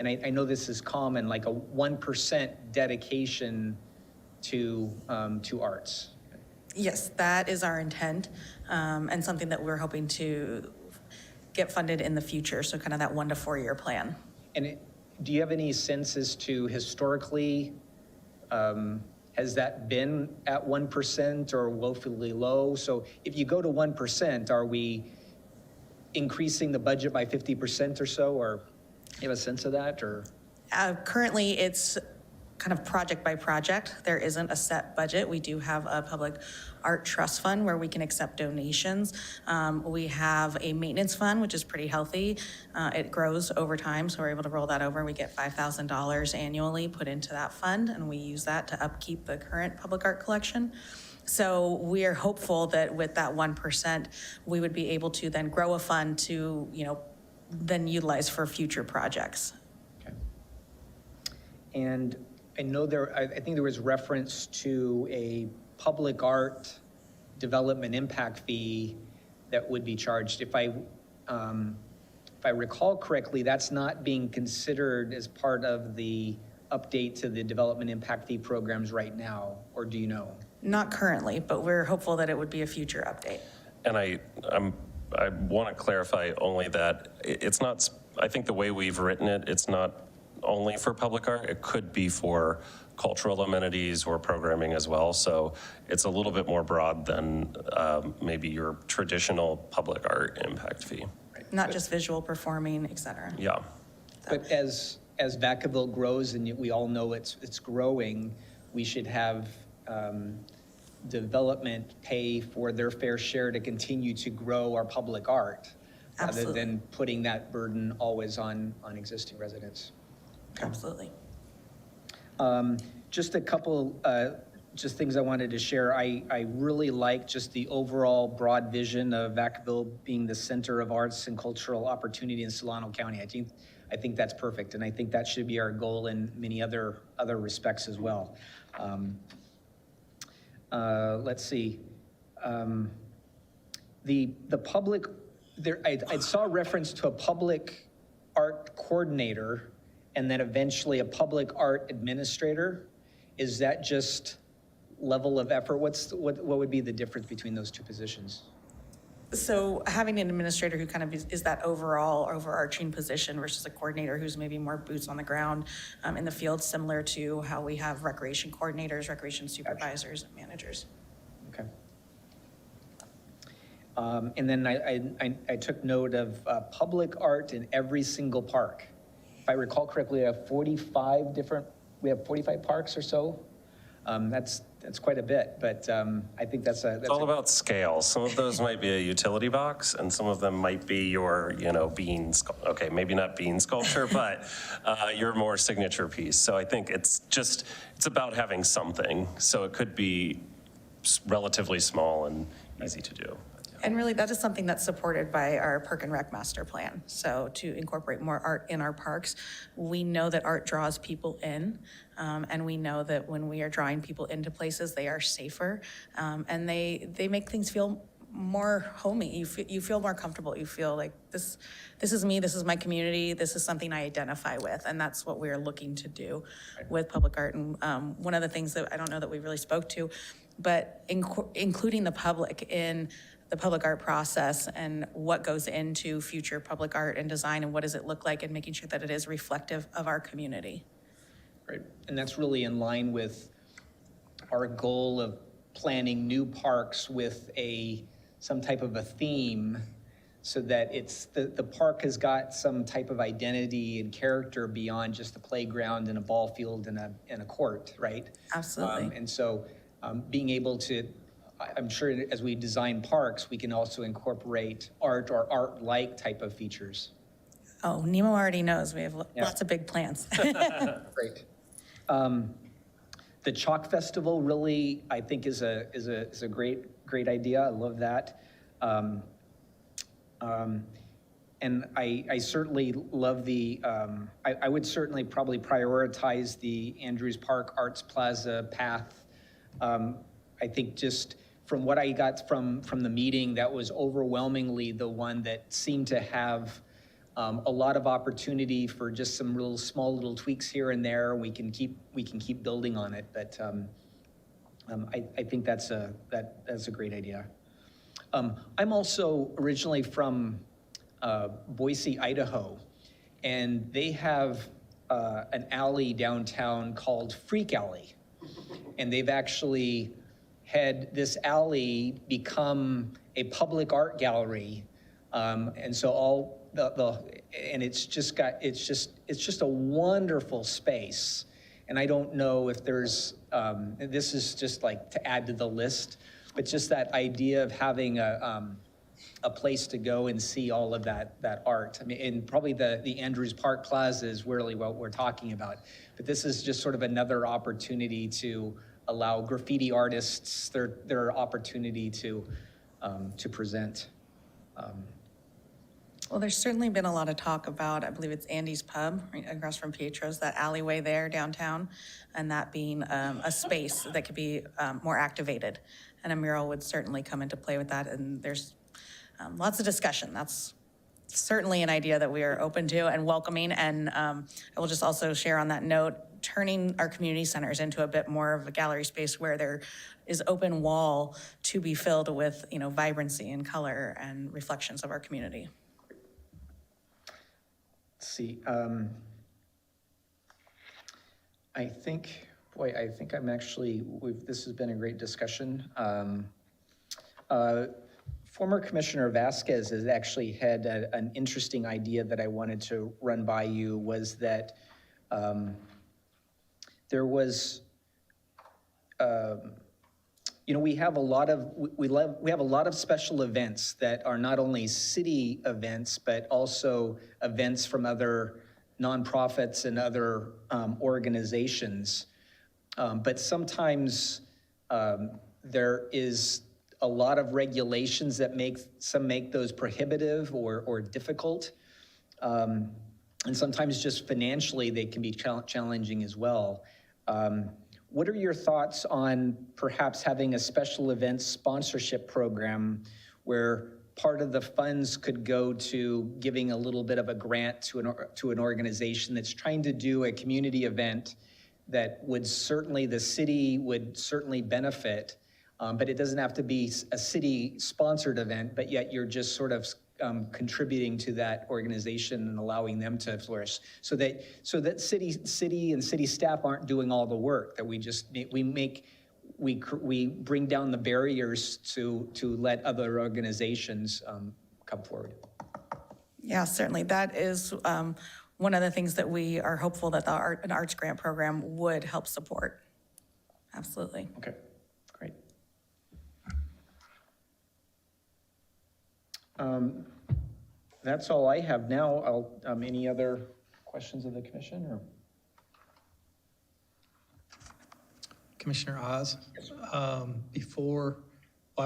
I know this is common, like a 1% dedication to arts. Yes, that is our intent. and something that we're hoping to get funded in the future, so kind of that 1 to 4 year plan. And do you have any sense as to historically, has that been at 1% or woefully low? So if you go to 1%, are we increasing the budget by 50% or so, or you have a sense of that, or? Currently, it's kind of project by project. There isn't a set budget. We do have a public art trust fund where we can accept donations. We have a maintenance fund, which is pretty healthy. It grows over time, so we're able to roll that over. We get $5,000 annually put into that fund, and we use that to upkeep the current public art collection. So we are hopeful that with that 1%, we would be able to then grow a fund to, then utilize for future projects. Okay. And I know I think there was reference to a public art development impact fee that would be charged. If I recall correctly, that's not being considered as part of the update to the development impact fee programs right now, or do you know? Not currently, but we're hopeful that it would be a future update. And I want to clarify only that it's not, I think the way we've written it, it's not only for public art. It could be for cultural amenities or programming as well. So it's a little bit more broad than maybe your traditional public art impact fee. Not just visual, performing, et cetera. Yeah. But as Vacaville grows, and we all know it's growing, we should have development pay for their fair share to continue to grow our public art. Absolutely. Rather than putting that burden always on existing residents. Absolutely. Just a couple, just things I wanted to share. I really like just the overall broad vision of Vacaville being the center of arts and cultural opportunity in Solano County. I think that's perfect, and I think that should be our goal in many other respects as well. Let's see. The public, I saw a reference to a public art coordinator and then eventually a public art administrator. Is that just level of effort? What would be the difference between those two positions? So having an administrator who kind of is that overall overarching position versus a coordinator who's maybe more boots on the ground in the field, similar to how we have recreation coordinators, recreation supervisors, and managers. Okay. And then I took note of public art in every single park. If I recall correctly, we have 45 parks or so. That's quite a bit, but I think that's it's all about scale. Some of those might be a utility box, and some of them might be your, bean, okay, maybe not bean sculpture, but your more signature piece. So I think it's about having something. So it could be relatively small and easy to do. And really, that is something that's supported by our Park and Rec Master Plan. So to incorporate more art in our parks, we know that art draws people in, and we know that when we are drawing people into places, they are safer, and they make things feel more homey. You feel more comfortable. You feel like this is me, this is my community, this is something I identify with, and that's what we're looking to do with public art. And one of the things that I don't know that we really spoke to, but including the public in the public art process and what goes into future public art and design and what does it look like, and making sure that it is reflective of our community. Right, and that's really in line with our goal of planning new parks with some type of a theme, so that the park has got some type of identity and character beyond just a playground and a ball field and a court, right? Absolutely. And so being able to, I'm sure as we design parks, we can also incorporate art or art-like type of features. Oh, Nemo already knows. We have lots of big plans. Great. The Chalk Festival really, I think, is a great idea. I love that. And I certainly love I would certainly probably prioritize the Andrews Park Arts Plaza path. I think just from what I got from the meeting, that was overwhelmingly the one that seemed to have a lot of opportunity for just some small little tweaks here and there. We can keep building on it, but I think that's a great idea. I'm also originally from Boise, Idaho, and they have an alley downtown called Freak Alley. And they've actually had this alley become a public art gallery. And so all and it's just a wonderful space. And I don't know if there's, this is just like to add to the list, but just that idea of having a place to go and see all of that art. I mean, and probably the Andrews Park Plaza is really what we're talking about. But this is just sort of another opportunity to allow graffiti artists their opportunity to present. Well, there's certainly been a lot of talk about, I believe it's Andy's Pub, right across from Pietro's, that alleyway there downtown, and that being a space that could be more activated. And a mural would certainly come into play with that, and there's lots of discussion. That's certainly an idea that we are open to and welcoming. And I will just also share on that note, turning our community centers into a bit more of a gallery space where there is open wall to be filled with, vibrancy and color and reflections of our community. Let's see. I think I'm actually, this has been a great discussion. Former Commissioner Vasquez has actually had an interesting idea that I wanted to run by you, was that there was, we have a lot of special events that are not only city events, but also events from other nonprofits and other organizations. But sometimes there is a lot of regulations that make those prohibitive or difficult. And sometimes just financially, they can be challenging as well. What are your thoughts on perhaps having a special events sponsorship program where part of the funds could go to giving a little bit of a grant to an organization that's trying to do a community event that the city would certainly benefit, but it doesn't have to be a city-sponsored event, but yet you're just sort of contributing to that organization and allowing them to flourish, so that city and city staff aren't doing all the work, that we bring down the barriers to let other organizations come forward. Yeah, certainly. That is one of the things that we are hopeful that an arts grant program would help support. Absolutely. Okay, great. That's all I have now. Any other questions of the commission, or? Commissioner Oz, I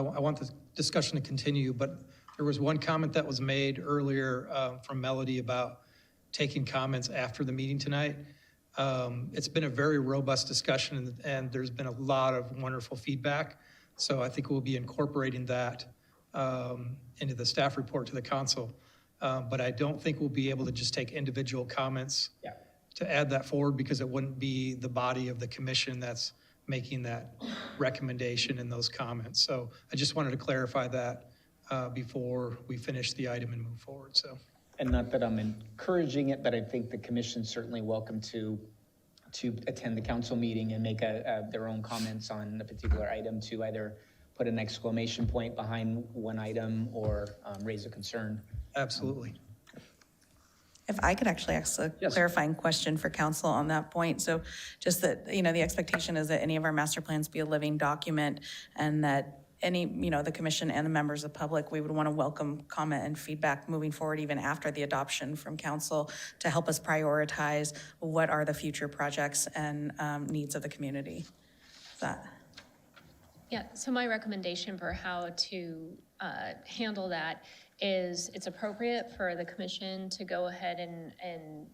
want the discussion to continue, but there was one comment that was made earlier from Melody about taking comments after the meeting tonight. It's been a very robust discussion, and there's been a lot of wonderful feedback. So I think we'll be incorporating that into the staff report to the council. But I don't think we'll be able to just take individual comments to add that forward, because it wouldn't be the body of the commission that's making that recommendation in those comments. So I just wanted to clarify that before we finish the item and move forward. So. And not that I'm encouraging it, but I think the commission's certainly welcome to attend the council meeting and make their own comments on a particular item, to either put an exclamation point behind one item or raise a concern. Absolutely. If I could actually ask a clarifying question for council on that point. So just that, the expectation is that any of our master plans be a living document, and that any, the commission and the members of the public, we would want to welcome comment and feedback moving forward, even after the adoption from council, to help us prioritize what are the future projects and needs of the community. Yeah, so my recommendation for how to handle that is, it's appropriate for the commission to go ahead and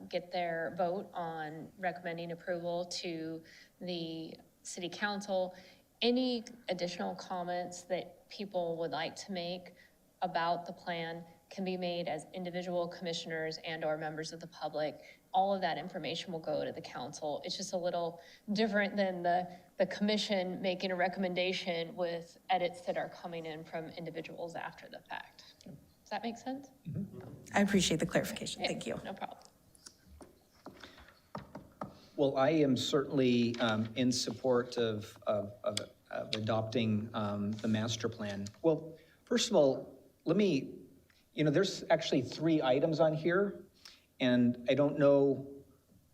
get their vote on recommending approval to the city council. Any additional comments that people would like to make about the plan can be made as individual commissioners and or members of the public. All of that information will go to the council. It's just a little different than the commission making a recommendation with edits that are coming in from individuals after the fact. Does that make sense? I appreciate the clarification. Thank you. No problem. Well, I am certainly in support of adopting the master plan. Well, first of all, there's actually 3 items on here, and I don't know,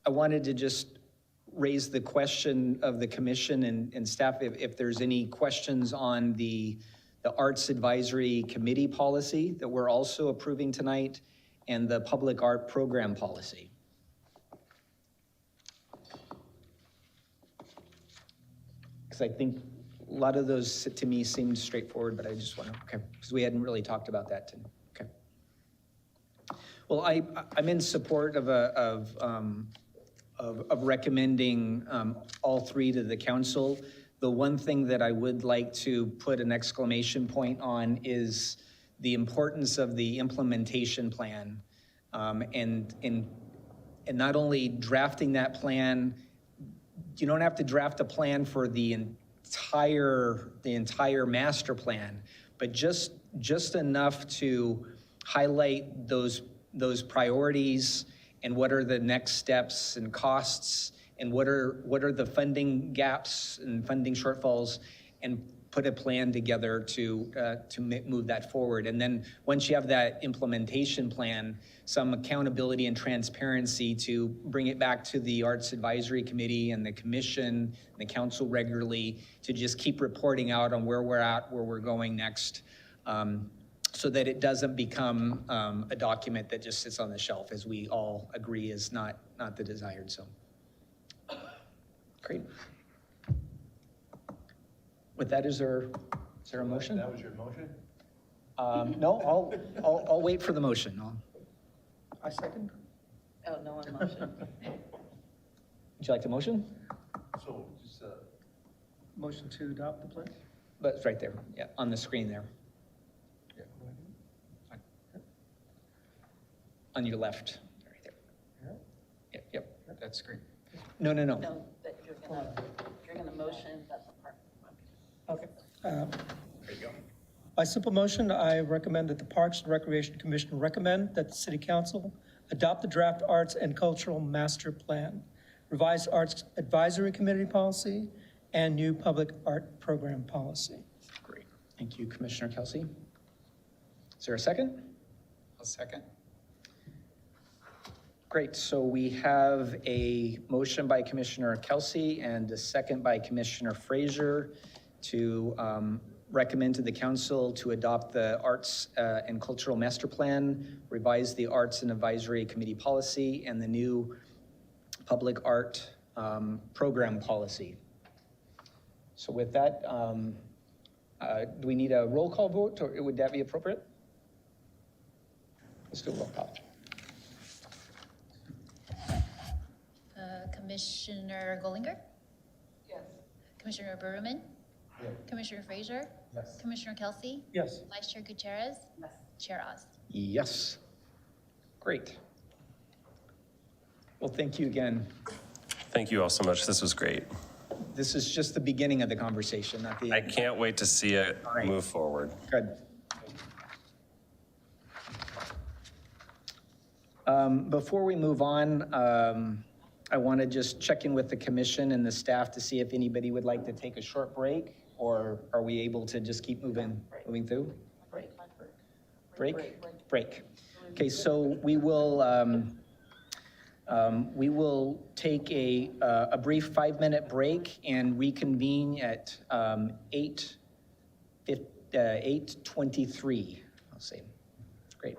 I wanted to just raise the question of the commission and staff if there's any questions on the Arts Advisory Committee policy that we're also approving tonight, and the public art program policy. Because I think a lot of those to me seemed straightforward, but I just want to, okay, because we hadn't really talked about that today. Okay. Well, I'm in support of recommending all 3 to the council. The one thing that I would like to put an exclamation point on is the importance of the implementation plan, and not only drafting that plan. You don't have to draft a plan for the entire master plan, but just enough to highlight those priorities and what are the next steps and costs and what are the funding gaps and funding shortfalls, and put a plan together to move that forward. And then once you have that implementation plan, some accountability and transparency to bring it back to the Arts Advisory Committee and the commission and the council regularly to just keep reporting out on where we're at, where we're going next, so that it doesn't become a document that just sits on the shelf, as we all agree is not the desired. So, great. With that, is there a motion? That was your motion? No, I'll wait for the motion. I second. Oh, no one motion. Would you like the motion? So, just, Motion to adopt the plan? But it's right there, yeah, on the screen there. On your left, right there. Yep. That's great. No. No, that you're gonna motion that the park. Okay. There you go. By simple motion, I recommend that the Parks and Recreation Commission recommend that the City Council adopt the draft Arts and Cultural Master Plan, revised Arts Advisory Committee policy, and new public art program policy. Great. Thank you, Commissioner Kelsey. Is there a second? I'll second. Great. So we have a motion by Commissioner Kelsey and a second by Commissioner Frazier to recommend to the council to adopt the Arts and Cultural Master Plan, revise the Arts and Advisory Committee policy, and the new public art program policy. So with that, do we need a roll call vote, or would that be appropriate? Let's do a roll call. Commissioner Gollinger? Yes. Commissioner Berman? Yes. Commissioner Frazier? Yes. Commissioner Kelsey? Yes. Vice Chair Gutierrez? Yes. Chair Oz? Yes. Great. Well, thank you again. Thank you all so much. This was great. This is just the beginning of the conversation, not the I end. can't wait to see it right. move forward. Good. Before we move on, I want to just check in with the commission and the staff to see if anybody would like to take a short break, or are we able to just keep moving through? Break. Okay, so we will take a brief 5-minute break and reconvene at 8:23, I'll say. Great.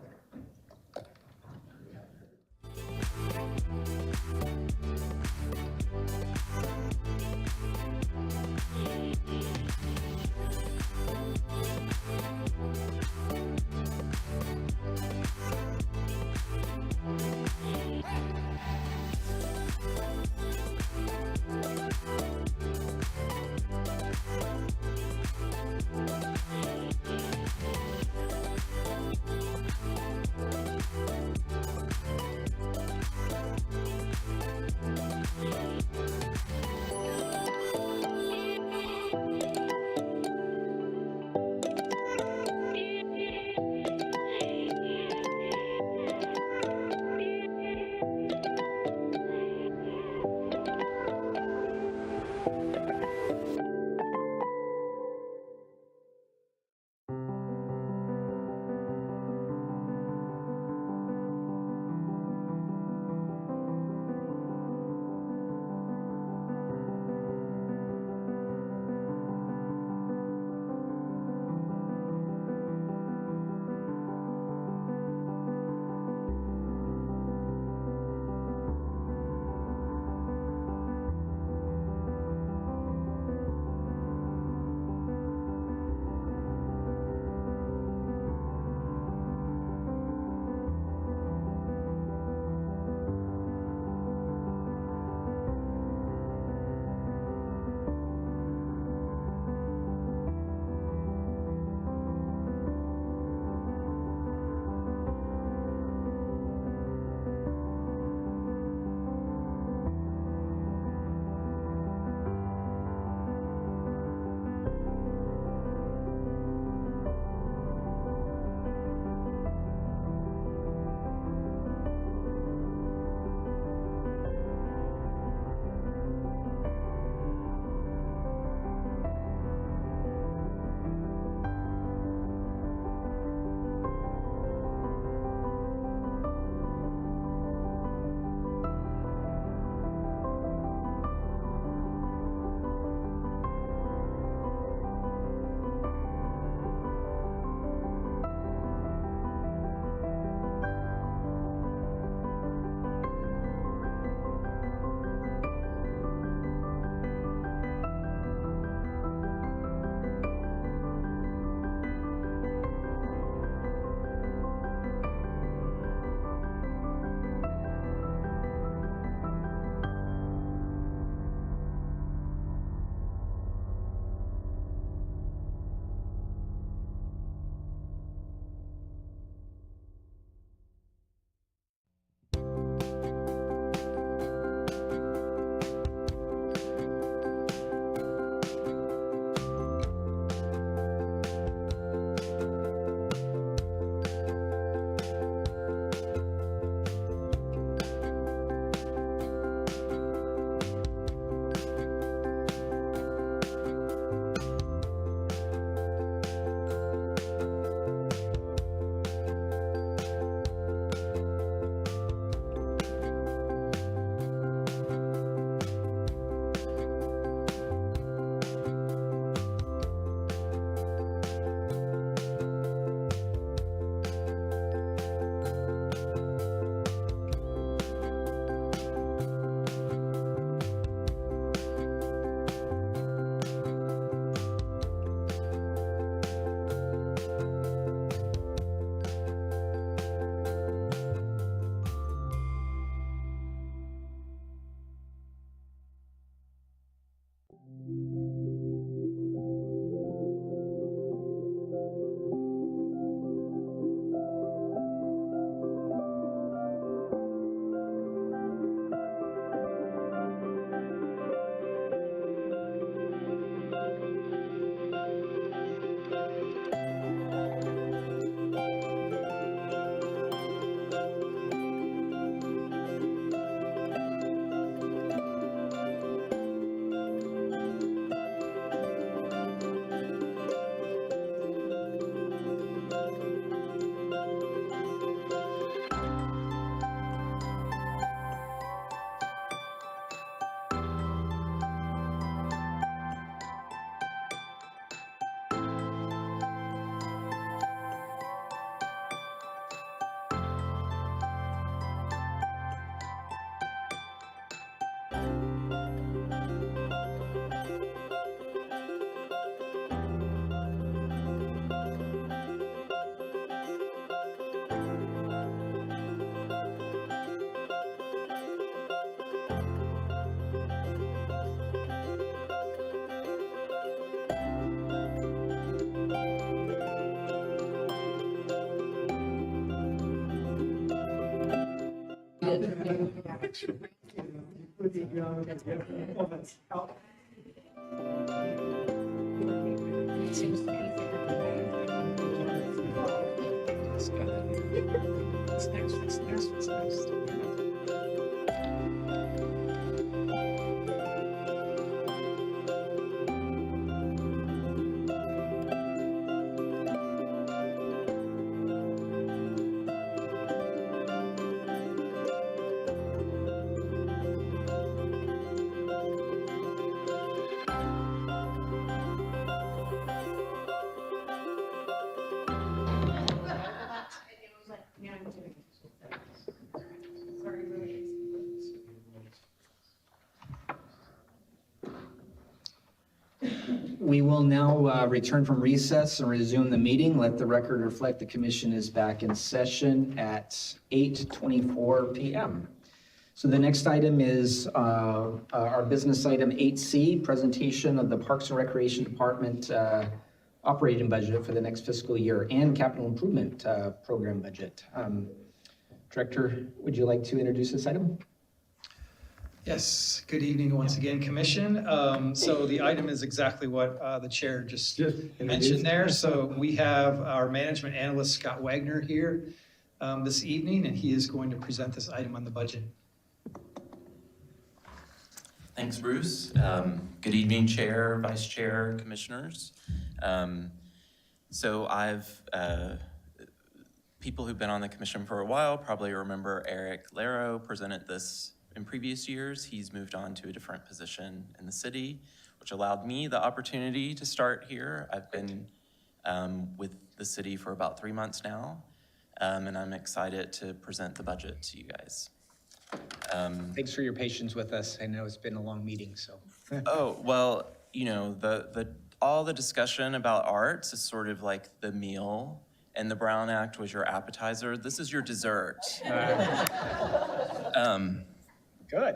We will now return from recess and resume the meeting. Let the record reflect the commission is back in session at 8:24 p.m. So the next item is our business item 8C, presentation of the Parks and Recreation Department operating budget for the next fiscal year and capital improvement program budget. Director, would you like to introduce this item? Yes, good evening once again, Commission. So the item is exactly what the chair just mentioned there. So we have our management analyst, Scott Wagner, here this evening, and he is going to present this item on the budget. Thanks, Bruce. Good evening, Chair, Vice Chair, Commissioners. So people who've been on the commission for a while probably remember Eric Laro presented this in previous years. He's moved on to a different position in the city, which allowed me the opportunity to start here. I've been with the city for about 3 months now, and I'm excited to present the budget to you guys. Thanks for your patience with us. I know it's been a long meeting, so. Oh, well, you know, all the discussion about arts is sort of like the meal, and the Brown Act was your appetizer. This is your dessert. Good.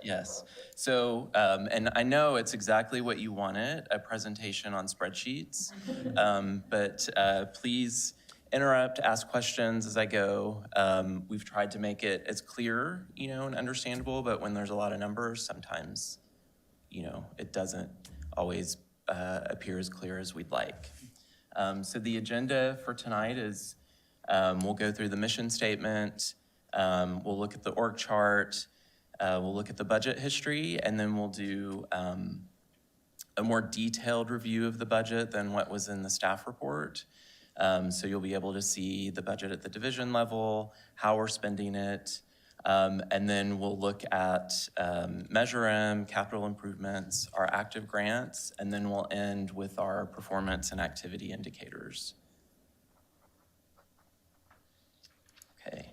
Yes. So, and I know it's exactly what you wanted, a presentation on spreadsheets, but please interrupt, ask questions as I go. We've tried to make it as clear, you know, and understandable, but when there's a lot of numbers, sometimes, you know, it doesn't always appear as clear as we'd like. So the agenda for tonight is we'll go through the mission statement, we'll look at the org chart, we'll look at the budget history, and then we'll do a more detailed review of the budget than what was in the staff report. So you'll be able to see the budget at the division level, how we're spending it, and then we'll look at Measure M, capital improvements, our active grants, and then we'll end with our performance and activity indicators. Okay,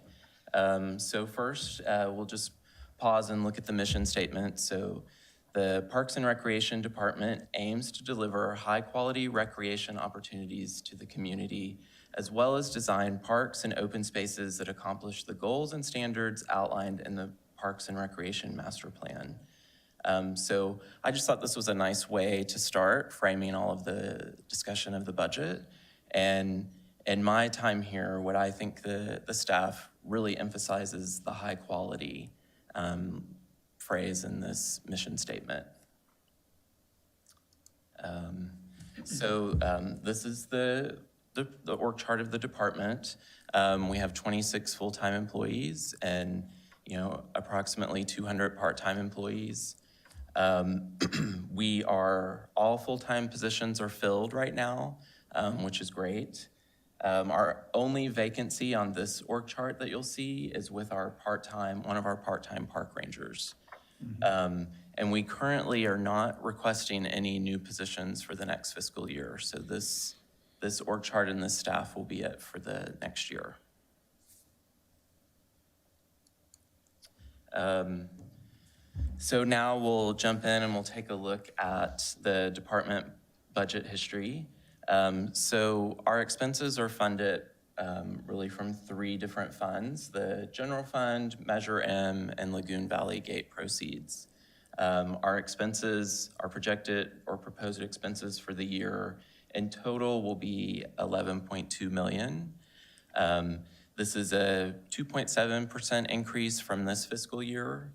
so first we'll just pause and look at the mission statement. So the Parks and Recreation Department aims to deliver high-quality recreation opportunities to the community, as well as design parks and open spaces that accomplish the goals and standards outlined in the Parks and Recreation Master Plan. So I just thought this was a nice way to start framing all of the discussion of the budget. And in my time here, what I think the staff really emphasizes the high quality phrase in this mission statement. This is the org chart of the department. We have 26 full-time employees and, you know, approximately 200 part-time employees. We are, all full-time positions are filled right now, which is great. Our only vacancy on this org chart that you'll see is with our one of our part-time park rangers. And we currently are not requesting any new positions for the next fiscal year. So this org chart and this staff will be it for the next year. So now we'll jump in and we'll take a look at the department budget history. So our expenses are funded really from 3 different funds: the general fund, Measure M, and Lagoon Valley Gate proceeds. Our expenses, our projected or proposed expenses for the year in total will be $11.2 million. This is a 2.7% increase from this fiscal year,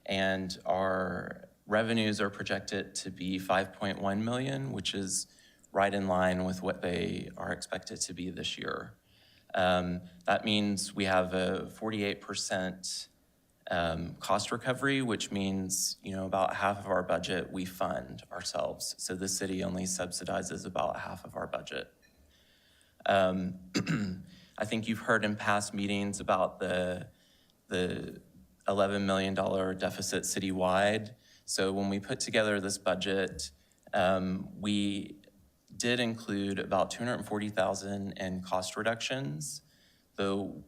and our revenues are projected to be 5.1 million, which is right in line with what they are expected to be this year. That means we have a 48% cost recovery, which means, about half of our budget we fund ourselves. So the city only subsidizes about half of our budget. I think you've heard in past meetings about the $11 million deficit citywide. So when we put together this budget, we did include about $240,000 in cost reductions. Though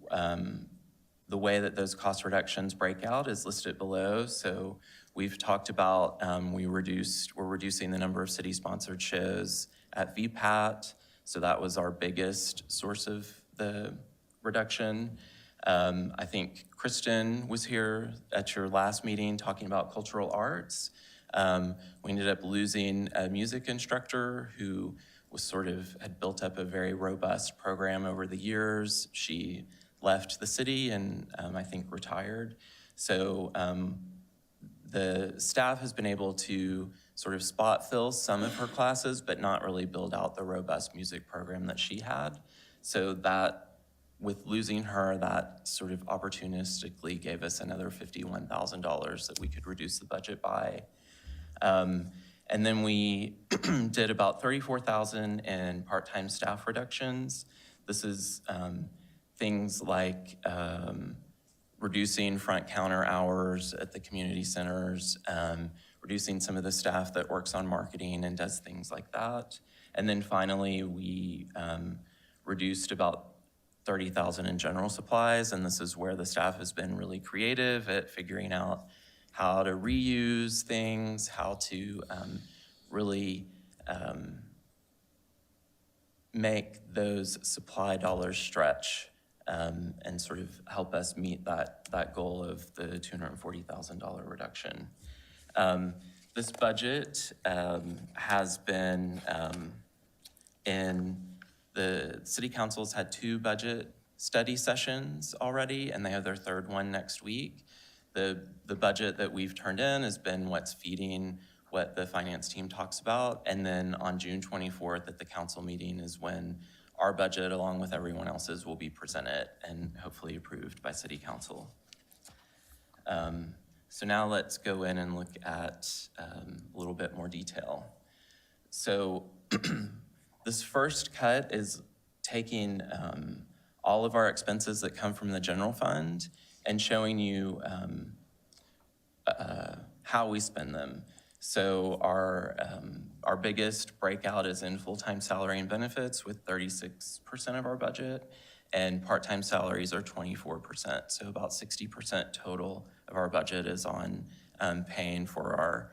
the way that those cost reductions break out is listed below. So we've talked about we're reducing the number of city-sponsored shows at VPAT. So that was our biggest source of the reduction. I think Kristen was here at your last meeting talking about cultural arts. We ended up losing a music instructor who had built up a very robust program over the years. She left the city and I think retired. So the staff has been able to sort of spot fill some of her classes, but not really build out the robust music program that she had. So that, with losing her, that sort of opportunistically gave us another $51,000 that we could reduce the budget by. And then we did about $34,000 in part-time staff reductions. This is things like reducing front counter hours at the community centers, reducing some of the staff that works on marketing and does things like that. And then finally, we reduced about $30,000 in general supplies, and this is where the staff has been really creative at figuring out how to reuse things, how to really make those supply dollars stretch and sort of help us meet that goal of the $240,000 reduction. This budget has been the city council's had 2 budget study sessions already, and they have their 3rd one next week. The budget that we've turned in has been what's feeding what the finance team talks about. And then on June 24th at the council meeting is when our budget, along with everyone else's, will be presented and hopefully approved by city council. So now let's go in and look at a little bit more detail. So this first cut is taking all of our expenses that come from the general fund and showing you how we spend them. So our biggest breakout is in full-time salary and benefits with 36% of our budget, and part-time salaries are 24%. So about 60% total of our budget is on paying for our,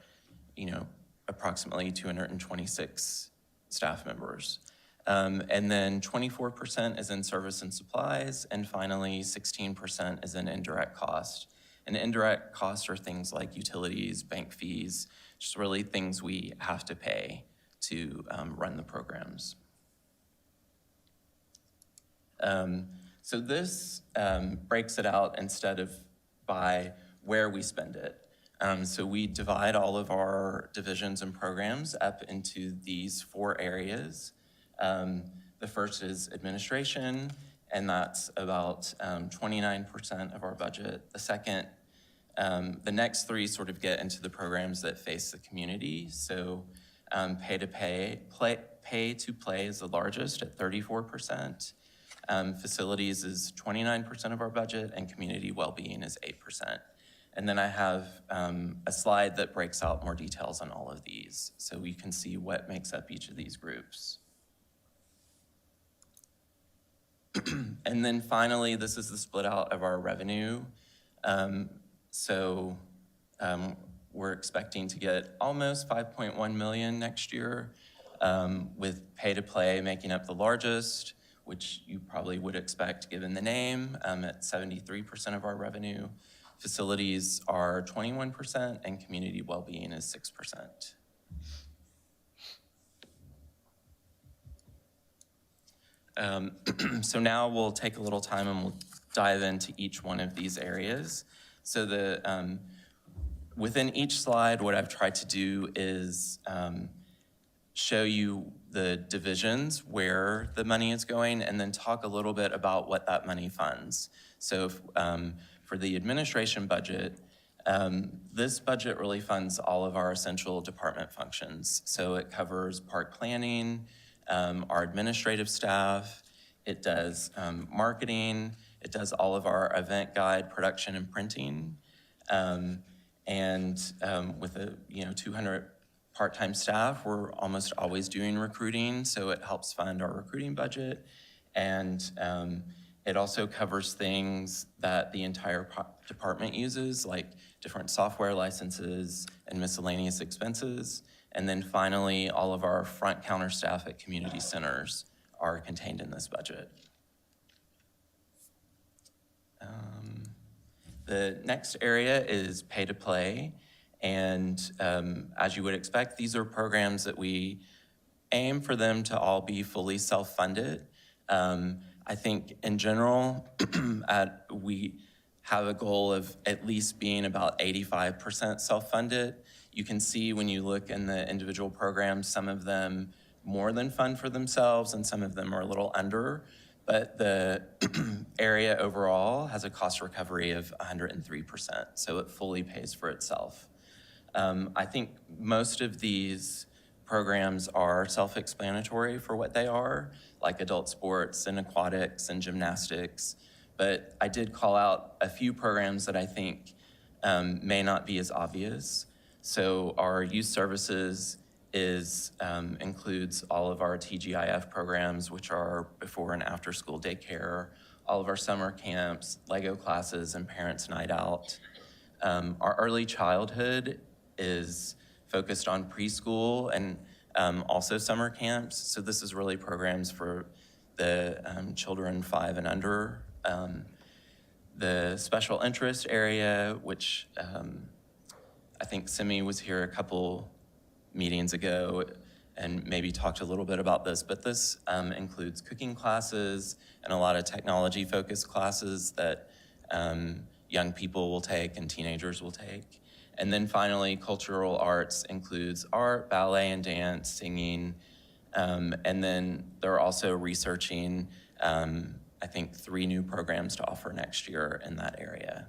approximately 226 staff members. And then 24% is in service and supplies, and finally 16% is in indirect cost. And indirect costs are things like utilities, bank fees, just really things we have to pay to run the programs. So this breaks it out instead of by where we spend it. So we divide all of our divisions and programs up into these 4 areas. The first is administration, and that's about 29% of our budget. The second, the next 3 sort of get into the programs that face the community. So pay to play is the largest at 34%. Facilities is 29% of our budget, and community well-being is 8%. And then I have a slide that breaks out more details on all of these, so we can see what makes up each of these groups. And then finally, this is the split out of our revenue. We're expecting to get almost 5.1 million next year, with pay to play making up the largest, which you probably would expect given the name, at 73% of our revenue. Facilities are 21%, and community well-being is 6%. So now we'll take a little time and we'll dive into each one of these areas. So within each slide, what I've tried to do is show you the divisions where the money is going, and then talk a little bit about what that money funds. So for the administration budget, this budget really funds all of our essential department functions. So it covers park planning, our administrative staff, it does marketing, it does all of our event guide, production, and printing. With 200 part-time staff, we're almost always doing recruiting, so it helps fund our recruiting budget. And it also covers things that the entire department uses, like different software licenses and miscellaneous expenses. And then finally, all of our front counter staff at community centers are contained in this budget. The next area is pay to play. And as you would expect, these are programs that we aim for them to all be fully self-funded. I think in general, we have a goal of at least being about 85% self-funded. You can see when you look in the individual programs, some of them more than fund for themselves and some of them are a little under, but the area overall has a cost recovery of 103%, so it fully pays for itself. I think most of these programs are self-explanatory for what they are, like adult sports and aquatics and gymnastics, but I did call out a few programs that I think may not be as obvious. So our youth services includes all of our TGIF programs, which are before and after school daycare, all of our summer camps, Lego classes, and parents' night out. Our early childhood is focused on preschool and also summer camps. So this is really programs for the children 5 and under. The special interest area, which I think Simi was here a couple meetings ago and maybe talked a little bit about this, but this includes cooking classes and a lot of technology-focused classes that young people will take and teenagers will take. And then finally, cultural arts includes art, ballet and dance, singing, and then they're also researching, I think, 3 new programs to offer next year in that area.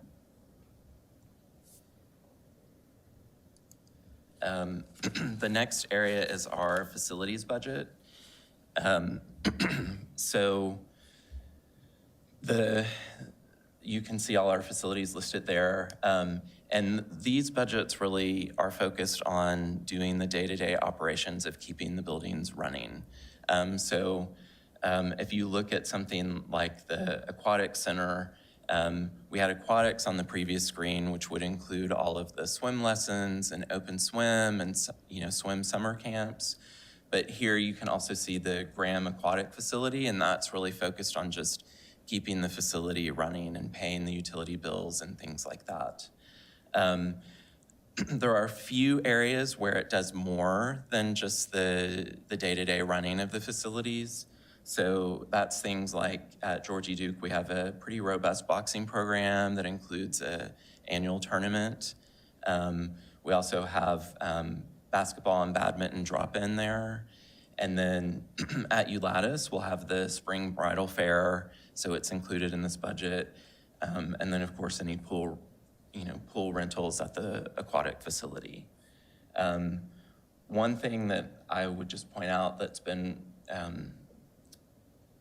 The next area is our facilities budget. So you can see all our facilities listed there. And these budgets really are focused on doing the day-to-day operations of keeping the buildings running. If you look at something like the aquatic center, we had aquatics on the previous screen, which would include all of the swim lessons and open swim and swim summer camps. But here you can also see the Graham Aquatic Facility, and that's really focused on just keeping the facility running and paying the utility bills and things like that. There are a few areas where it does more than just the day-to-day running of the facilities. So that's things like at Georgie Duke, we have a pretty robust boxing program that includes an annual tournament. We also have basketball and badminton drop-in there. And then at Ulatis, we'll have the spring bridal fair, so it's included in this budget. And then of course, any pool rentals at the aquatic facility. One thing that I would just point out that's been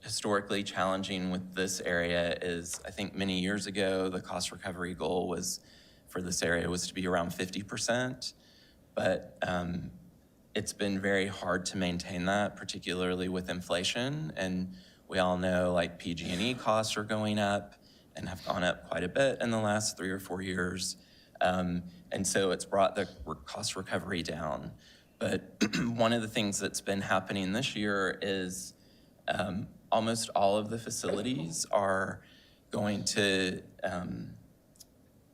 historically challenging with this area is, I think many years ago, the cost recovery goal was for this area was to be around 50%, but it's been very hard to maintain that, particularly with inflation. And we all know like PG&E costs are going up and have gone up quite a bit in the last 3 or 4 years. And so it's brought the cost recovery down. But one of the things that's been happening this year is almost all of the facilities are going to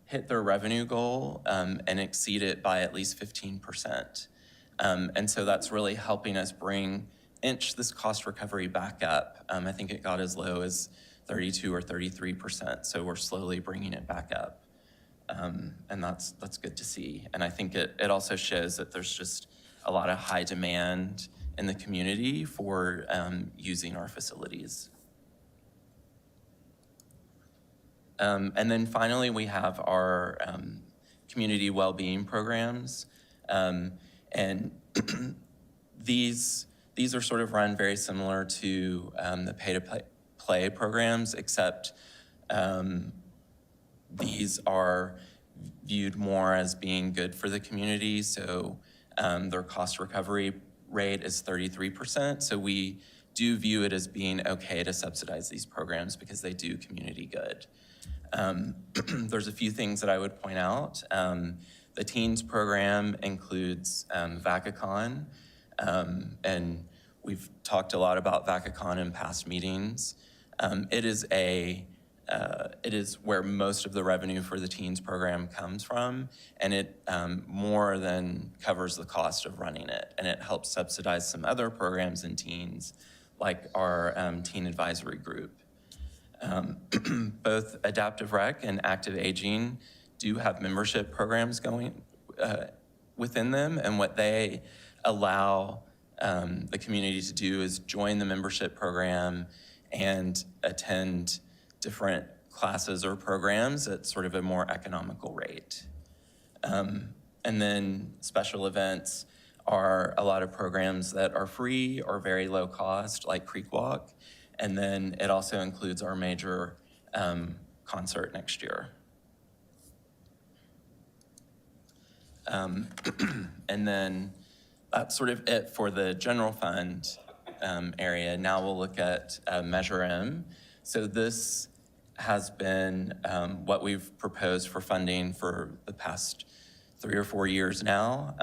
hit their revenue goal and exceed it by at least 15%. And so that's really helping us bring inch this cost recovery back up. I think it got as low as 32 or 33%, so we're slowly bringing it back up. And that's good to see. And I think it also shows that there's just a lot of high demand in the community for using our facilities. And then finally, we have our community well-being programs. And these are sort of run very similar to the pay-to-play programs, except these are viewed more as being good for the community. So their cost recovery rate is 33%. So we do view it as being okay to subsidize these programs because they do community good. There's a few things that I would point out. The Teens program includes Vacacon, and we've talked a lot about Vacacon in past meetings. It is where most of the revenue for the Teens program comes from, and it more than covers the cost of running it, and it helps subsidize some other programs in teens, like our teen advisory group. Both Adaptive Rec and Active Aging do have membership programs going within them, and what they allow the community to do is join the membership program and attend different classes or programs at sort of a more economical rate. And then special events are a lot of programs that are free or very low cost, like Creek Walk. And then it also includes our major concert next year. And then that's sort of it for the general fund area. Now we'll look at Measure M. So this has been what we've proposed for funding for the past 3 or 4 years now.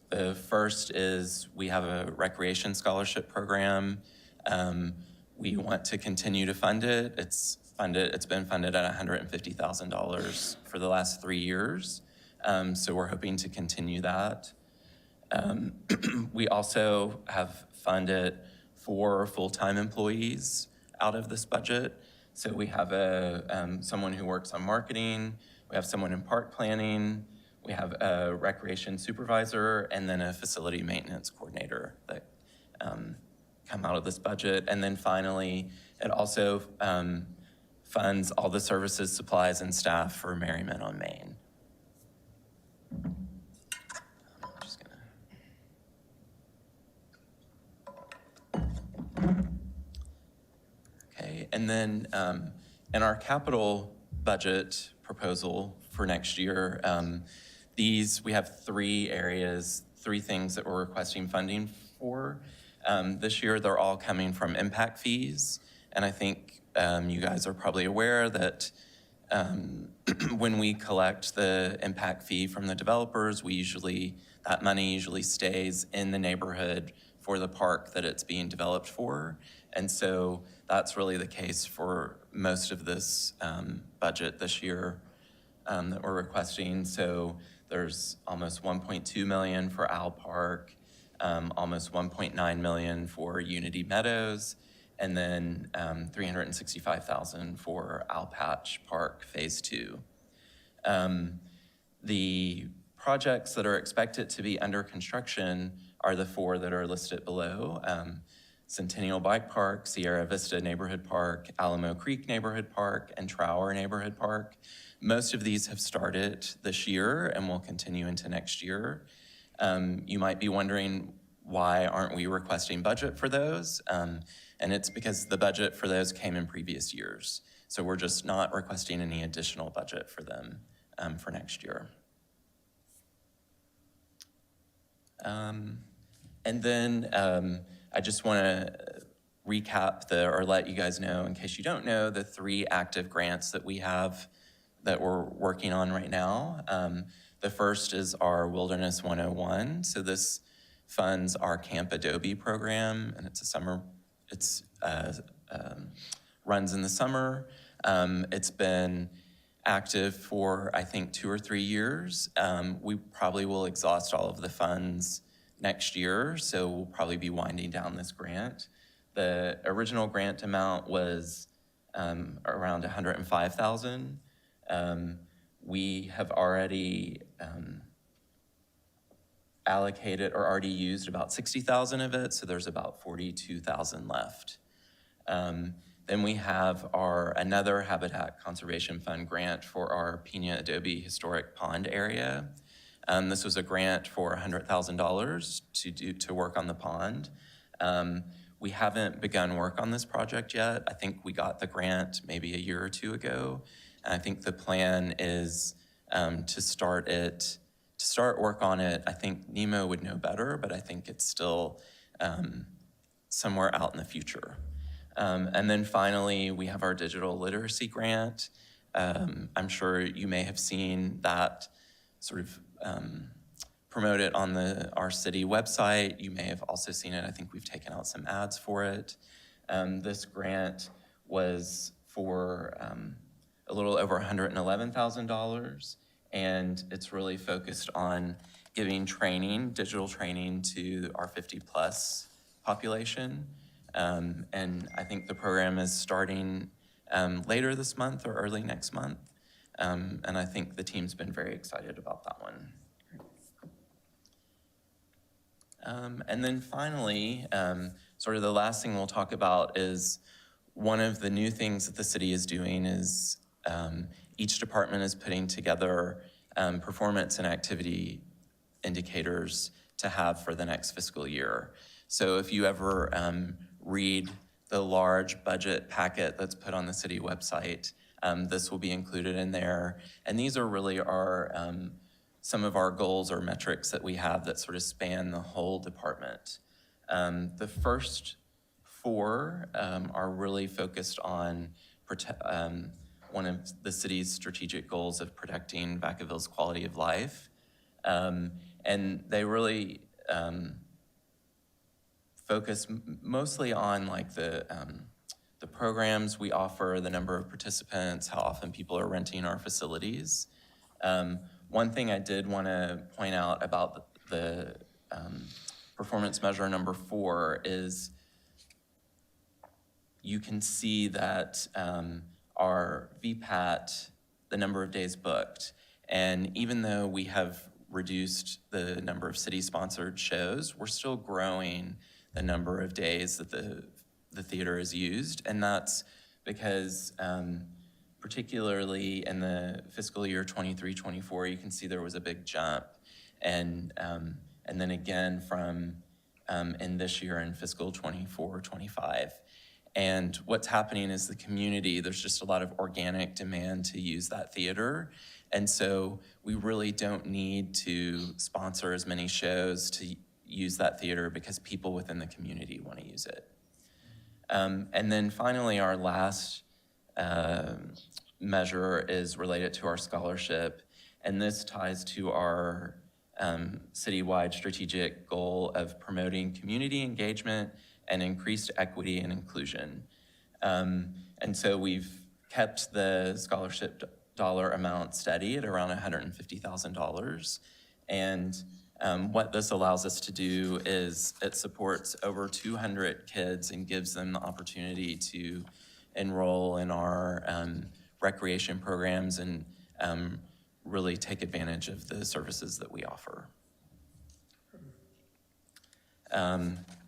The first is we have a recreation scholarship program. We want to continue to fund it. It's been funded at $150,000 for the last 3 years. So we're hoping to continue that. We also have funded 4 full-time employees out of this budget. So we have someone who works on marketing, we have someone in park planning, we have a recreation supervisor, and then a facility maintenance coordinator that come out of this budget. And then finally, it also funds all the services, supplies, and staff for Merriman on Main. Okay, and then in our capital budget proposal for next year, we have 3 areas, 3 things that we're requesting funding for. This year, they're all coming from impact fees. And I think you guys are probably aware that when we collect the impact fee from the developers, that money usually stays in the neighborhood for the park that it's being developed for. And so that's really the case for most of this budget this year that we're requesting. So there's almost $1.2 million for Owl Park, almost $1.9 million for Unity Meadows, and then $365,000 for Owl Patch Park Phase 2. The projects that are expected to be under construction are the 4 that are listed below. Centennial Bike Park, Sierra Vista Neighborhood Park, Alamo Creek Neighborhood Park, and Trower Neighborhood Park. Most of these have started this year and will continue into next year. You might be wondering, why aren't we requesting budget for those? And it's because the budget for those came in previous years. So we're just not requesting any additional budget for them for next year. And then I just want to recap or let you guys know, in case you don't know, the 3 active grants that we have that we're working on right now. The first is our Wilderness 101. So this funds our Camp Adobe program, and runs in the summer. It's been active for, I think, 2 or 3 years. We probably will exhaust all of the funds next year, so we'll probably be winding down this grant. The original grant amount was around $105,000. We have already allocated or already used about $60,000 of it, so there's about $42,000 left. Then we have another Habitat Conservation Fund grant for our Pina Adobe Historic Pond area. This was a grant for $100,000 to work on the pond. We haven't begun work on this project yet. I think we got the grant maybe a year or two ago. And I think the plan is to start work on it. I think Nemo would know better, but I think it's still somewhere out in the future. And then finally, we have our digital literacy grant. I'm sure you may have seen that sort of promoted on our city website. You may have also seen it. I think we've taken out some ads for it. This grant was for a little over $111,000, and it's really focused on giving digital training to our 50+ population. And I think the program is starting later this month or early next month. And I think the team's been very excited about that one. And then finally, sort of the last thing we'll talk about is one of the new things that the city is doing is each department is putting together performance and activity indicators to have for the next fiscal year. So if you ever read the large budget packet that's put on the city website, this will be included in there. And these are really some of our goals or metrics that we have that sort of span the whole department. The first 4 are really focused on one of the city's strategic goals of protecting Vacaville's quality of life. And they really focus mostly on like the programs we offer, the number of participants, how often people are renting our facilities. One thing I did want to point out about the performance measure number 4 is you can see that our VPAT, the number of days booked, and even though we have reduced the number of city-sponsored shows, we're still growing the number of days that the theater is used, and that's because particularly in the fiscal year 23-24, you can see there was a big jump, and then again from in this year in fiscal 24-25. And what's happening is the community, there's just a lot of organic demand to use that theater. And so we really don't need to sponsor as many shows to use that theater because people within the community want to use it. And then finally, our last measure is related to our scholarship. And this ties to our citywide strategic goal of promoting community engagement and increased equity and inclusion. And so we've kept the scholarship dollar amount steady at around $150,000. And what this allows us to do is it supports over 200 kids and gives them the opportunity to enroll in our recreation programs and really take advantage of the services that we offer.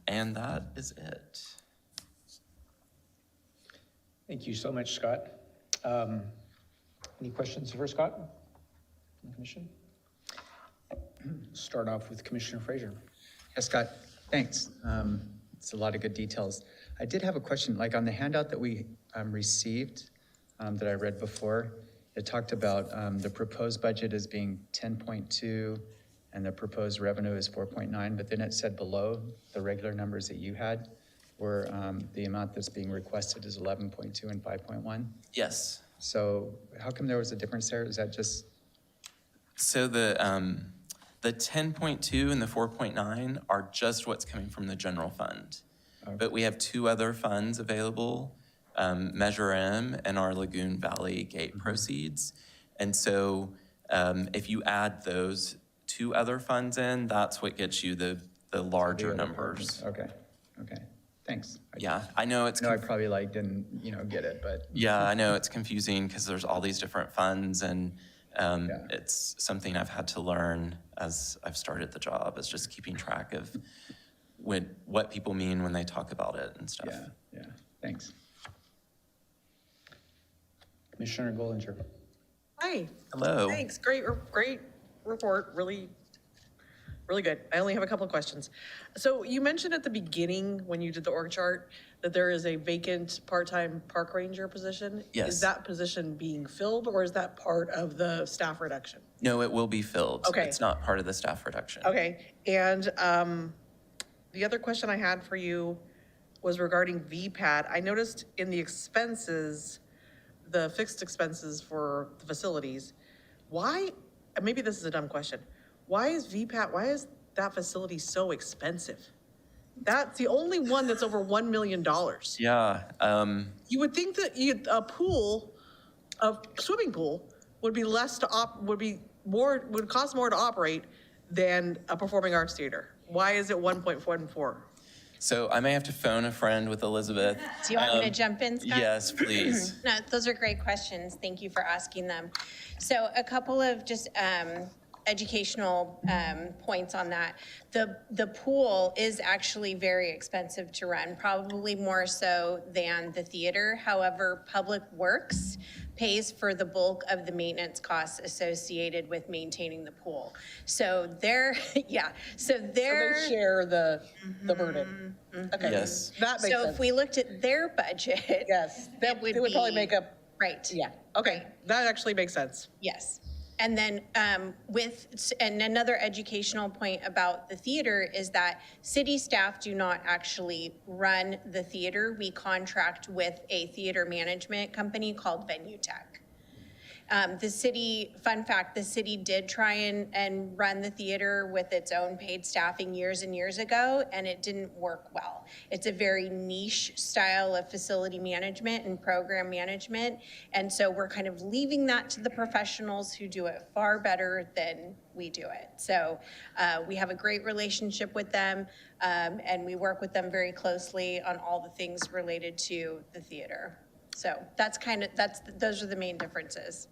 And that is it. Thank you so much, Scott. Any questions for Scott from the commission? Start off with Commissioner Frazier. Yes, Scott, thanks. It's a lot of good details. I did have a question, like on the handout that we received that I read before, it talked about the proposed budget as being 10.2 and the proposed revenue is 4.9, but then it said below the regular numbers that you had where the amount that's being requested is 11.2 and 5.1? Yes. So how come there was a difference there? Is that just? So the 10.2 and the 4.9 are just what's coming from the general fund. Okay. But we have 2 other funds available, Measure M and our Lagoon Valley Gate proceeds. And so if you add those 2 other funds in, that's what gets you the the larger other numbers. departments. Okay, thanks. Yeah, I know it's, I probably like didn't, get it, but. yeah, I know it's confusing because there's all these different funds, and it's something I've had to learn as I've started the job, is just keeping track of what people mean when they talk about it and stuff. Yeah, thanks. Commissioner Gollinger. Hi. Hello. Thanks. Great report. Really good. I only have a couple of questions. So you mentioned at the beginning when you did the org chart that there is a vacant part-time park ranger position. Yes. Is that position being filled, or is that part of the staff reduction? No, it will be filled. Okay. It's not part of the staff reduction. Okay. And the other question I had for you was regarding VPAT. I noticed in the expenses, the fixed expenses for the facilities, why, maybe this is a dumb question, why is that facility so expensive? That's the only one that's over $1 million. Yeah. You would think that a swimming pool would be would cost more to operate than a performing arts theater. Why is it 1.14? So I may have to phone a friend with Elizabeth. Do you want me to jump in, Scott? Yes, please. No, those are great questions. Thank you for asking them. So a couple of just educational points on that. The pool is actually very expensive to run, probably more so than the theater. However, Public Works pays for the bulk of the maintenance costs associated with maintaining the pool. So they're, so they share the burden. Okay. Yes. That makes so sense. if we looked at their budget, yes, that would probably make up. Right. Yeah. Okay. That actually makes sense. Yes. And then and another educational point about the theater is that city staff do not actually run the theater. We contract with a theater management company called Venue Tech. The city, fun fact, the city did try and run the theater with its own paid staffing years and years ago, and it didn't work well. It's a very niche style of facility management and program management, and so we're kind of leaving that to the professionals who do it far better than we do it. So we have a great relationship with them, and we work with them very closely on all the things related to the theater. So those are the main differences.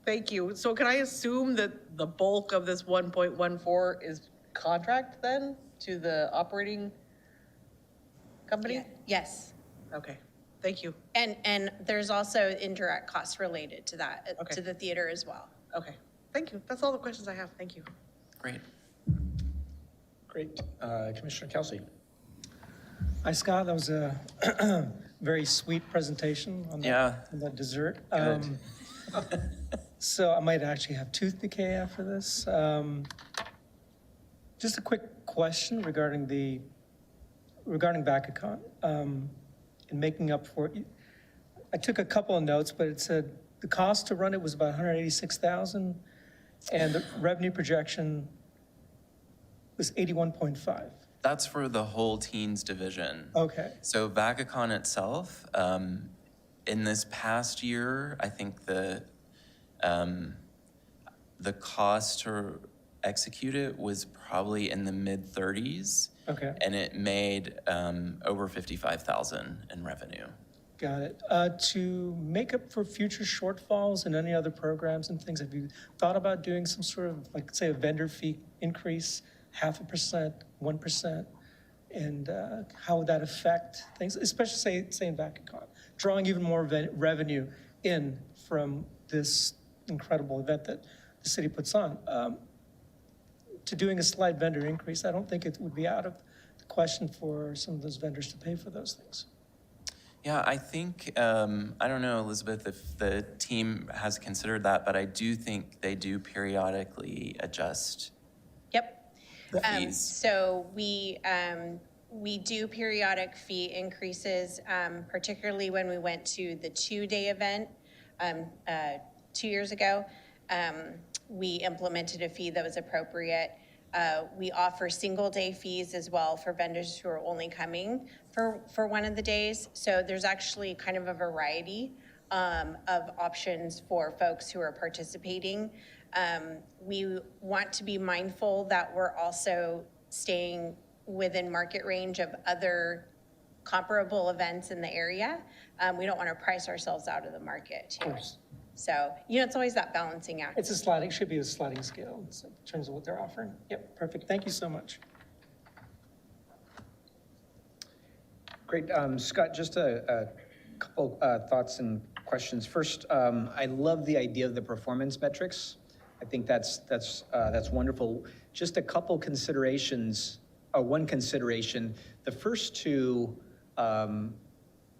Thank you. So can I assume that the bulk of this 1.14 is contract then to the operating company? Yeah. Yes. Okay. Thank you. And there's also indirect costs related to that, to the theater as well. Okay. Thank you. That's all the questions I have. Thank you. Great. Great. Commissioner Kelsey. Hi, Scott. That was a very sweet presentation on that dessert. So I might actually have tooth decay after this. Just a quick question regarding Vacaville, and making up for it. I took a couple of notes, but it said the cost to run it was about 186,000, and the revenue projection was 81.5. That's for the whole teens division. Okay. So Vacaville itself, in this past year, I think the cost to execute it was probably in the mid-30s. Okay. And it made over 55,000 in revenue. Got it. To make up for future shortfalls in any other programs and things, have you thought about doing some sort of, like, say, a vendor fee increase, 0.5%, 1%? And how would that affect things, especially say in Vacaville, drawing even more revenue in from this incredible event that the city puts on? To doing a slight vendor increase, I don't think it would be out of the question for some of those vendors to pay for those things. Yeah, I think, I don't know, Elizabeth, if the team has considered that, but I do think they do periodically adjust. Yep. The fees. So we do periodic fee increases, particularly when we went to the 2-day event 2 years ago. We implemented a fee that was appropriate. We offer single-day fees as well for vendors who are only coming for one of the days. So there's actually kind of a variety of options for folks who are participating. We want to be mindful that we're also staying within market range of other comparable events in the area. We don't want to price ourselves out of the market too. Of course. So, you know, it's always that balancing act. It's a sliding, should be a sliding scale in terms of what they're offering. Yep, perfect. Thank you so much. Great. Scott, just a couple thoughts and questions. First, I love the idea of the performance metrics. I think that's wonderful. Just a couple considerations, one consideration. The first two,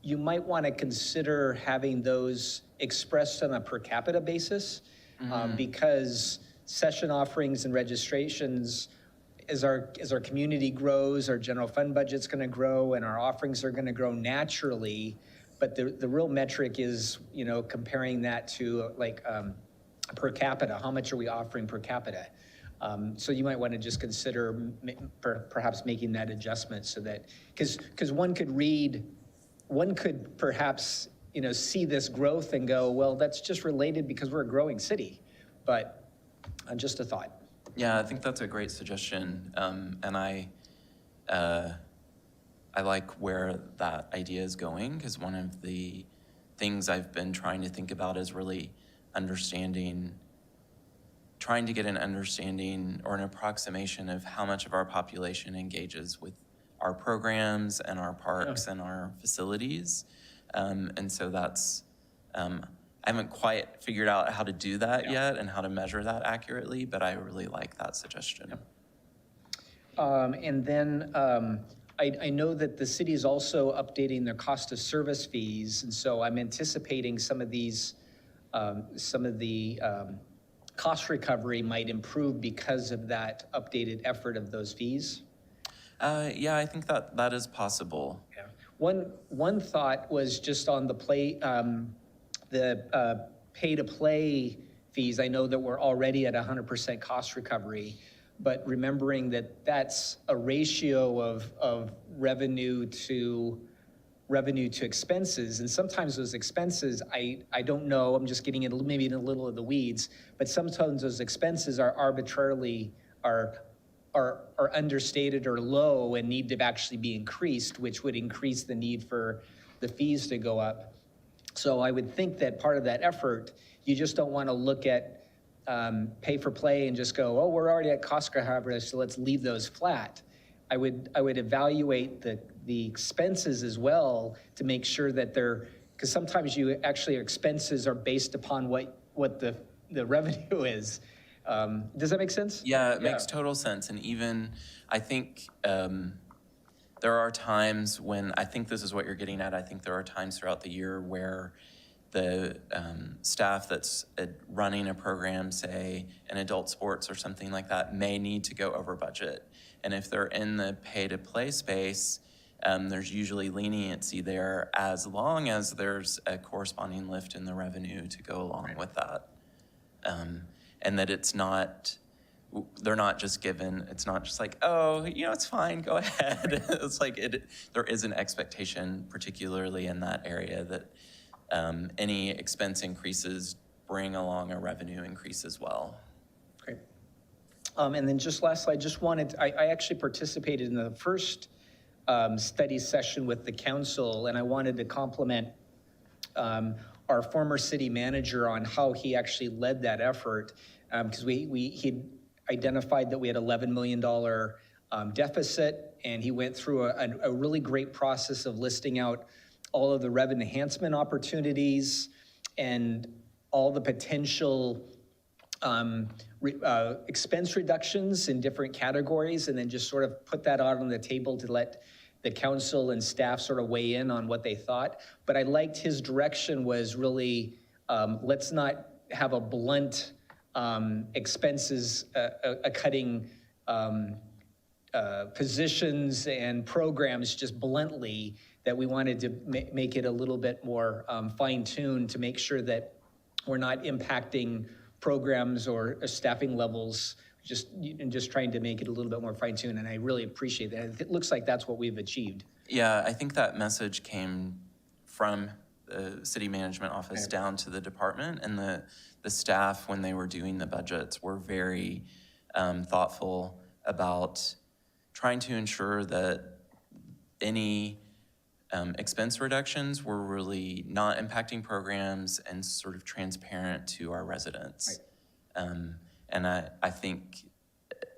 you might want to consider having those expressed on a per capita basis, because session offerings and registrations, as our community grows, our general fund budget's going to grow and our offerings are going to grow naturally. But the real metric is, you know, comparing that to like per capita. How much are we offering per capita? So you might want to just consider perhaps making that adjustment so that, because one could perhaps, you know, see this growth and go, well, that's just related because we're a growing city. But just a thought. Yeah, I think that's a great suggestion. And I like where that idea is going, because one of the things I've been trying to think about is really trying to get an understanding or an approximation of how much of our population engages with our programs and our parks and our facilities. And so that's, I haven't quite figured out how to do that yet and how to measure that accurately, but I really like that suggestion. And then I know that the city is also updating their cost of service fees. And so I'm anticipating some of the cost recovery might improve because of that updated effort of those fees. Yeah, I think that is possible. Yeah. One thought was just on the pay-to-play fees. I know that we're already at 100% cost recovery, but remembering that that's a ratio of revenue to expenses, and sometimes those expenses, I don't know, I'm just getting maybe in a little of the weeds, but sometimes those expenses are arbitrarily are understated or low and need to actually be increased, which would increase the need for the fees to go up. So I would think that part of that effort, you just don't want to look at pay for play and just go, oh, we're already at cost recovery, so let's leave those flat. I would evaluate the expenses as well to make sure that because sometimes expenses are based upon what the revenue is. Does that make sense? Yeah, it makes total sense. And even, I think there are times when, I think this is what you're getting at, I think there are times throughout the year where the staff that's running a program, say in adult sports or something like that, may need to go over budget. And if they're in the pay-to-play space, there's usually leniency there as long as there's a corresponding lift in the revenue to go along with that. And that they're not just given, it's not just like, oh, you know, it's fine, go ahead. It's like, there is an expectation, particularly in that area, that any expense increases bring along a revenue increase as well. Great. And then just lastly, I actually participated in the first study session with the council, and I wanted to compliment our former city manager on how he actually led that effort, because he'd identified that we had $11 million deficit, and he went through a really great process of listing out all of the revenue enhancement opportunities and all the potential expense reductions in different categories, and then just sort of put that out on the table to let the council and staff sort of weigh in on what they thought. But I liked his direction was really, let's not have a blunt expenses cutting positions and programs just bluntly, that we wanted to make it a little bit more fine-tuned to make sure that we're not impacting programs or staffing levels, just trying to make it a little bit more fine-tuned, and I really appreciate that. It looks like that's what we've achieved. Yeah, I think that message came from the city management office down to the department, and the staff, when they were doing the budgets, were very thoughtful about trying to ensure that any expense reductions were really not impacting programs and sort of transparent to our residents. And I think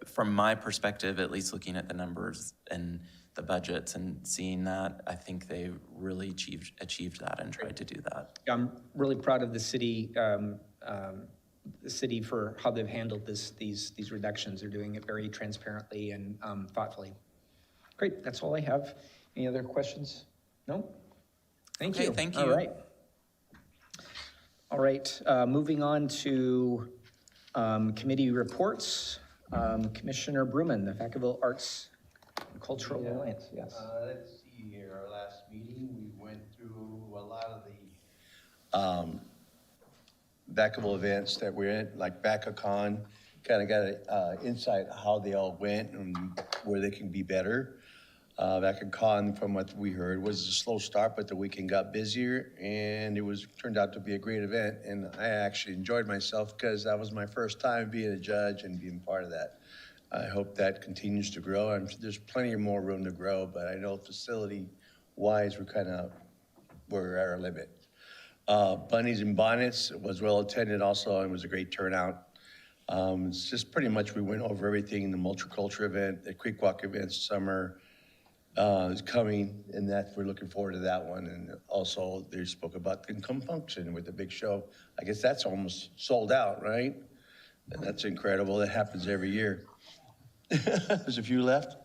from my perspective, at least looking at the numbers and the budgets and seeing that, I think they really achieved that and tried to do that. I'm really proud of the city for how they've handled these reductions. They're doing it very transparently and thoughtfully. Great, that's all I have. Any other questions? No? Thank you. Thank you. All right. All right, moving on to committee reports. Commissioner Bruman, the Vacaville Arts and Cultural Alliance, yes. Let's see here, our last meeting, we went through a lot of the Vacaville events that we're in, like VacaCon, kind of got an insight how they all went and where they can be better. VacaCon, from what we heard, was a slow start, but the weekend got busier, and it turned out to be a great event. And I actually enjoyed myself because that was my first time being a judge and being part of that. I hope that continues to grow. There's plenty more room to grow, but I know facility-wise, we're at our limit. Bunnies and Bonnets was well attended also, and it was a great turnout. It's just pretty much we went over everything. The multicultural event, the Creek Walk event, summer is coming, and we're looking forward to that one. And also they spoke about the Income Function with the big show. I guess that's almost sold out, right? And that's incredible. That happens every year. There's a few left.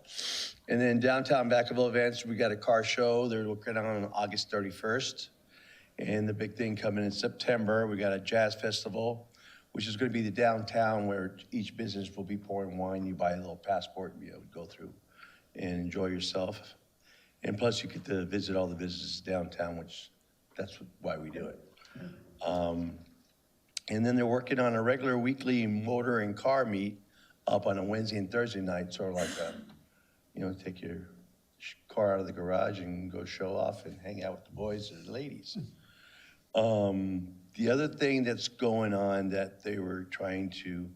And then downtown Vacaville events, we got a car show. They're looking on August 31st. And the big thing coming in September, we got a jazz festival, which is going to be the downtown where each business will be pouring wine. You buy a little passport and be able to go through and enjoy yourself. And plus you get to visit all the businesses downtown, that's why we do it. And then they're working on a regular weekly motor and car meet up on a Wednesday and Thursday night, sort of like take your car out of the garage and go show off and hang out with the boys and the ladies. The other thing that's going on that they were trying to,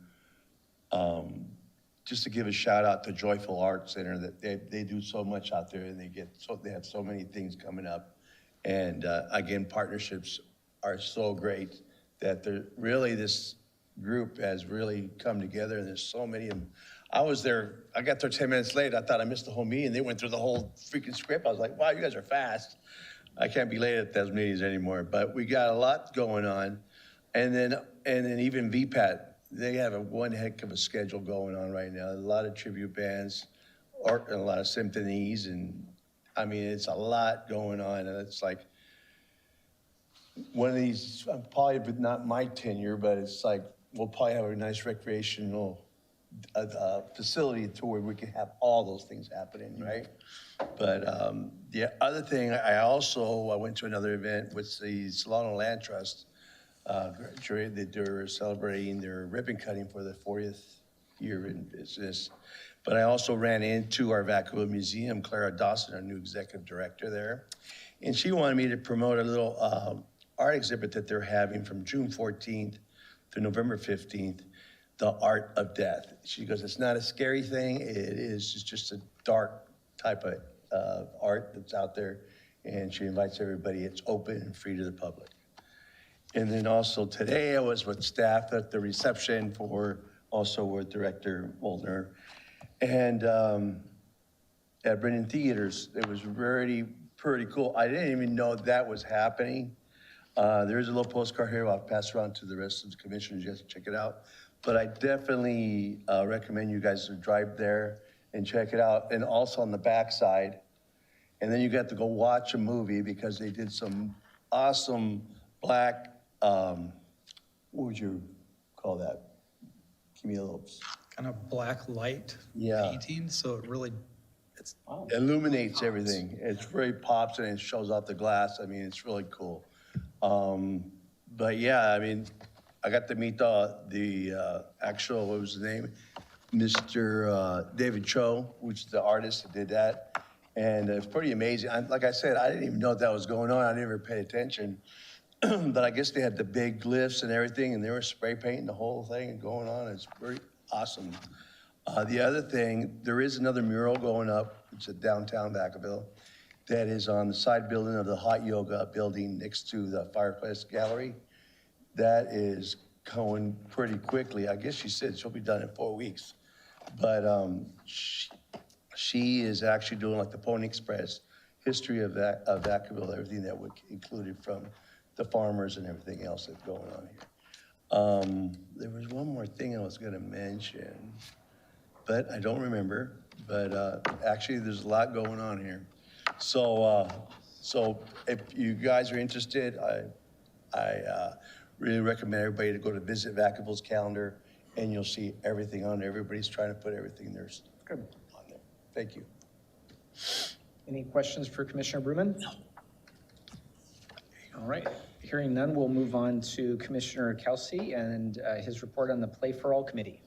just to give a shout out to Joyful Arts Center, that they do so much out there, and they have so many things coming up. And again, partnerships are so great that this group has really come together, and there's so many of them. I got there 10 minutes late. I thought I missed the whole meeting. They went through the whole freaking script. I was like, wow, you guys are fast. I can't be late at those meetings anymore, but we got a lot going on. And then even VPAT, they have one heck of a schedule going on right now. A lot of tribute bands, and a lot of symphonies, and I mean, it's a lot going on. And it's like one of these, probably not my tenure, but it's like, we'll probably have a nice recreational facility to where we can have all those things happening, right? But the other thing, I went to another event with the Solano Land Trust. They're celebrating their ribbon cutting for the 40th year in business. But I also ran into our Vacaville Museum, Clara Dawson, our new executive director there. And she wanted me to promote a little art exhibit that they're having from June 14th to November 15th, The Art of Death. She goes, it's not a scary thing. It's just a dark type of art that's out there. And she invites everybody. It's open and free to the public. And then also today I was with staff at the reception also with Director Molnar. And at Brennan Theaters, it was really pretty cool. I didn't even know that was happening. There's a little postcard here. I'll pass around to the rest of the commissioners. You guys check it out. But I definitely recommend you guys to drive there and check it out. And also on the backside. And then you got to go watch a movie because they did some awesome black, what would you call that? Give me a little. Kind of black light painting, so it really, illuminates everything. It's very pops and it shows off the glass. I mean, it's really cool. But yeah, I mean, I got to meet the actual, what was his name? Mr. David Cho, which is the artist that did that. And it's pretty amazing. Like I said, I didn't even know that was going on. I never paid attention. But I guess they had the big glyphs and everything, and they were spray painting the whole thing and going on. It's pretty awesome. The other thing, there is another mural going up. It's at downtown Vacaville. That is on the side building of the hot yoga building next to the fireplace gallery. That is going pretty quickly. I guess she said she'll be done in 4 weeks. But she is actually doing like the Pony Express, history of Vacaville, everything that would included from the farmers and everything else that's going on here. There was one more thing I was gonna mention, but I don't remember. But actually, there's a lot going on here. So if you guys are interested, I really recommend everybody to go to visit Vacaville's calendar, and you'll see everything on there. Everybody's trying to put everything there's on there. Thank you. Any questions for Commissioner Bruman? No. All right, hearing none, we'll move on to Commissioner Kelsey and his report on the Play for All Committee.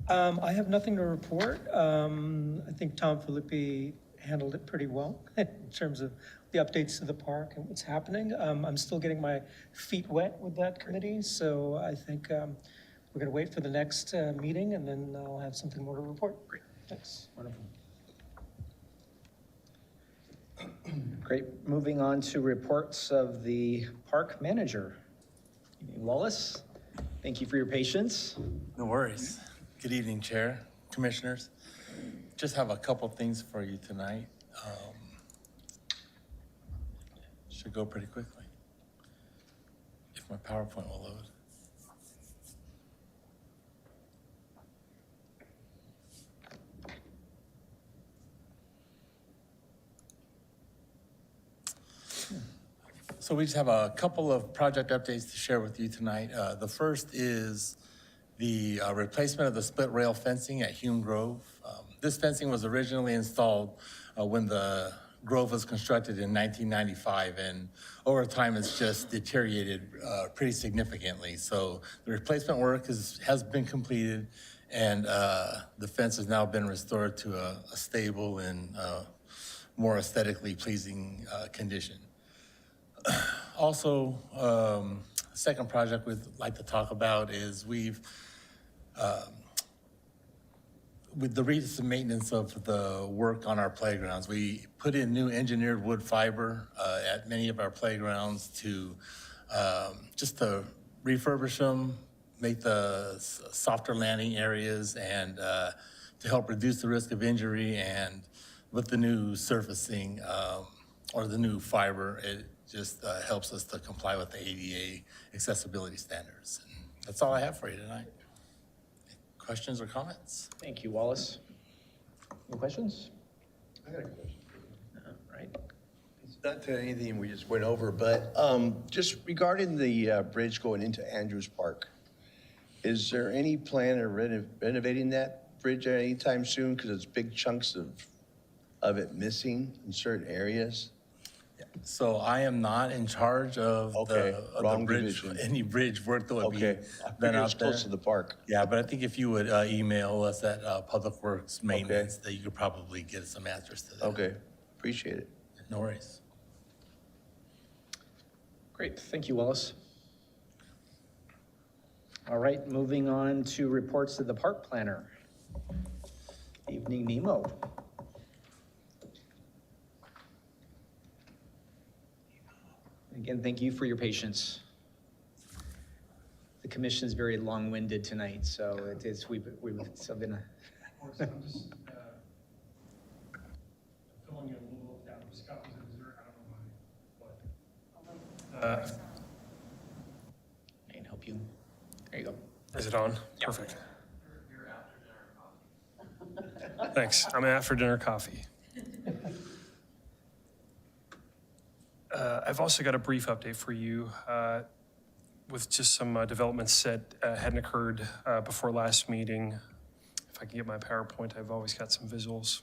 I have nothing to report. I think Tom Filippi handled it pretty well in terms of the updates to the park and what's happening. I'm still getting my feet wet with that committee, so I think we're gonna wait for the next meeting, and then I'll have something more to report. Great, thanks. Wonderful. Great, moving on to reports of the park manager. Wallace, thank you for your patience. No worries. Good evening, Chair, Commissioners. Just have a couple things for you tonight. Should go pretty quickly, if my PowerPoint will load. So we just have a couple of project updates to share with you tonight. The first is the replacement of the split rail fencing at Hume Grove. This fencing was originally installed when the Grove was constructed in 1995, and over time it's just deteriorated pretty significantly. So the replacement work has been completed, and the fence has now been restored to a stable and more aesthetically pleasing condition. Also, second project we'd like to talk about is with the recent maintenance of the work on our playgrounds. We put in new engineered wood fiber at many of our playgrounds to just to refurbish them, make the softer landing areas, and to help reduce the risk of injury. And with the new surfacing or the new fiber, it just helps us to comply with the ADA accessibility standards. And that's all I have for you tonight. Questions or comments? Thank you, Wallace. Any questions? I got a question. All right. It's not to anything we just went over, but just regarding the bridge going into Andrews Park, is there any plan of renovating that bridge anytime soon? Because it's big chunks of it missing in certain areas. So I am not in charge of the bridge, any bridge work that would be done out there. Close to the park. Yeah, but I think if you would email us at Public Works Maintenance, that you could probably get some answers to that. Okay, appreciate it. No worries. Great, thank you, Wallace. All right, moving on to reports to the park planner. Evening, Nemo. Again, thank you for your patience. The commission is very long-winded tonight, so we've still been I'm just filling in a little down. Scott was in dessert. I don't know why. I can help you. There you go. Is it on? Yep. Perfect. Thanks. I'm after dinner coffee. I've also got a brief update for you with just some developments that hadn't occurred before last meeting. If I can get my PowerPoint, I've always got some visuals.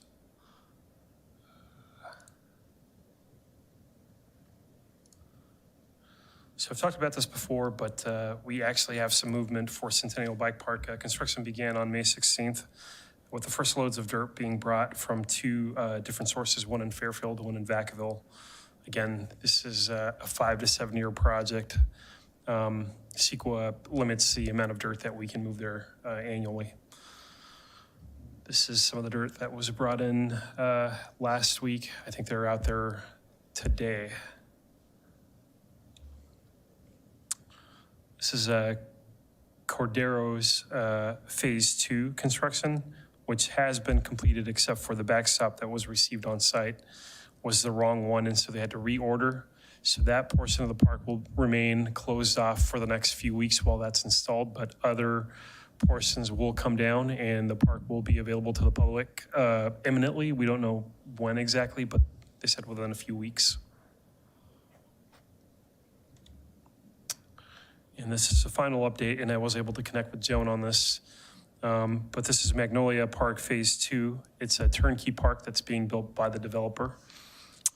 So I've talked about this before, but we actually have some movement for Centennial Bike Park. Construction began on May 16th with the first loads of dirt being brought from two different sources, one in Fairfield, one in Vacaville. Again, this is a 5 to 7 year project. CEQA limits the amount of dirt that we can move there annually. This is some of the dirt that was brought in last week. I think they're out there today. This is Cordero's Phase 2 construction, which has been completed except for the backstop that was received on site was the wrong one, and so they had to reorder. So that portion of the park will remain closed off for the next few weeks while that's installed, but other portions will come down and the park will be available to the public imminently. We don't know when exactly, but they said within a few weeks. And this is the final update, and I was able to connect with Joan on this. But this is Magnolia Park Phase 2. It's a turnkey park that's being built by the developer.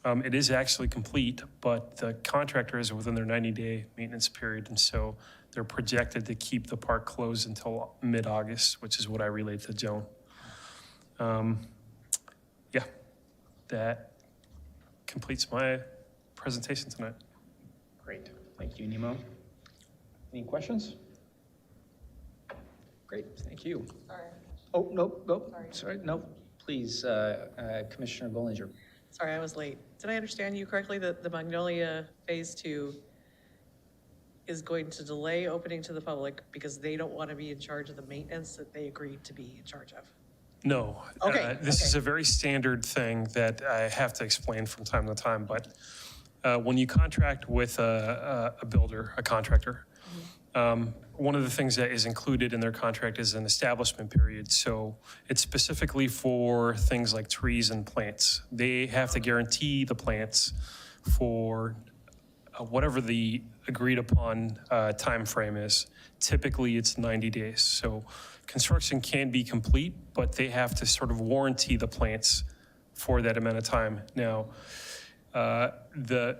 It is actually complete, but the contractor is within their 90-day maintenance period, and so they're projected to keep the park closed until mid-August, which is what I relayed to Joan. Yeah, that completes my presentation tonight. Great. Thank you, Nemo. Any questions? Great, thank you. Sorry. Oh, nope, go. Sorry, nope. Please, Commissioner Bollinger. Sorry, I was late. Did I understand you correctly that the Magnolia Phase 2 is going to delay opening to the public because they don't want to be in charge of the maintenance that they agreed to be in charge of? No. Okay, This is a very standard thing that I have to explain from time to time, but when you contract with a builder, a contractor, one of the things that is included in their contract is an establishment period. So it's specifically for things like trees and plants. They have to guarantee the plants for whatever the agreed upon time frame is. Typically, it's 90 days. So construction can be complete, but they have to sort of warranty the plants for that amount of time. Now, the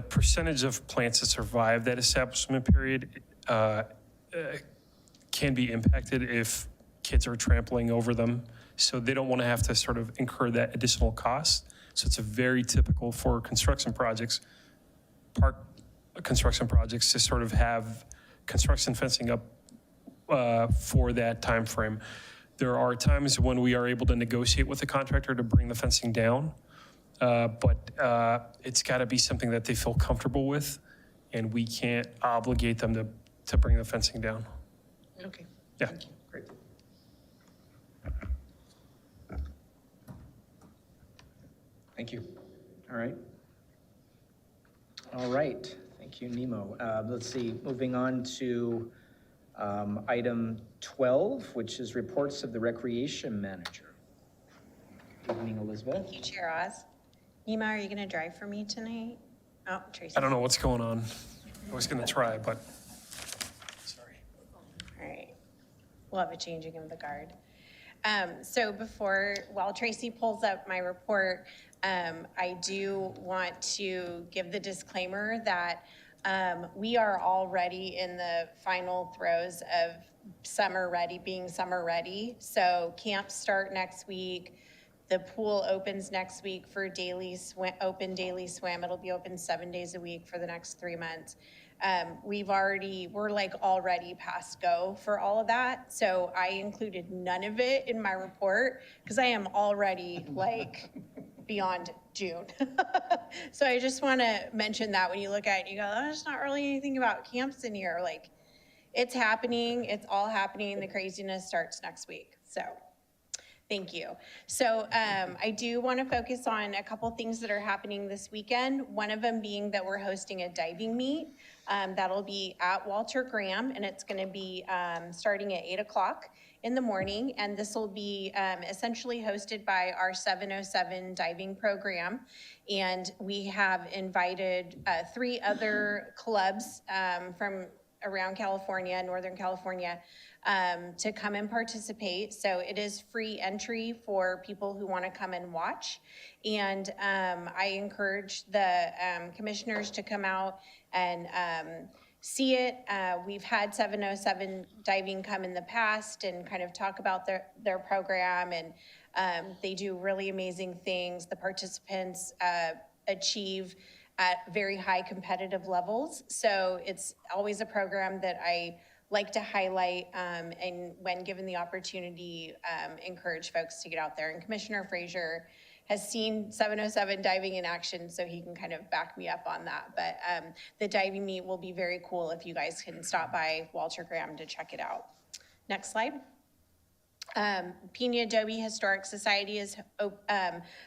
percentage of plants that survive that establishment period can be impacted if kids are trampling over them. So they don't want to have to sort of incur that additional cost. So it's a very typical for construction projects, park construction projects, to sort of have construction fencing up for that time frame. There are times when we are able to negotiate with the contractor to bring the fencing down. But it's got to be something that they feel comfortable with, and we can't obligate them to bring the fencing down. Okay. Yeah. Great. Thank you. All right. All right. Thank you, Nemo. Let's see, moving on to item 12, which is reports of the recreation manager. Good evening, Elizabeth. Thank you, Chair Oz. Nima, are you going to drive for me tonight? Oh, Tracy. I don't know what's going on. I was going to try, but sorry. All right. We'll have a changing of the guard. So while Tracy pulls up my report, I do want to give the disclaimer that we are already in the final throes of being summer ready. So camps start next week. The pool opens next week for open daily swim. It'll be open 7 days a week for the next 3 months. We're like already past go for all of that. So I included none of it in my report because I am already like beyond June. So I just want to mention that when you look at it, you go, oh, there's not really anything about camps in here. Like, it's happening. It's all happening. The craziness starts next week. So thank you. So I do want to focus on a couple things that are happening this weekend. One of them being that we're hosting a diving meet. That'll be at Walter Graham, and it's going to be starting at 8 o'clock in the morning. And this will be essentially hosted by our 707 diving program. And we have invited 3 other clubs from around California, Northern California, to come and participate. So it is free entry for people who want to come and watch. And I encourage the commissioners to come out and see it. We've had 707 diving come in the past and kind of talk about their program, and they do really amazing things. The participants achieve at very high competitive levels. So it's always a program that I like to highlight, and when given the opportunity, encourage folks to get out there. And Commissioner Frazier has seen 707 diving in action, so he can kind of back me up on that. But the diving meet will be very cool if you guys can stop by Walter Graham to check it out. Next slide. Pena Adobe Historic Society is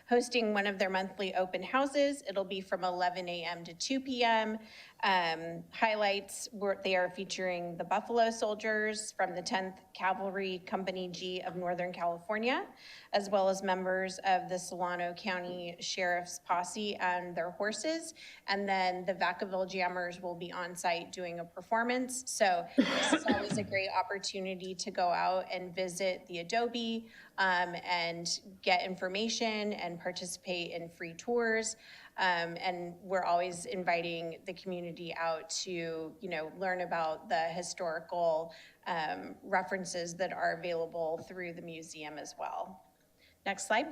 hosting one of their monthly open houses. It'll be from 11 a.m. to 2 p.m. Highlights, they are featuring the Buffalo Soldiers from the 10th Cavalry Company G of Northern California, as well as members of the Solano County Sheriff's Posse and their horses. And then the Vacaville Jammers will be on site doing a performance. So this is always a great opportunity to go out and visit the Adobe and get information and participate in free tours. And we're always inviting the community out to, learn about the historical references that are available through the museum as well. Next slide.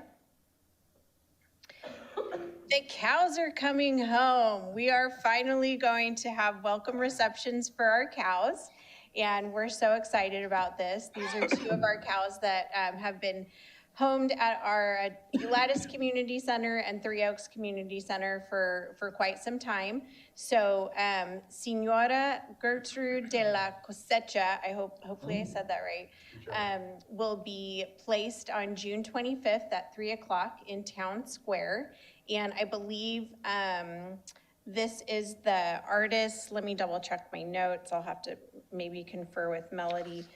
The cows are coming home. We are finally going to have welcome receptions for our cows, and we're so excited about this. These are two of our cows that have been homed at our Ulatis Community Center and Three Oaks Community Center for quite some time. So Senora Gertrude de la Cosecha, hopefully I said that right, will be placed on June 25th at 3 o'clock in Town Square. And I believe this is the artist. Let me double check my notes. I'll have to maybe confer with Melody.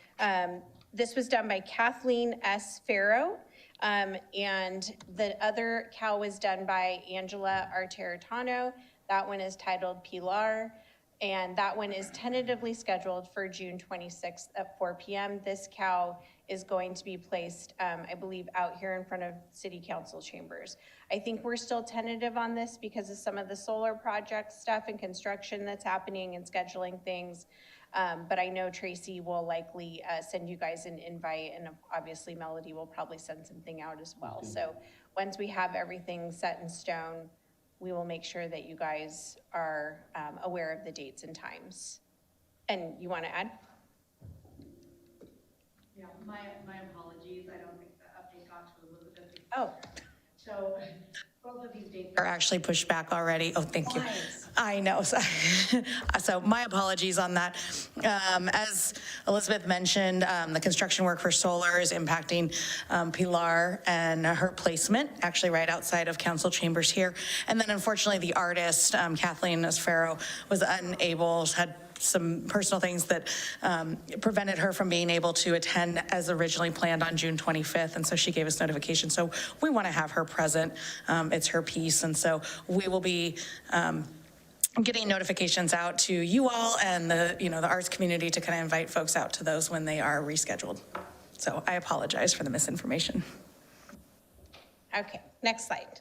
This was done by Kathleen S. Farrow. And the other cow was done by Angela Arteritano. That one is titled Pilar, and that one is tentatively scheduled for June 26th at 4 p.m. This cow is going to be placed, I believe, out here in front of City Council chambers. I think we're still tentative on this because of some of the solar project stuff and construction that's happening and scheduling things. But I know Tracy will likely send you guys an invite, and obviously Melody will probably send something out as well. So once we have everything set in stone, we will make sure that you guys are aware of the dates and times. And you want to add? Yeah, my apologies. I don't think the update got to Elizabeth. Oh. So both of these dates are actually pushed back already. Oh, thank you. I know. So my apologies on that. As Elizabeth mentioned, the construction work for solar is impacting Pilar and her placement, actually right outside of council chambers here. And then unfortunately the artist, Kathleen Esfero, was unable, had some personal things that prevented her from being able to attend as originally planned on June 25th. And so she gave us notification. So we want to have her present. It's her piece. And so we will be getting notifications out to you all and the arts community to kind of invite folks out to those when they are rescheduled. So I apologize for the misinformation. Okay, next slide.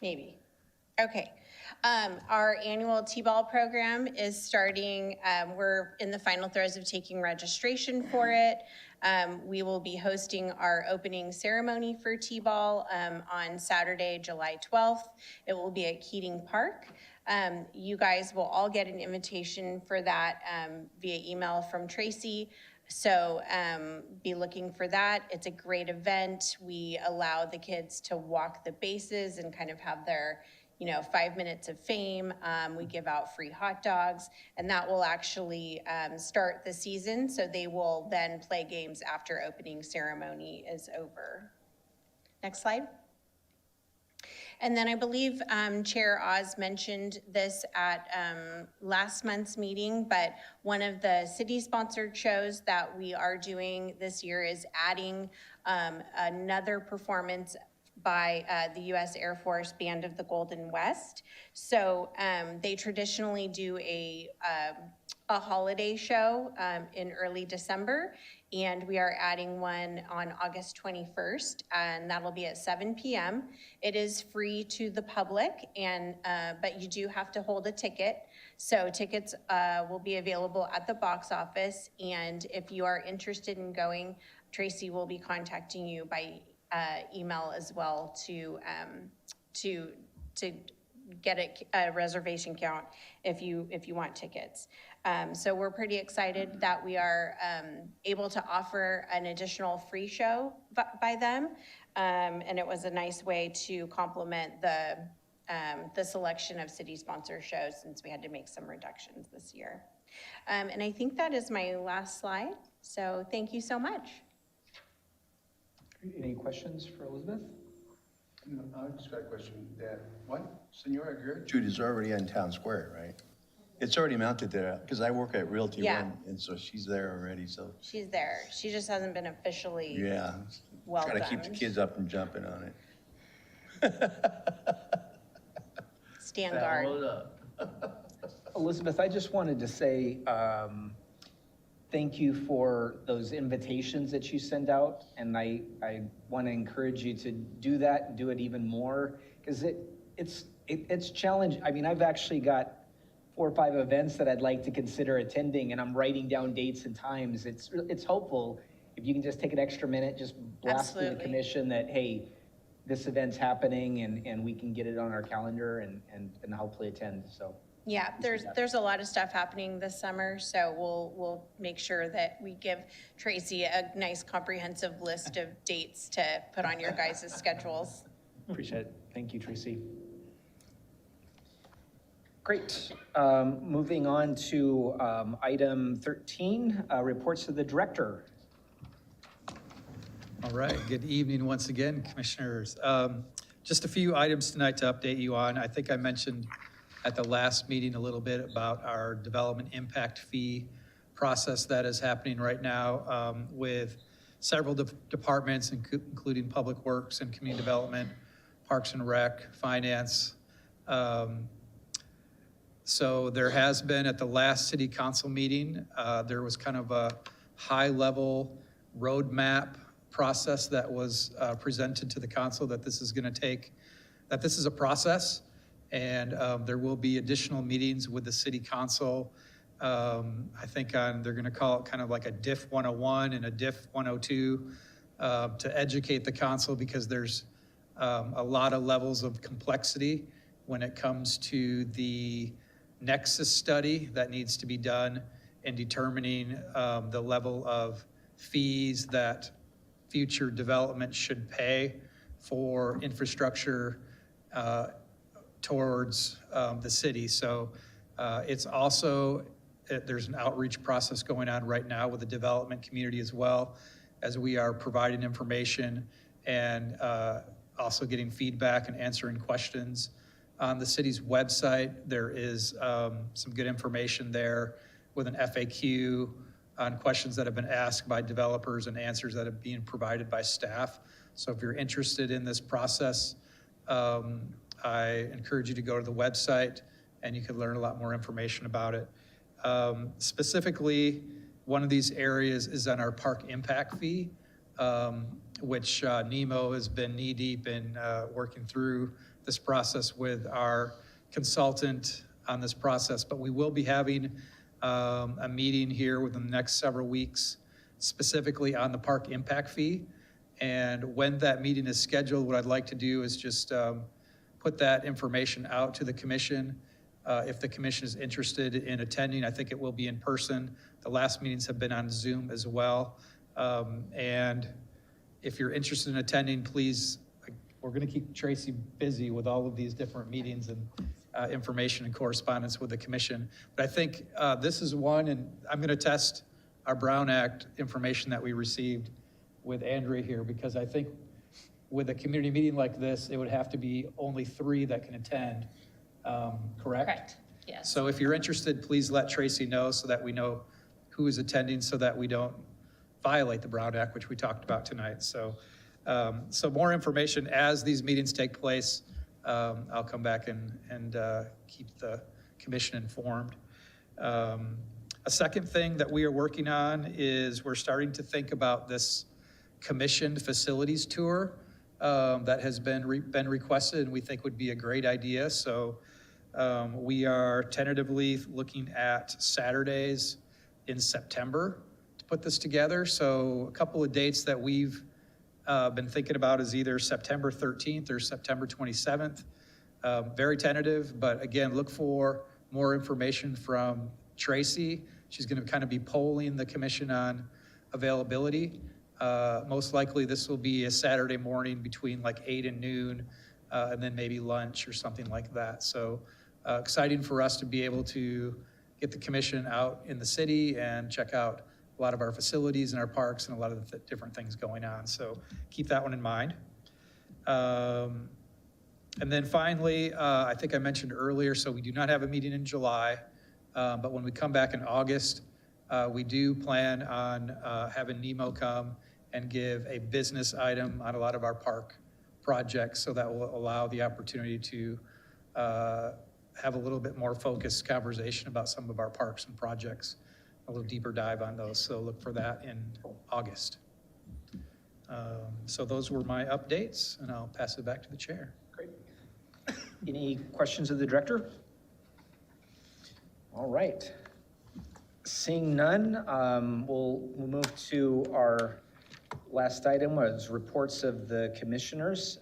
Maybe. Okay. Our annual T-ball program is starting. We're in the final throes of taking registration for it. We will be hosting our opening ceremony for T-ball on Saturday, July 12th. It will be at Keating Park. You guys will all get an invitation for that via email from Tracy. So be looking for that. It's a great event. We allow the kids to walk the bases and kind of have their 5 minutes of fame. We give out free hot dogs, and that will actually start the season. So they will then play games after opening ceremony is over. Next slide. And then I believe Chair Oz mentioned this at last month's meeting, but one of the city-sponsored shows that we are doing this year is adding another performance by the U.S. Air Force Band of the Golden West. So they traditionally do a holiday show in early December, and we are adding one on August 21st, and that'll be at 7 p.m. It is free to the public, and but you do have to hold a ticket. So tickets will be available at the box office, and if you are interested in going, Tracy will be contacting you by email as well to to get a reservation count if you want tickets. So we're pretty excited that we are able to offer an additional free show by them. And it was a nice way to complement the selection of city-sponsored shows since we had to make some reductions this year. And I think that is my last slide. So thank you so much. Any questions for Elizabeth? No, I just got a question. That what Senora Gertrude is already in Town Square, right? It's already mounted there because I work at Realty Yeah. One, and so she's there already. So She's there. She just hasn't been officially yeah, welcomed. try to keep the kids up and jumping on it. Stand guard. Elizabeth, I just wanted to say thank you for those invitations that you send out. And I want to encourage you to do that, do it even more, because it's challenging. I mean, I've actually got 4 or 5 events that I'd like to consider attending, and I'm writing down dates and times. It's helpful if you can just take an extra minute, just blast through the Absolutely. commission that, hey, this event's happening, and we can get it on our calendar and hopefully attend, so. Yeah, there's a lot of stuff happening this summer, so we'll make sure that we give Tracy a nice comprehensive list of dates to put on your guys' schedules. Appreciate it. Thank you, Tracy. Great. Moving on to item 13, reports to the director. All right, good evening once again, commissioners. Just a few items tonight to update you on. I think I mentioned at the last meeting a little bit about our development impact fee process that is happening right now with several departments, including Public Works and Community Development, Parks and Rec, Finance. So there has been, at the last city council meeting, there was kind of a high-level roadmap process that was presented to the council that this is going to take, that this is a process, and there will be additional meetings with the city council. I think they're going to call it kind of like a DIF 101 and a DIF 102 to educate the council, because there's a lot of levels of complexity when it comes to the nexus study that needs to be done in determining the level of fees that future development should pay for infrastructure towards the city. So it's also, there's an outreach process going on right now with the development community as well, as we are providing information and also getting feedback and answering questions. On the city's website, there is some good information there with an FAQ on questions that have been asked by developers and answers that are being provided by staff. So if you're interested in this process, I encourage you to go to the website and you can learn a lot more information about it. Specifically, one of these areas is on our park impact fee, which Nemo has been knee-deep in working through this process with our consultant on this process. But we will be having a meeting here within the next several weeks, specifically on the park impact fee. And when that meeting is scheduled, what I'd like to do is just put that information out to the commission. If the commission is interested in attending, I think it will be in person. The last meetings have been on Zoom as well. And if you're interested in attending, please, we're going to keep Tracy busy with all of these different meetings and information and correspondence with the commission. But I think this is one, and I'm going to test our Brown Act information that we received with Andrea here, because I think with a community meeting like this, it would have to be only 3 that can attend, correct? Correct, yes. So if you're interested, please let Tracy know so that we know who is attending, so that we don't violate the Brown Act, which we talked about tonight. So, so more information as these meetings take place. I'll come back and keep the commission informed. A second thing that we are working on is we're starting to think about this commissioned facilities tour that has been requested and we think would be a great idea. So we are tentatively looking at Saturdays in September to put this together. So a couple of dates that we've been thinking about is either September 13th or September 27th. Very tentative, but again, look for more information from Tracy. She's going to kind of be polling the commission on availability. Most likely this will be a Saturday morning between like 8 and noon, and then maybe lunch or something like that. So exciting for us to be able to get the commission out in the city and check out a lot of our facilities and our parks and a lot of the different things going on. So keep that one in mind. And then finally, I think I mentioned earlier, so we do not have a meeting in July, but when we come back in August, we do plan on having Nemo come and give a business item on a lot of our park projects, so that will allow the opportunity to have a little bit more focused conversation about some of our parks and projects, a little deeper dive on those. So look for that in August. So those were my updates, and I'll pass it back to the chair. Great. Any questions of the director? All right. Seeing none, we'll move to our last item, was reports of the commissioners.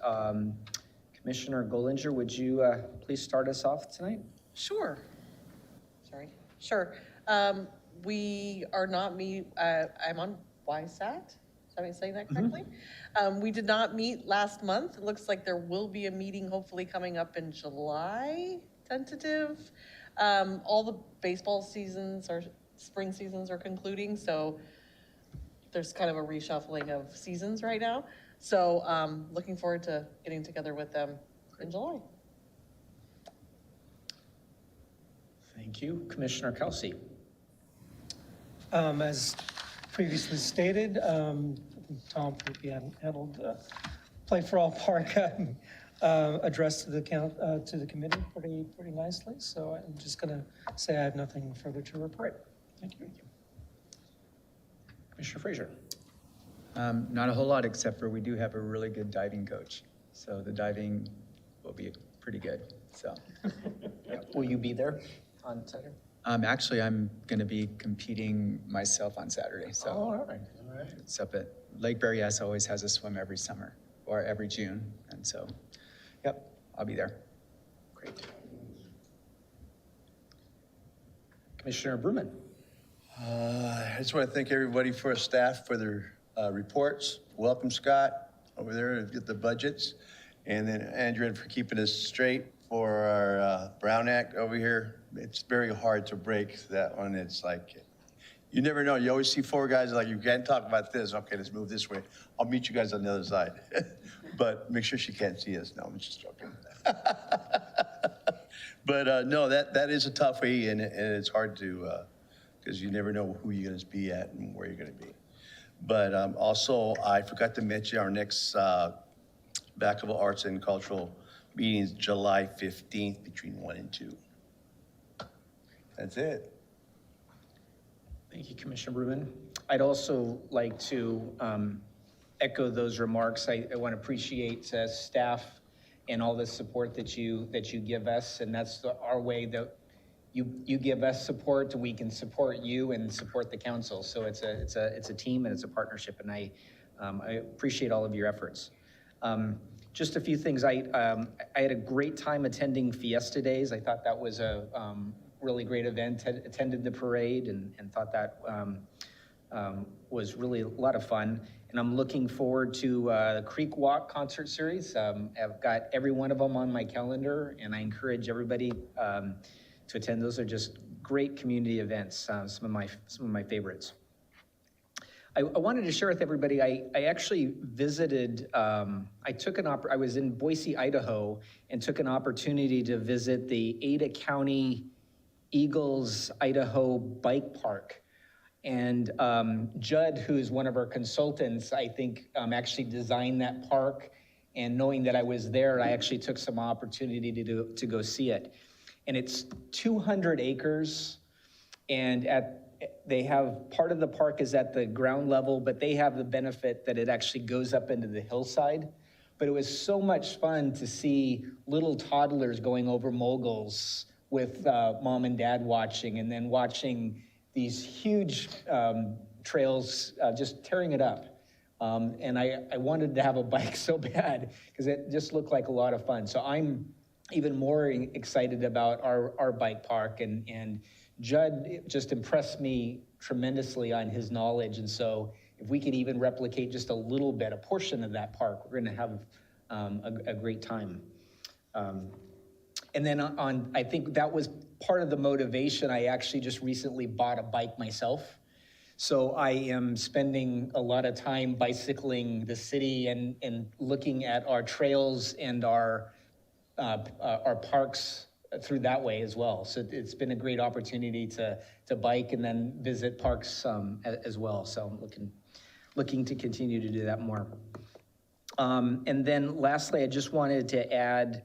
Commissioner Gollinger, would you please start us off tonight? Sure. Sorry. Sure. We are not I'm on YSAT. Am I saying that correctly? We did not meet last month. It looks like there will be a meeting hopefully coming up in July, tentative. All the baseball seasons or spring seasons are concluding, so there's kind of a reshuffling of seasons right now. So looking forward to getting together with them in July. Thank you. Commissioner Kelsey. As previously stated, I think Tom probably handled Play for All Park address to the committee pretty nicely. So I'm just going to say I have nothing further to report. Thank you. Commissioner Frazier. Not a whole lot, except for we do have a really good diving coach. So the diving will be pretty good, so. Yeah. Will you be there on Saturday? Actually, I'm going to be competing myself on Saturday, so. Oh, all right. It's up at Lake Berryessa always has a swim every summer, or every June, and so, yep, I'll be there. Great. Commissioner Bruman. I just want to thank everybody for our staff for their reports. Welcome, Scott, over there to get the budgets. And then Andrea for keeping us straight for our Brown Act over here. It's very hard to break that one. It's like, you never know. You always see four guys like, you can't talk about this. Okay, let's move this way. I'll meet you guys on the other side. But make sure she can't see us. No, I'm just joking. But no, that is a toughie, and it's hard to, because you never know who you're going to be at and where you're going to be. But also, I forgot to mention our next Vacaville Arts and Cultural meeting is July 15th between 1 and 2. That's it. Thank you, Commissioner Bruman. I'd also like to echo those remarks. I want to appreciate staff and all the support that you give us, and that's our way that you give us support, and we can support you and support the council. So it's a team and it's a partnership, and I appreciate all of your efforts. Just a few things. I had a great time attending Fiesta Days. I thought that was a really great event. Attended the parade and thought that was really a lot of fun. And I'm looking forward to the Creek Walk concert series. I've got every one of them on my calendar, and I encourage everybody to attend. Those are just great community events, some of my favorites. I wanted to share with everybody, I actually visited, I was in Boise, Idaho, and took an opportunity to visit the Ada County Eagles Idaho Bike Park. And Judd, who's one of our consultants, I think actually designed that park. And knowing that I was there, I actually took some opportunity to go see it. And it's 200 acres, and they have, part of the park is at the ground level, but they have the benefit that it actually goes up into the hillside. But it was so much fun to see little toddlers going over moguls with mom and dad watching, and then watching these huge trails just tearing it up. And I wanted to have a bike so bad because it just looked like a lot of fun. So I'm even more excited about our bike park. And Judd just impressed me tremendously on his knowledge. And so if we can even replicate just a little bit, a portion of that park, we're going to have a great time. And then I think that was part of the motivation. I actually just recently bought a bike myself. So I am spending a lot of time bicycling the city and looking at our trails and our parks through that way as well. So it's been a great opportunity to bike and then visit parks as well. So I'm looking to continue to do that more. And then lastly, I just wanted to add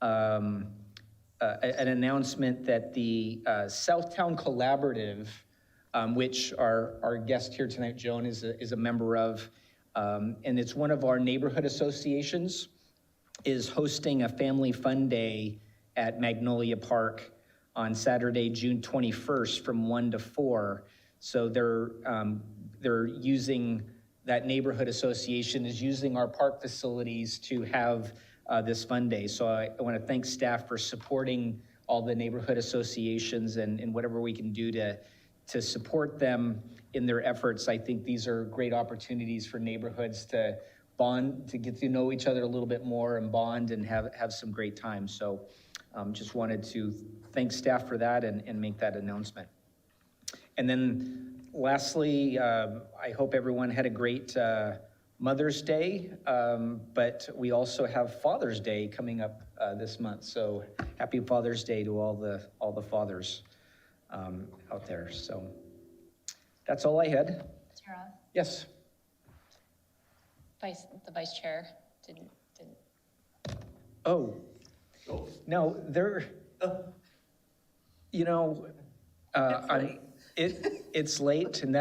an announcement that the Southtown Collaborative, which our guest here tonight, Joan, is a member of, and it's one of our neighborhood associations, is hosting a family fun day at Magnolia Park on Saturday, June 21st from 1 to 4. So they're using, that neighborhood association is using our park facilities to have this fun day. So I want to thank staff for supporting all the neighborhood associations and whatever we can do to support them in their efforts. I think these are great opportunities for neighborhoods to bond, to get to know each other a little bit more and bond and have some great time. So just wanted to thank staff for that and make that announcement. And then lastly, I hope everyone had a great Mother's Day, but we also have Father's Day coming up this month. So happy Father's Day to all the fathers out there. So that's all I had. Tara, Yes. the vice chair didn't. Oh, no, it's late, and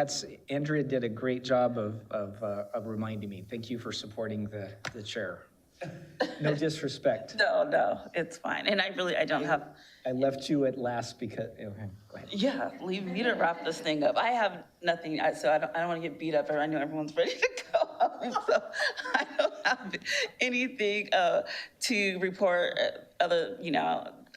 Andrea did a great job of reminding me. Thank you for supporting the chair. No disrespect. No, it's fine. And I don't have. I left you at last because, okay, go ahead. Yeah, leave me to wrap this thing up. I have nothing, so I don't want to get beat up. I know everyone's ready to go home, so I don't have anything to report other,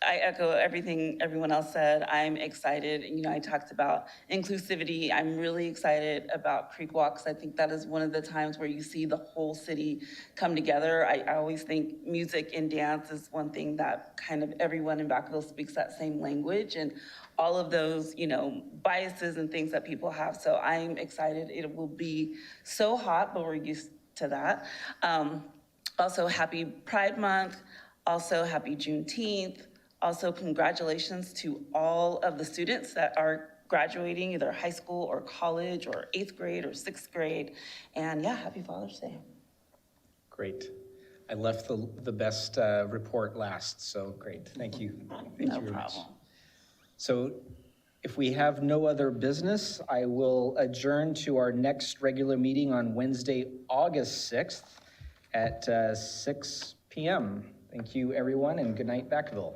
I echo everything everyone else said. I'm excited. I talked about inclusivity. I'm really excited about Creek Walks. I think that is one of the times where you see the whole city come together. I always think music and dance is one thing that kind of everyone in Vacaville speaks that same language, and all of those, biases and things that people have. So I'm excited. It will be so hot, but we're used to that. Also, happy Pride Month. Also, happy Juneteenth. Also, congratulations to all of the students that are graduating either high school or college or 8th grade or 6th grade. And yeah, happy Father's Day. Great. I left the best report last, so great. Thank you. Thank you very much. So if we have no other business, I will adjourn to our next regular meeting on Wednesday, August 6th at 6 p.m. Thank you, everyone, and good night, Vacaville.